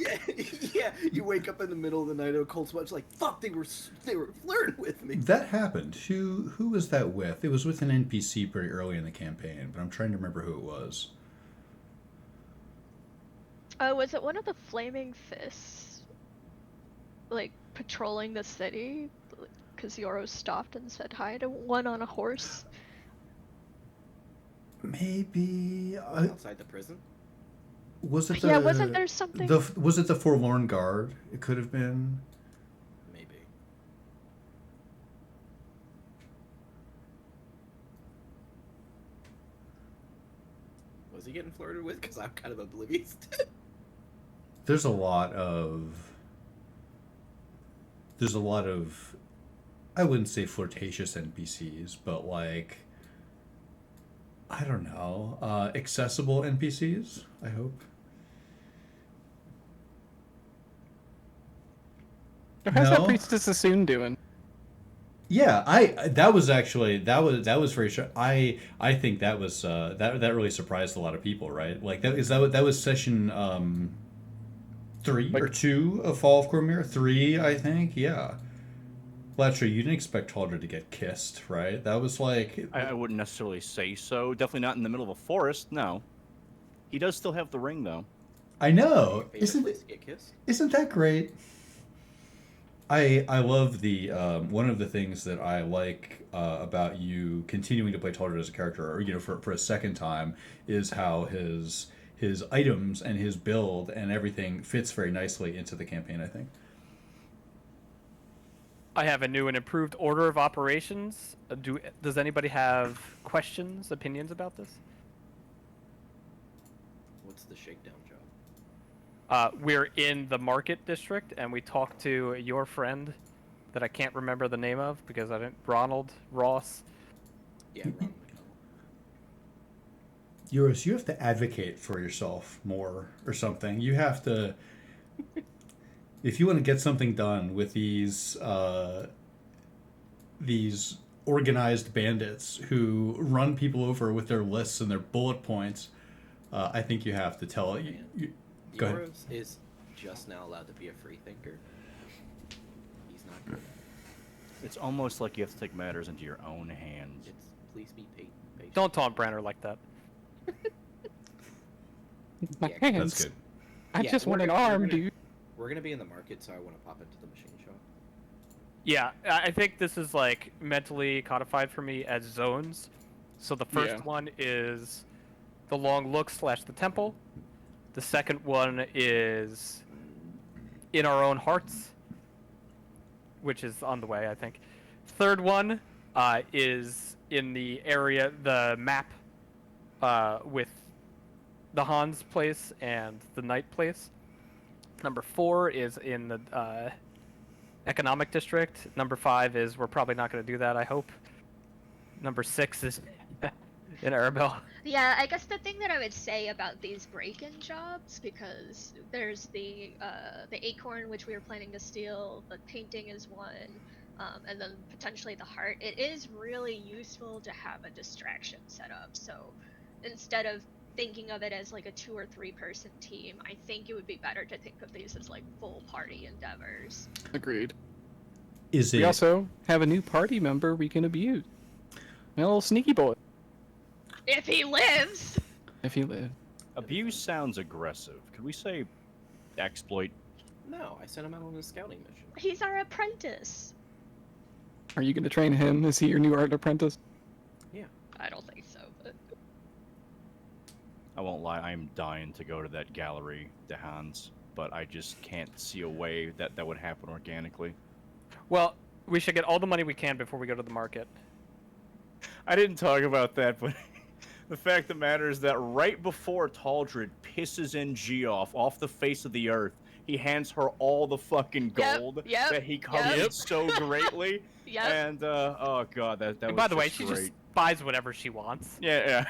Yeah, you wake up in the middle of the night of a cold sweat, like, fuck, they were flirting with me. That happened. Who was that with? It was with an NPC pretty early in the campaign, but I'm trying to remember who it was. Was it one of the Flaming Fists? Like, patrolling the city? Because Yoro stopped and said hi to one on a horse? Maybe Outside the prison? was it the Yeah, wasn't there something? was it the Forlorn Guard? It could have been. Maybe. Was he getting flirted with? Because I'm kind of oblivious. There's a lot of I wouldn't say flirtatious NPCs, but like I don't know, accessible NPCs, I hope. How's No? that Priestess Sassoon doing? Yeah, that was very I think that was that really surprised a lot of people, right? Like that was session 3 Like- or 2 of Fall of Cormyr? 3, I think. Yeah. Fletcher, you didn't expect Taldra to get kissed, right? That was like I wouldn't necessarily say so. Definitely not in the middle of a forest. No. He does still have the ring, though. I know. Favorite place to get kissed? Isn't that great? I love the one of the things that I like about you continuing to play Taldra as a character, or for a second time, is how his items and his build and everything fits very nicely into the campaign. I think. I have a new and improved order of operations. Does anybody have questions, opinions about this? What's the shakedown job? We're in the market district, and we talked to your friend that I can't remember the name of because I didn't. Ronald Ross. Yeah, Ron McDonald. Euros, you have to advocate for yourself more or something. You have to, if you want to get something done with these organized bandits who run people over with their lists and their bullet points. I think you have to tell it. Go ahead. Euros is just now allowed to be a free thinker. He's not good at it. It's almost like you have to take matters into your own hands. It's please be patient. Don't taunt Branner like that. My Yeah, hands. That's good. I Yeah, just we're want an gonna- we're arm, gonna- dude. We're gonna be in the market, so I want to pop into the machine shop. Yeah, I think this is like mentally codified for me as zones. So the first Yeah. one is the long look / the temple. The second one is in our own hearts, which is on the way, I think. Third one is in the area, the map with the Hans place and the Knight place. Number 4 is in the economic district. Number 5 is we're probably not going to do that, I hope. Number 6 is in Arabel. Yeah, I guess the thing that I would say about these break-in jobs, because there's the acorn, which we were planning to steal, the painting is one, and then potentially the heart. It is really useful to have a distraction set up. So instead of thinking of it as like a 2 or 3 person team, I think it would be better to think of these as like full party endeavors. Agreed. Is We it? also have a new party member we can abuse. A little sneaky boy, If he lives! if he lives. Abuse sounds aggressive. Could we say exploit? No, I sent him out on a scouting mission. He's our apprentice. Are you going to train him? Is he your new art apprentice? I don't think so, but I won't lie, I'm dying to go to that gallery, de Hans, but I just can't see a way that would happen organically. Well, we should get all the money we can before we go to the market. I didn't talk about that, but the fact of the matter is that right before Taldred pisses Ng off the face of the earth, he hands her all the fucking Yep, gold yep, that he coveted yep. so greatly. yep. And oh god, that And was by the way, just she great. just buys whatever she wants. Yeah.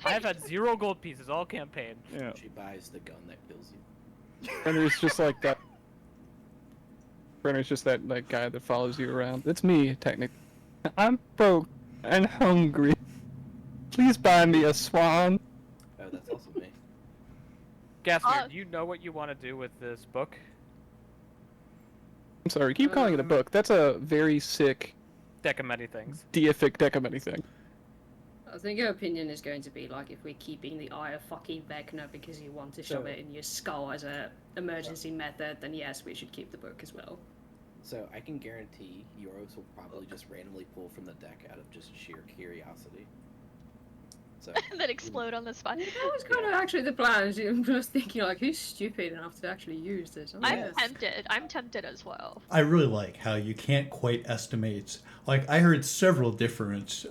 I have had 0 gold pieces all campaign. Yeah. She buys the gun that kills you. Brenner's just like that. Brenner's just that guy that follows you around. It's me, technically. I'm broke and hungry. Please buy me a swan. Oh, that's also me. Gaspar, do you know what you want to do with this book? I'm sorry, keep calling it a book. That's a very sick, Deck of many things. deific deck of anything. I think your opinion is going to be like if we're keeping the Eye of fucking Vecna because you want to shove it in your skull as a emergency method, then yes, we should keep the book as well. So I can guarantee Euros will probably just randomly pull from the deck out of just sheer curiosity. So And then explode on the spot. That was kind of actually the plan. I'm just thinking like, who's stupid enough to actually use this? I'm yes. tempted. I'm tempted as well. I really like how you can't quite estimate. Like I heard several different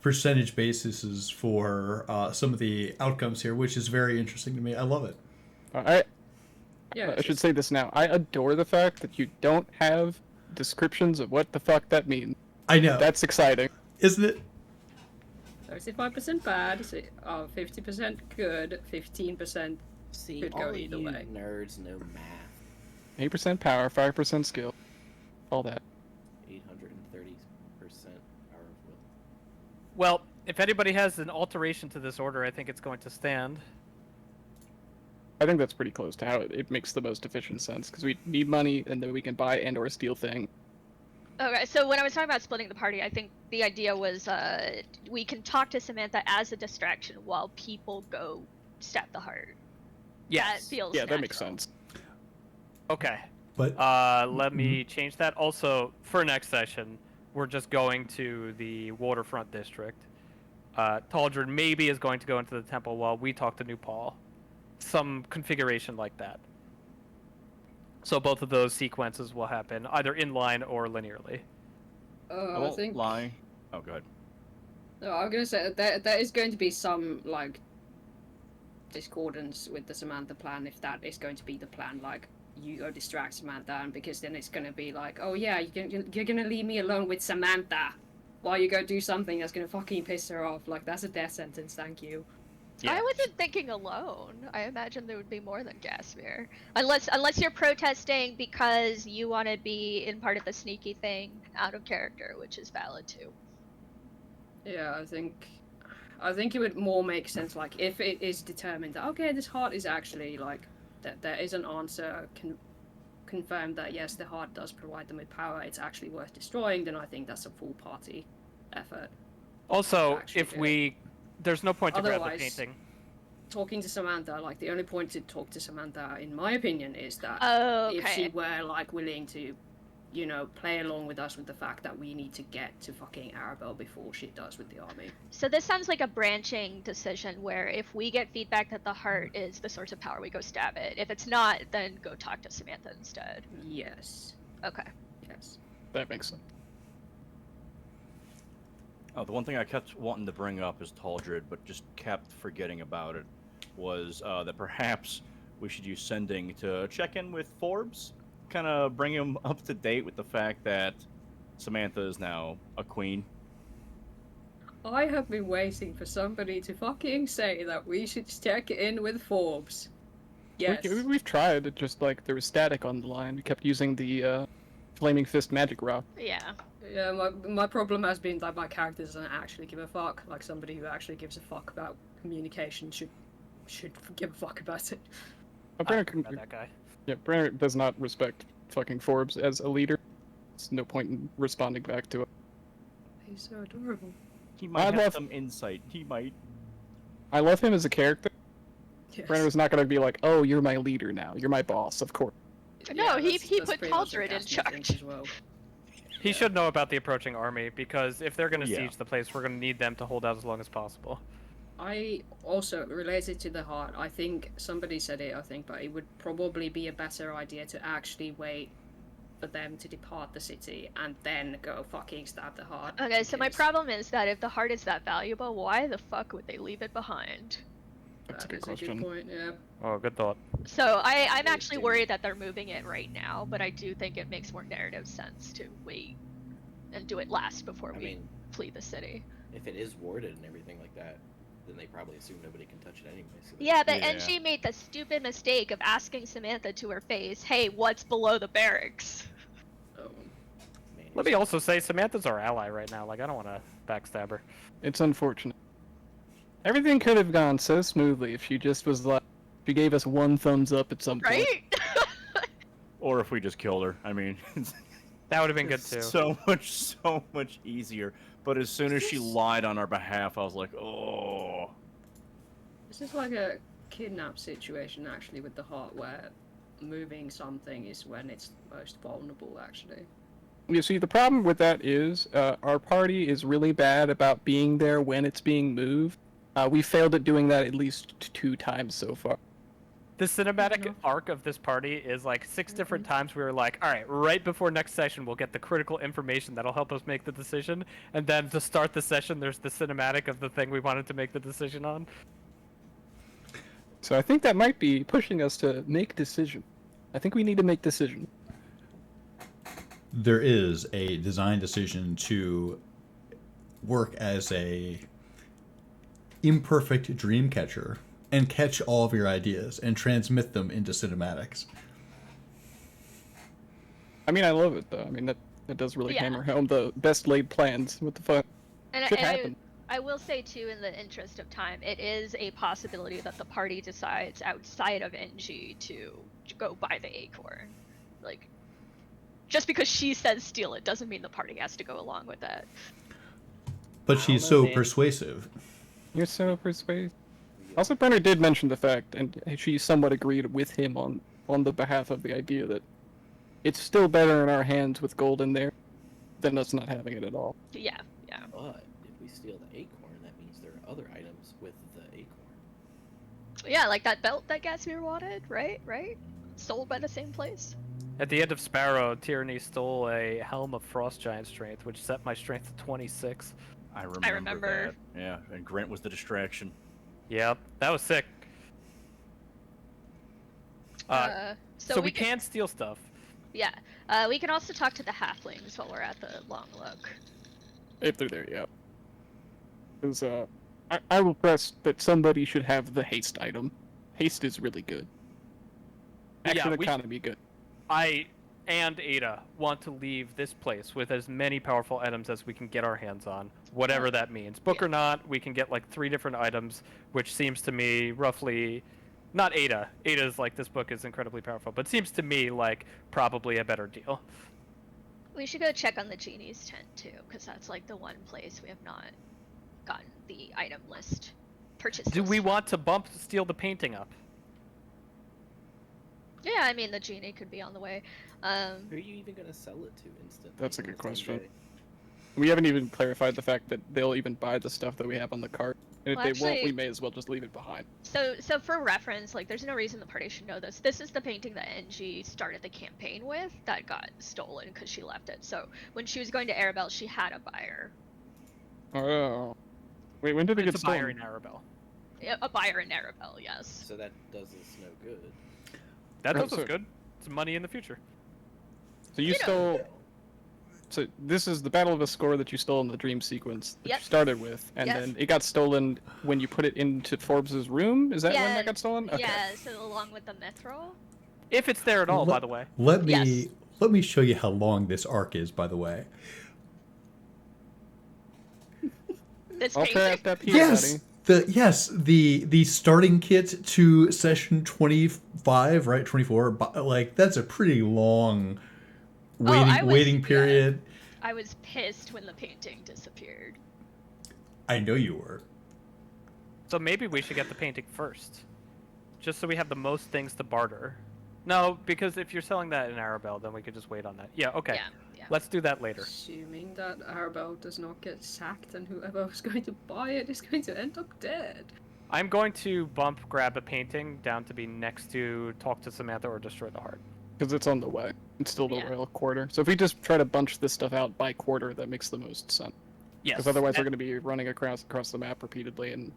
percentage bases for some of the outcomes here, which is very interesting to me. I love it. Yeah, I should say this now. I adore the fact that you don't have descriptions of what the fuck that means. I know. That's exciting. Isn't it? 35% bad, 50% good, 15%. see, Could all go of either you way. nerds know math. 8% power, 5% skill. All that. 830% power of will. Well, if anybody has an alteration to this order, I think it's going to stand. I think that's pretty close to how it makes the most efficient sense, because we need money, and then we can buy and or steal things. Okay, so when I was talking about splitting the party, I think the idea was we can talk to Samantha as a distraction while people go stab the heart. Yes. That feels Yeah, natural. that makes sense. Okay. But Let me change that. Also, for next session, we're just going to the waterfront district. Taldred maybe is going to go into the temple while we talk to New Paul. Some configuration like that. So both of those sequences will happen either in line or linearly. I I won't think. lie. Oh, go ahead. No, I'm gonna say that there is going to be some like discordance with the Samantha plan if that is going to be the plan. Like you go distract Samantha, and because then it's gonna be like, oh yeah, you're gonna leave me alone with Samantha while you go do something that's gonna fucking piss her off. Like that's a death sentence. Thank you. Yeah. I wasn't thinking alone. I imagine there would be more than Gasmir. Unless you're protesting because you want to be in part of the sneaky thing out of character, which is valid too. Yeah, I think it would more make sense like if it is determined that okay, this heart is actually like that there is an answer confirmed that yes, the heart does provide them with power. It's actually worth destroying. Then I think that's a full party effort. Also, Actually if do we... There's no point to grab the Otherwise- painting. Talking to Samantha, like the only point to talk to Samantha, in my opinion, is that Oh, if she okay. were like willing to, you know, play along with us with the fact that we need to get to fucking Arabelle before she does with the army. So this sounds like a branching decision where if we get feedback that the heart is the source of power, we go stab it. If it's not, then go talk to Samantha instead. Yes. Okay. Yes. That makes sense. Oh, the one thing I kept wanting to bring up is Taldred, but just kept forgetting about it, was that perhaps we should use sending to check in with Forbes, kind of bring him up to date with the fact that Samantha is now a queen. I have been waiting for somebody to fucking say that we should check in with Forbes. Yes. We've tried. It just like there was static on the line. We kept using the flaming fist magic rock. Yeah. Yeah, my problem has been that my character doesn't actually give a fuck. Like somebody who actually gives a fuck about communication should give a fuck about it. About that guy. Yeah, Brenner does not respect fucking Forbes as a leader. There's no point in responding back to it. He's so adorable. He might I have love- some insight. He might. I love him as a character. Yes. Brenner's not gonna be like, "Oh, you're my leader now. You're my boss." Of course. No, he that's put pretty much what Taldred in Gaston thinks charge. as well. He should know about the approaching army, because if they're going to Yeah. siege the place, we're going to need them to hold out as long as possible. I also, related to the heart, I think somebody said it, but it would probably be a better idea to actually wait for them to depart the city and then go fucking stab the heart. Okay, so my because problem is that if the heart is that valuable, why the fuck would they leave it behind? That's a that good is question. point, yeah. Oh, good thought. So I'm They actually do. worried that they're moving it right now, but I do think it makes more narrative sense to wait and do it last before I we mean, flee the city. if it is warded and everything like that, then they probably assume nobody can touch it anyway. So Yeah, but Yeah. NG made the stupid mistake of asking Samantha to her face, "Hey, what's below the barracks?" Oh. man, Let me also say, Samantha's our ally right now. Like, I don't want to backstab her. It's unfortunate. Everything could have gone so smoothly if she just was like, she gave us one thumbs up at some point. Right? Or if we just killed her. I mean, That would have been good it's too. so much easier. But as soon as she lied on our behalf, I was like, oh. This is like a kidnap situation, actually, with the heart, where moving something is when it's most vulnerable, actually. You see, the problem with that is our party is really bad about being there when it's being moved. We failed at doing that at least 2 times so far. The cinematic enough. arc of this party is like 6 different times we were like, all right, right before next session, we'll get the critical information that'll help us make the decision. And then to start the session, there's the cinematic of the thing we wanted to make the decision on. So I think that might be pushing us to make decision. I think we need to make decision. There is a design decision to work as a imperfect dream catcher and catch all of your ideas and transmit them into cinematics. I mean, I love it though. I mean, that does really Yeah. hammer home the best laid plans. What the fuck? And Should I, happen. I will say too, in the interest of time, it is a possibility that the party decides outside of NG to go buy the acorn. Like, just because she says steal it doesn't mean the party has to go along with that. But I she's don't know, so man. persuasive. You're so persuasive. Also, Brenner did mention the fact, and she somewhat agreed with him on the behalf of the idea that it's still better in our hands with gold in there than us not having it at all. Yeah, yeah. But if we steal the acorn, that means there are other items with the acorn. Yeah, like that belt that Gatsmere wanted, right? Right? Sold by the same place. At the end of Sparrow, Tyranny stole a helm of Frost Giant strength, which set my strength to 26. I remember, remember. that. Yeah, and Grant was the distraction. Yep, that was sick. So we can steal stuff. Yeah. We can also talk to the halflings while we're at the long look. If they're there, yeah. Because I will press that somebody should have the haste item. Haste is really good. Action economy good. I and Ada want to leave this place with as many powerful items as we can get our hands on, whatever that means. Book or not, we can get like 3 different items, which seems to me roughly, not Ada. Ada's like, this book is incredibly powerful, but seems to me like probably a better deal. We should go check on the genie's tent too, because that's like the one place we have not gotten the item list purchase. Do list we from. want to steal the painting up? Yeah, I mean the genie could be on the way. Who are you even gonna sell it to instantly? That's a in good the same question. day? We haven't even clarified the fact that they'll even buy the stuff that we have on the cart. And if Well, they won't, actually- we may as well just leave it behind. So for reference, like there's no reason the party should know this. This is the painting that NG started the campaign with that got stolen because she left it. So when she was going to Arabelle, she had a buyer. Oh. Wait, when did it get It's a buyer stolen? in Arabelle. A buyer in Arabelle, yes. So that does us no good. That Oh, does us so- good. It's money in the future. So you You know. stole... So this is the Battle of a Score that you stole in the dream sequence that Yep. you started with, and Yes. then it got stolen when you put it into Forbes's room? Is that when Yeah, that got stolen? Okay. Yeah, so along with the mithril. If it's there at all, by the way. Let me Yes. let me show you how long this arc is, by the way. This I'll painting. trap that here, Yes. buddy. The starting kit to session 25, right? 24. Like that's a pretty long I was- waiting yeah. period. I was pissed when the painting disappeared. I know you were. So maybe we should get the painting first. Just so we have the most things to barter. No, because if you're selling that in Arabelle, then we could just wait on that. Yeah, okay. Yeah. Let's do that later. Assuming that Arabelle does not get sacked and whoever was going to buy it is going to end up dead. I'm going to grab a painting down to be next to talk to Samantha or destroy the heart. Because it's on the way. It's still the Yeah. royal quarter. So if we just try to bunch this stuff out by quarter, that makes the most sense. Yes. Because otherwise we're and- going to be running across the map repeatedly and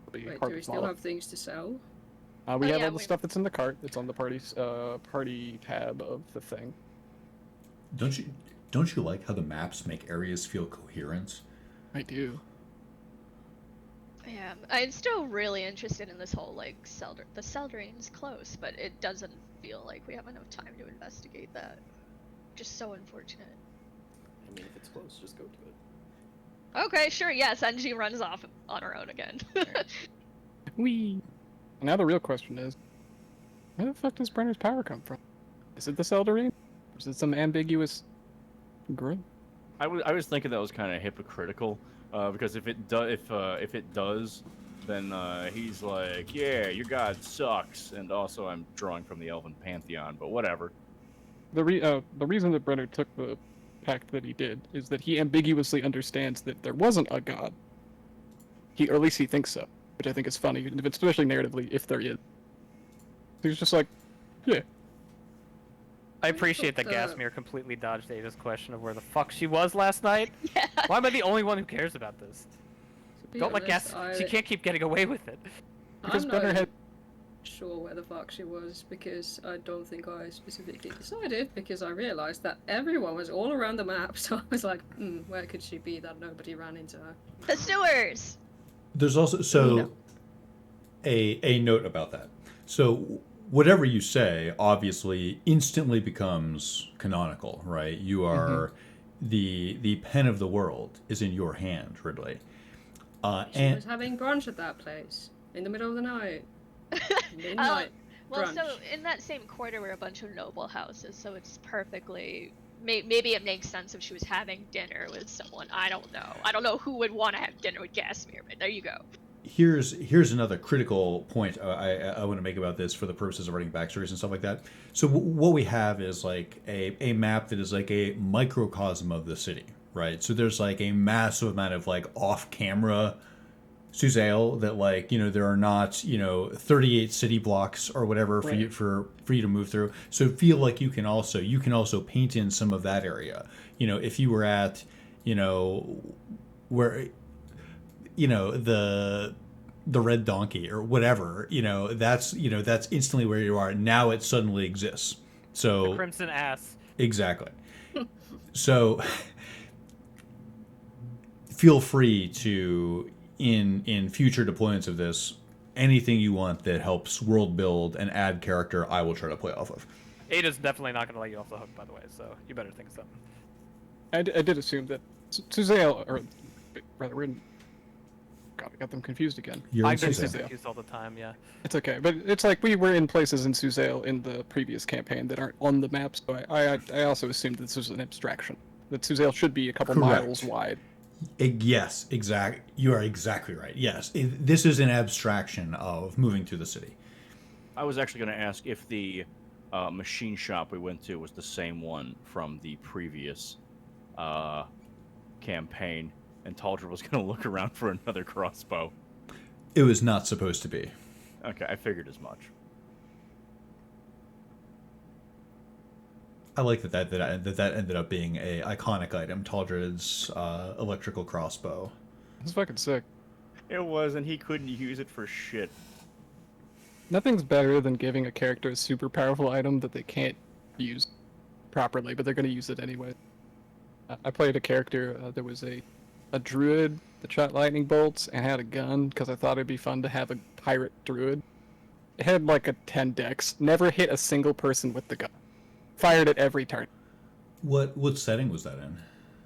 it'll be Wait, hard do we to still follow. have things to sell? We Oh, have yeah, all the we- stuff that's in the cart. It's on the party tab of the thing. Don't you like how the maps make areas feel coherent? I do. Yeah, I'm still really interested in this whole like the Seldrain's close, but it doesn't feel like we have enough time to investigate that. Just so unfortunate. I mean, if it's close, just go to it. Okay, sure, yes, NG runs off on her own again. Whee! And now the real question is, where the fuck does Brenner's power come from? Is it the Seldarine? Or is it some ambiguous growth? I was thinking that was kind of hypocritical, because if it does, then he's like, yeah, your god sucks, and also I'm drawing from the Elven pantheon, but whatever. The reason that Brenner took the pact that he did is that he ambiguously understands that there wasn't a god. Or at least he thinks so, which I think is funny, especially narratively, if there is. He's just like, yeah. I appreciate that thought, Gasmere completely dodged Ada's question of where the fuck she was last night. Yeah. Why am I the only one who cares about this? To be Don't let honest, Gas. She can't keep getting away with it. Because I'm Brenner not had sure where the fuck she was because I don't think I specifically decided because I realised that everyone was all around the map, so I was like, where could she be that nobody ran into her? The sewers! There's also a note about that. So whatever you say obviously instantly becomes canonical, right? You are the pen of the world is in your hand, Ridley. She And was having brunch at that place in the middle of the night. Oh, Midnight well, brunch. so in that same quarter were a bunch of noble houses, so it's perfectly. Maybe it makes sense if she was having dinner with someone. I don't know. I don't know who would want to have dinner with Gasmir, but there you go. here's another critical point I want to make about this for the purposes of writing backstories and stuff like that. So what we have is like a map that is like a microcosm of the city, right? So there's like a massive amount of like off-camera Suzale that like there are not 38 city blocks or whatever for you for you to move through. So feel like you can also paint in some of that area. If you were at where the red donkey or whatever, that's instantly where you are. Now it suddenly exists. So The crimson ass. exactly. So feel free to in future deployments of this, anything you want that helps world build and add character, I will try to play off of. Ada's definitely not going to let you off the hook, by the way, so you better think of something. I did assume that Suzale, or rather, we're in. God, I got them confused again. You're I in get Suzale. confused all the time, yeah. It's okay, but it's like we were in places in Suzale in the previous campaign that aren't on the map, so I also assumed this was an abstraction. That Suzale should be a couple Correct. miles wide. Yes, exact. You are exactly right. Yes, this is an abstraction of moving through the city. I was actually going to ask if the machine shop we went to was the same one from the previous campaign, and Taldra was going to look around for another crossbow. It was not supposed to be. Okay, I figured as much. I like that ended up being a iconic item, Taldra's electrical crossbow. It's fucking sick. It was, and he couldn't use it for shit. Nothing's better than giving a character a super powerful item that they can't use properly, but they're going to use it anyway. I played a character that was a druid that shot lightning bolts and had a gun because I thought it'd be fun to have a pirate druid. It had like a 10 dex, never hit a single person with the gun. Fired at every turn. What setting was that in?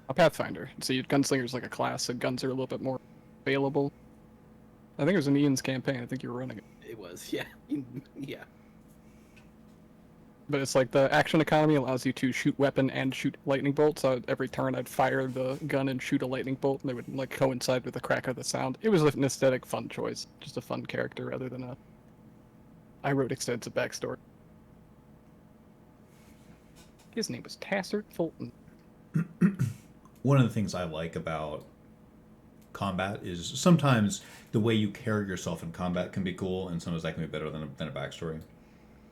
A Pathfinder. See, Gunslinger's like a class, so guns are a little bit more available. I think it was in Ian's campaign. I think you were running it. It was, yeah. Yeah. But it's like the action economy allows you to shoot weapon and shoot lightning bolts. So every turn I'd fire the gun and shoot a lightning bolt, and they would like coincide with the crack of the sound. It was an aesthetic, fun choice. Just a fun character rather than a... I wrote extensive backstory. His name was Tassert Fulton. One of the things I like about combat is sometimes the way you carry yourself in combat can be cool, and sometimes that can be better than a backstory.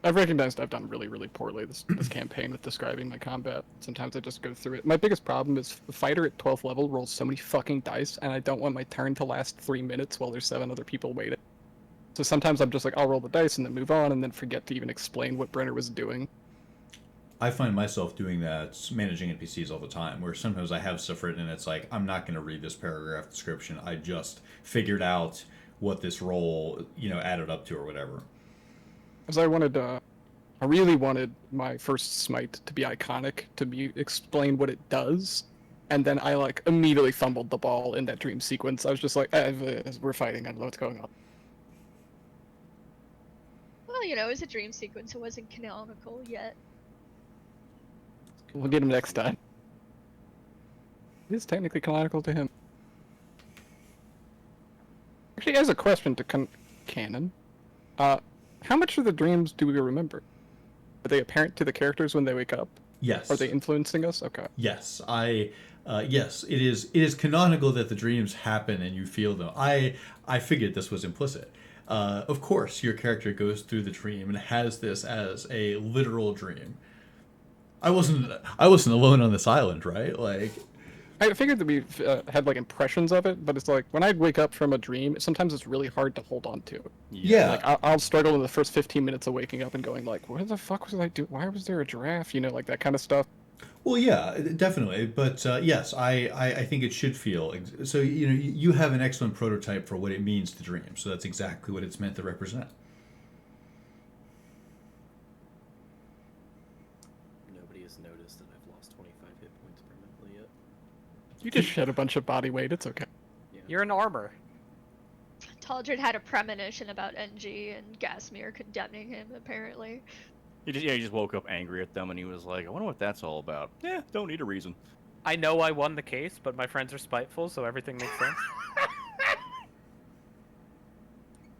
I've recognized I've done really, really poorly this campaign with describing my combat. Sometimes I just go through it. My biggest problem is the fighter at 12th level rolls so many fucking dice, and I don't want my turn to last 3 minutes while there's 7 other people waiting. So sometimes I'm just like, I'll roll the dice and then move on, and then forget to even explain what Brenner was doing. I find myself doing that, managing NPCs all the time, where sometimes I have stuff written and it's like, I'm not going to read this paragraph description. I just figured out what this role, added up to or whatever. Because I really wanted my first smite to be iconic, to be explain what it does, and then I like immediately fumbled the ball in that dream sequence. I was just like, we're fighting, I don't know what's going on. Well, it was a dream sequence. It wasn't canonical yet. We'll get him next time. It is technically canonical to him. Actually, as a question to canon, how much of the dreams do we remember? Are they apparent to the characters when they wake up? Yes. Are they influencing us? Okay. Yes, yes, it is canonical that the dreams happen and you feel them. I figured this was implicit. Of course, your character goes through the dream and has this as a literal dream. I wasn't alone on this island, right? Like, I figured that we had like impressions of it, but it's like when I wake up from a dream, sometimes it's really hard to hold on to. yeah. Like I'll struggle in the first 15 minutes of waking up and going like, what the fuck was I doing? Why was there a giraffe? Like that kind of stuff. Well, yeah, definitely. But yes, I think it should feel so. You have an excellent prototype for what it means to dream. So that's exactly what it's meant to represent. Nobody has noticed that I've lost 25 hit points permanently yet. You just shed a bunch of body weight. It's okay. Yeah. You're in armor. Taldred had a premonition about NG and Gasmere condemning him, apparently. He just woke up angry at them, and he was like, I wonder what that's all about. Yeah, don't need a reason. I know I won the case, but my friends are spiteful, so everything makes sense.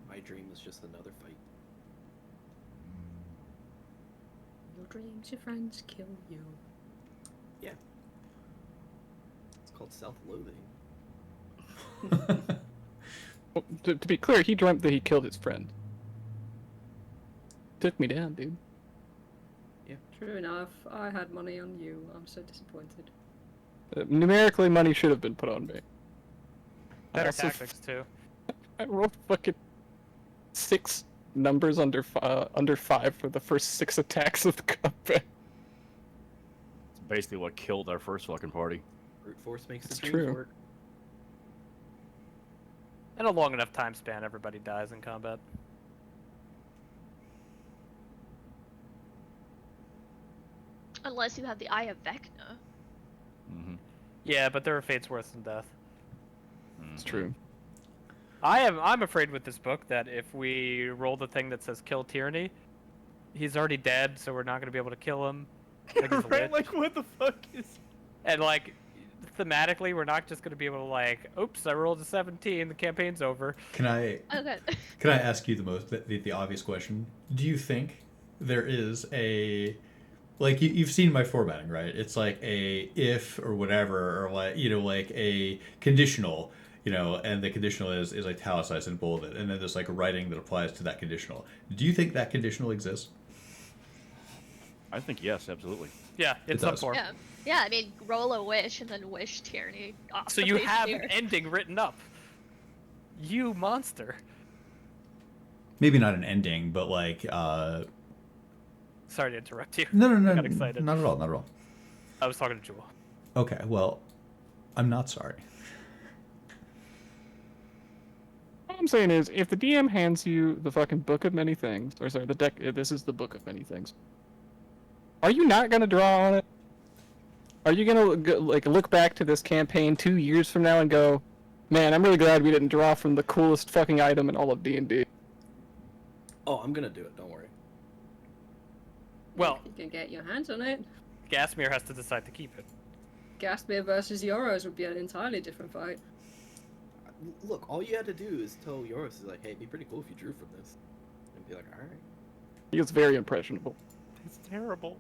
My dream is just another fight. Your dreams, your friends kill you. Yeah. It's called self-loathing. Well, to be clear, he dreamt that he killed his friend. Took me down, dude. True enough. I had money on you. I'm so disappointed. Numerically, money should have been put on me. I Better also tactics, too. I rolled fucking 6 numbers under 5 for the first 6 attacks of the combat. It's basically what killed our first fucking party. Brute force makes the It's dreams true. work. In a long enough time span, everybody dies in combat. Unless you have the Eye of Vecna. Mm-hmm. Yeah, but there are fates worse than death. It's true. I'm afraid with this book that if we roll the thing that says kill tyranny, he's already dead, so we're not going to be able to kill him. Like he's a Right? witch. Like, what the fuck is... And like, thematically, we're not just going to be able to like, oops, I rolled a 17, the campaign's over. Can I Okay. ask you the obvious question? Do you think there is a like you've seen my formatting, right? It's like a if or whatever, or like like a conditional, and the conditional is italicized and bolded, and then there's like a writing that applies to that conditional. Do you think that conditional exists? I think yes, absolutely. Yeah, in some does. form. Yeah. Yeah, I mean, roll a wish and then wish tyranny off So the you page have here. an ending written up. You monster. Maybe not an ending, but like Sorry to interrupt you. no, I got excited. not at all. I was talking to Jewel. Okay, well, I'm not sorry. All I'm saying is, if the DM hands you the fucking Book of Many Things, or sorry, the deck, this is the Book of Many Things, are you not gonna draw on it? Are you gonna look back to this campaign 2 years from now and go, man, I'm really glad we didn't draw from the coolest fucking item in all of D&D? Oh, I'm gonna do it. Don't worry. Well, You can get your hands on it. Gasmere has to decide to keep it. Gaspir versus Yoros would be an entirely different fight. Look, all you had to do is tell Yoris, like, hey, it'd be pretty cool if you drew from this, and be like, all right. He is very impressionable. It's terrible.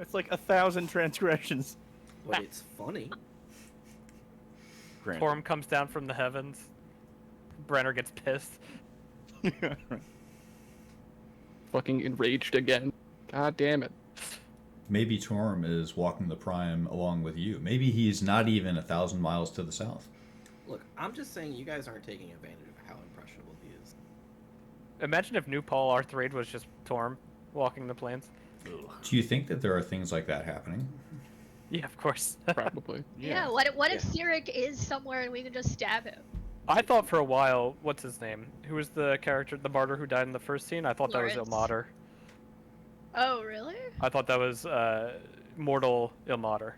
It's like 1,000 transgressions. But it's funny. Granted. Torm comes down from the heavens. Brenner gets pissed. Fucking enraged again. God damn it. Maybe Torm is walking the prime along with you. Maybe he's not even 1,000 miles to the south. Look, I'm just saying you guys aren't taking advantage of how impressionable he is. Imagine if New Paul Arthraid was just Torm walking the plains. Do you think that there are things like that happening? Yeah, of course. Probably. Yeah, what if Cyric is somewhere and we can just stab him? I thought for a while, what's his name? Who was the character, the martyr who died in the first scene? I thought Lawrence. that was Ilmater. Oh, really? I thought that was mortal Ilmater.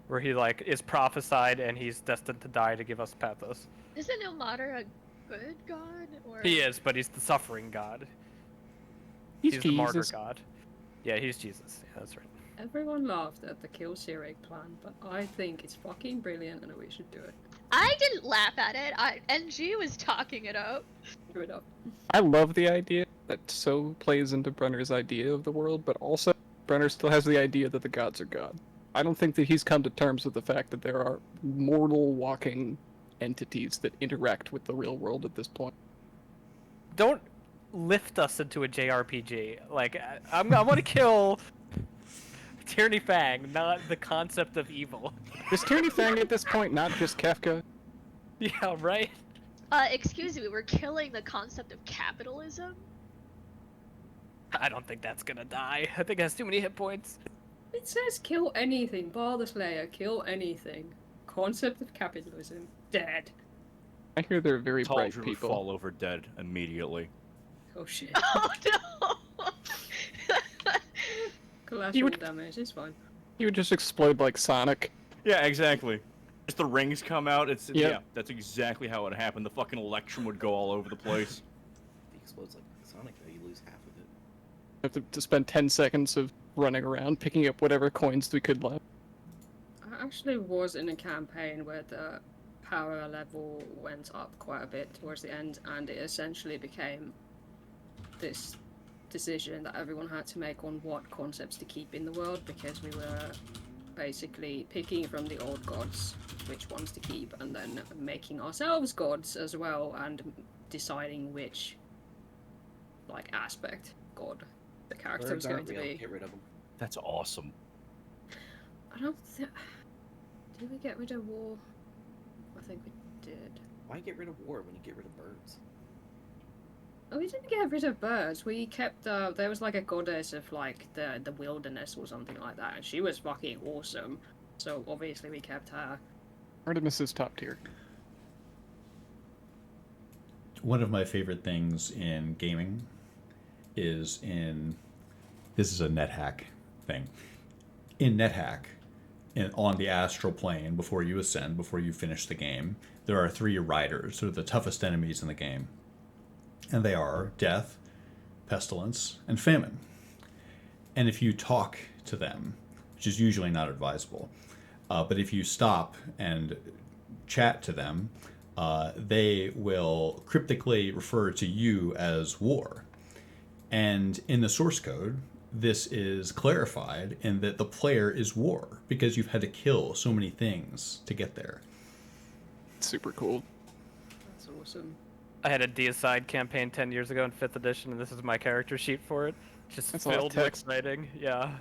Where he like is prophesied and he's destined to die to give us pathos. Isn't Ilmater a good god? Or... He is, but he's the suffering god. He's the martyr Jesus. god. Yeah, he's Jesus. Yeah, that's right. Everyone laughed at the kill Cyric plan, but I think it's fucking brilliant and we should do it. I didn't laugh at it. NG was talking it up. Do it up. I love the idea that so plays into Brenner's idea of the world, but also Brenner still has the idea that the gods are God. I don't think that he's come to terms with the fact that there are mortal walking entities that interact with the real world at this point. Don't lift us into a JRPG. Like, I want to kill Tyranny Fang, not the concept of evil. Is Tyranny Fang at this point not just Kafka? Yeah, right? Excuse me, we're killing the concept of capitalism? I don't think that's gonna die. I think it has too many hit points. It says kill anything, bar the Slayer, kill anything. Concept of capitalism, dead. I hear they're very bright Taldred would people. fall over dead immediately. Oh shit. Oh no! Collateral would- damage, it's fine. He would just explode like Sonic. Yeah, exactly. As the rings come out, it's Yeah. yeah, that's exactly how it happened. The fucking electrum would go all over the place. If he explodes like Sonic, though, you lose half of it. Have to spend 10 seconds of running around picking up whatever coins we could left. I actually was in a campaign where the power level went up quite a bit towards the end, and it essentially became this decision that everyone had to make on what concepts to keep in the world, because we were basically picking from the old gods which ones to keep, and then making ourselves gods as well, and deciding which aspect god the character was going to be. Get rid of them. That's awesome. I don't think. Did we get rid of war? I think we did. Why get rid of war when you get rid of birds? Oh, we didn't get rid of birds. We kept. There was like a goddess of the wilderness or something like that, and she was fucking awesome. So obviously we kept her. Artemis is top tier. One of my favorite things in gaming is this is a NetHack thing. In NetHack, on the astral plane, before you ascend, before you finish the game, there are 3 riders, sort of the toughest enemies in the game. And they are death, pestilence, and famine. And if you talk to them, which is usually not advisable, but if you stop and chat to them, they will cryptically refer to you as war. And in the source code, this is clarified in that the player is war, because you've had to kill so many things to get there. Super cool. That's awesome. I had a deicide campaign 10 years ago in 5th edition, and this is my character sheet for it. Just That's a lot of filled with text. exciting. Yeah.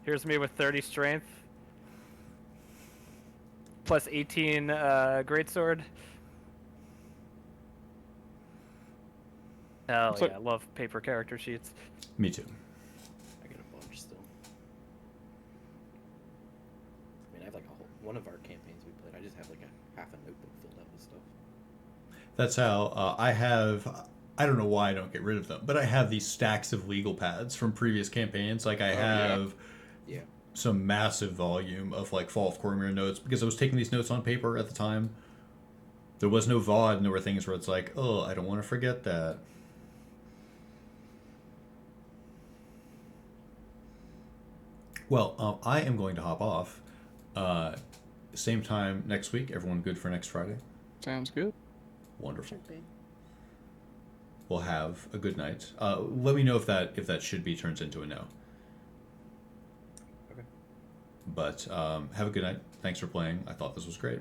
Here's me with 30 strength. Plus 18 greatsword. Hell So- yeah, I love paper character sheets. Me too. I got a bunch still. I mean, I have like one of our campaigns we played. I just have like a half a notebook filled out with stuff. That's how I have. I don't know why I don't get rid of them, but I have these stacks of legal pads from previous campaigns. Like I have Yeah. some massive volume of Fall of Cormyr notes, because I was taking these notes on paper at the time. There was no VOD, and there were things where it's like, oh, I don't want to forget that. Well, I am going to hop off. Same time next week. Everyone good for next Friday? Sounds good. Wonderful. Should be. We'll have a good night. Let me know if that should be turns into a no. Okay. But have a good night. Thanks for playing. I thought this was great.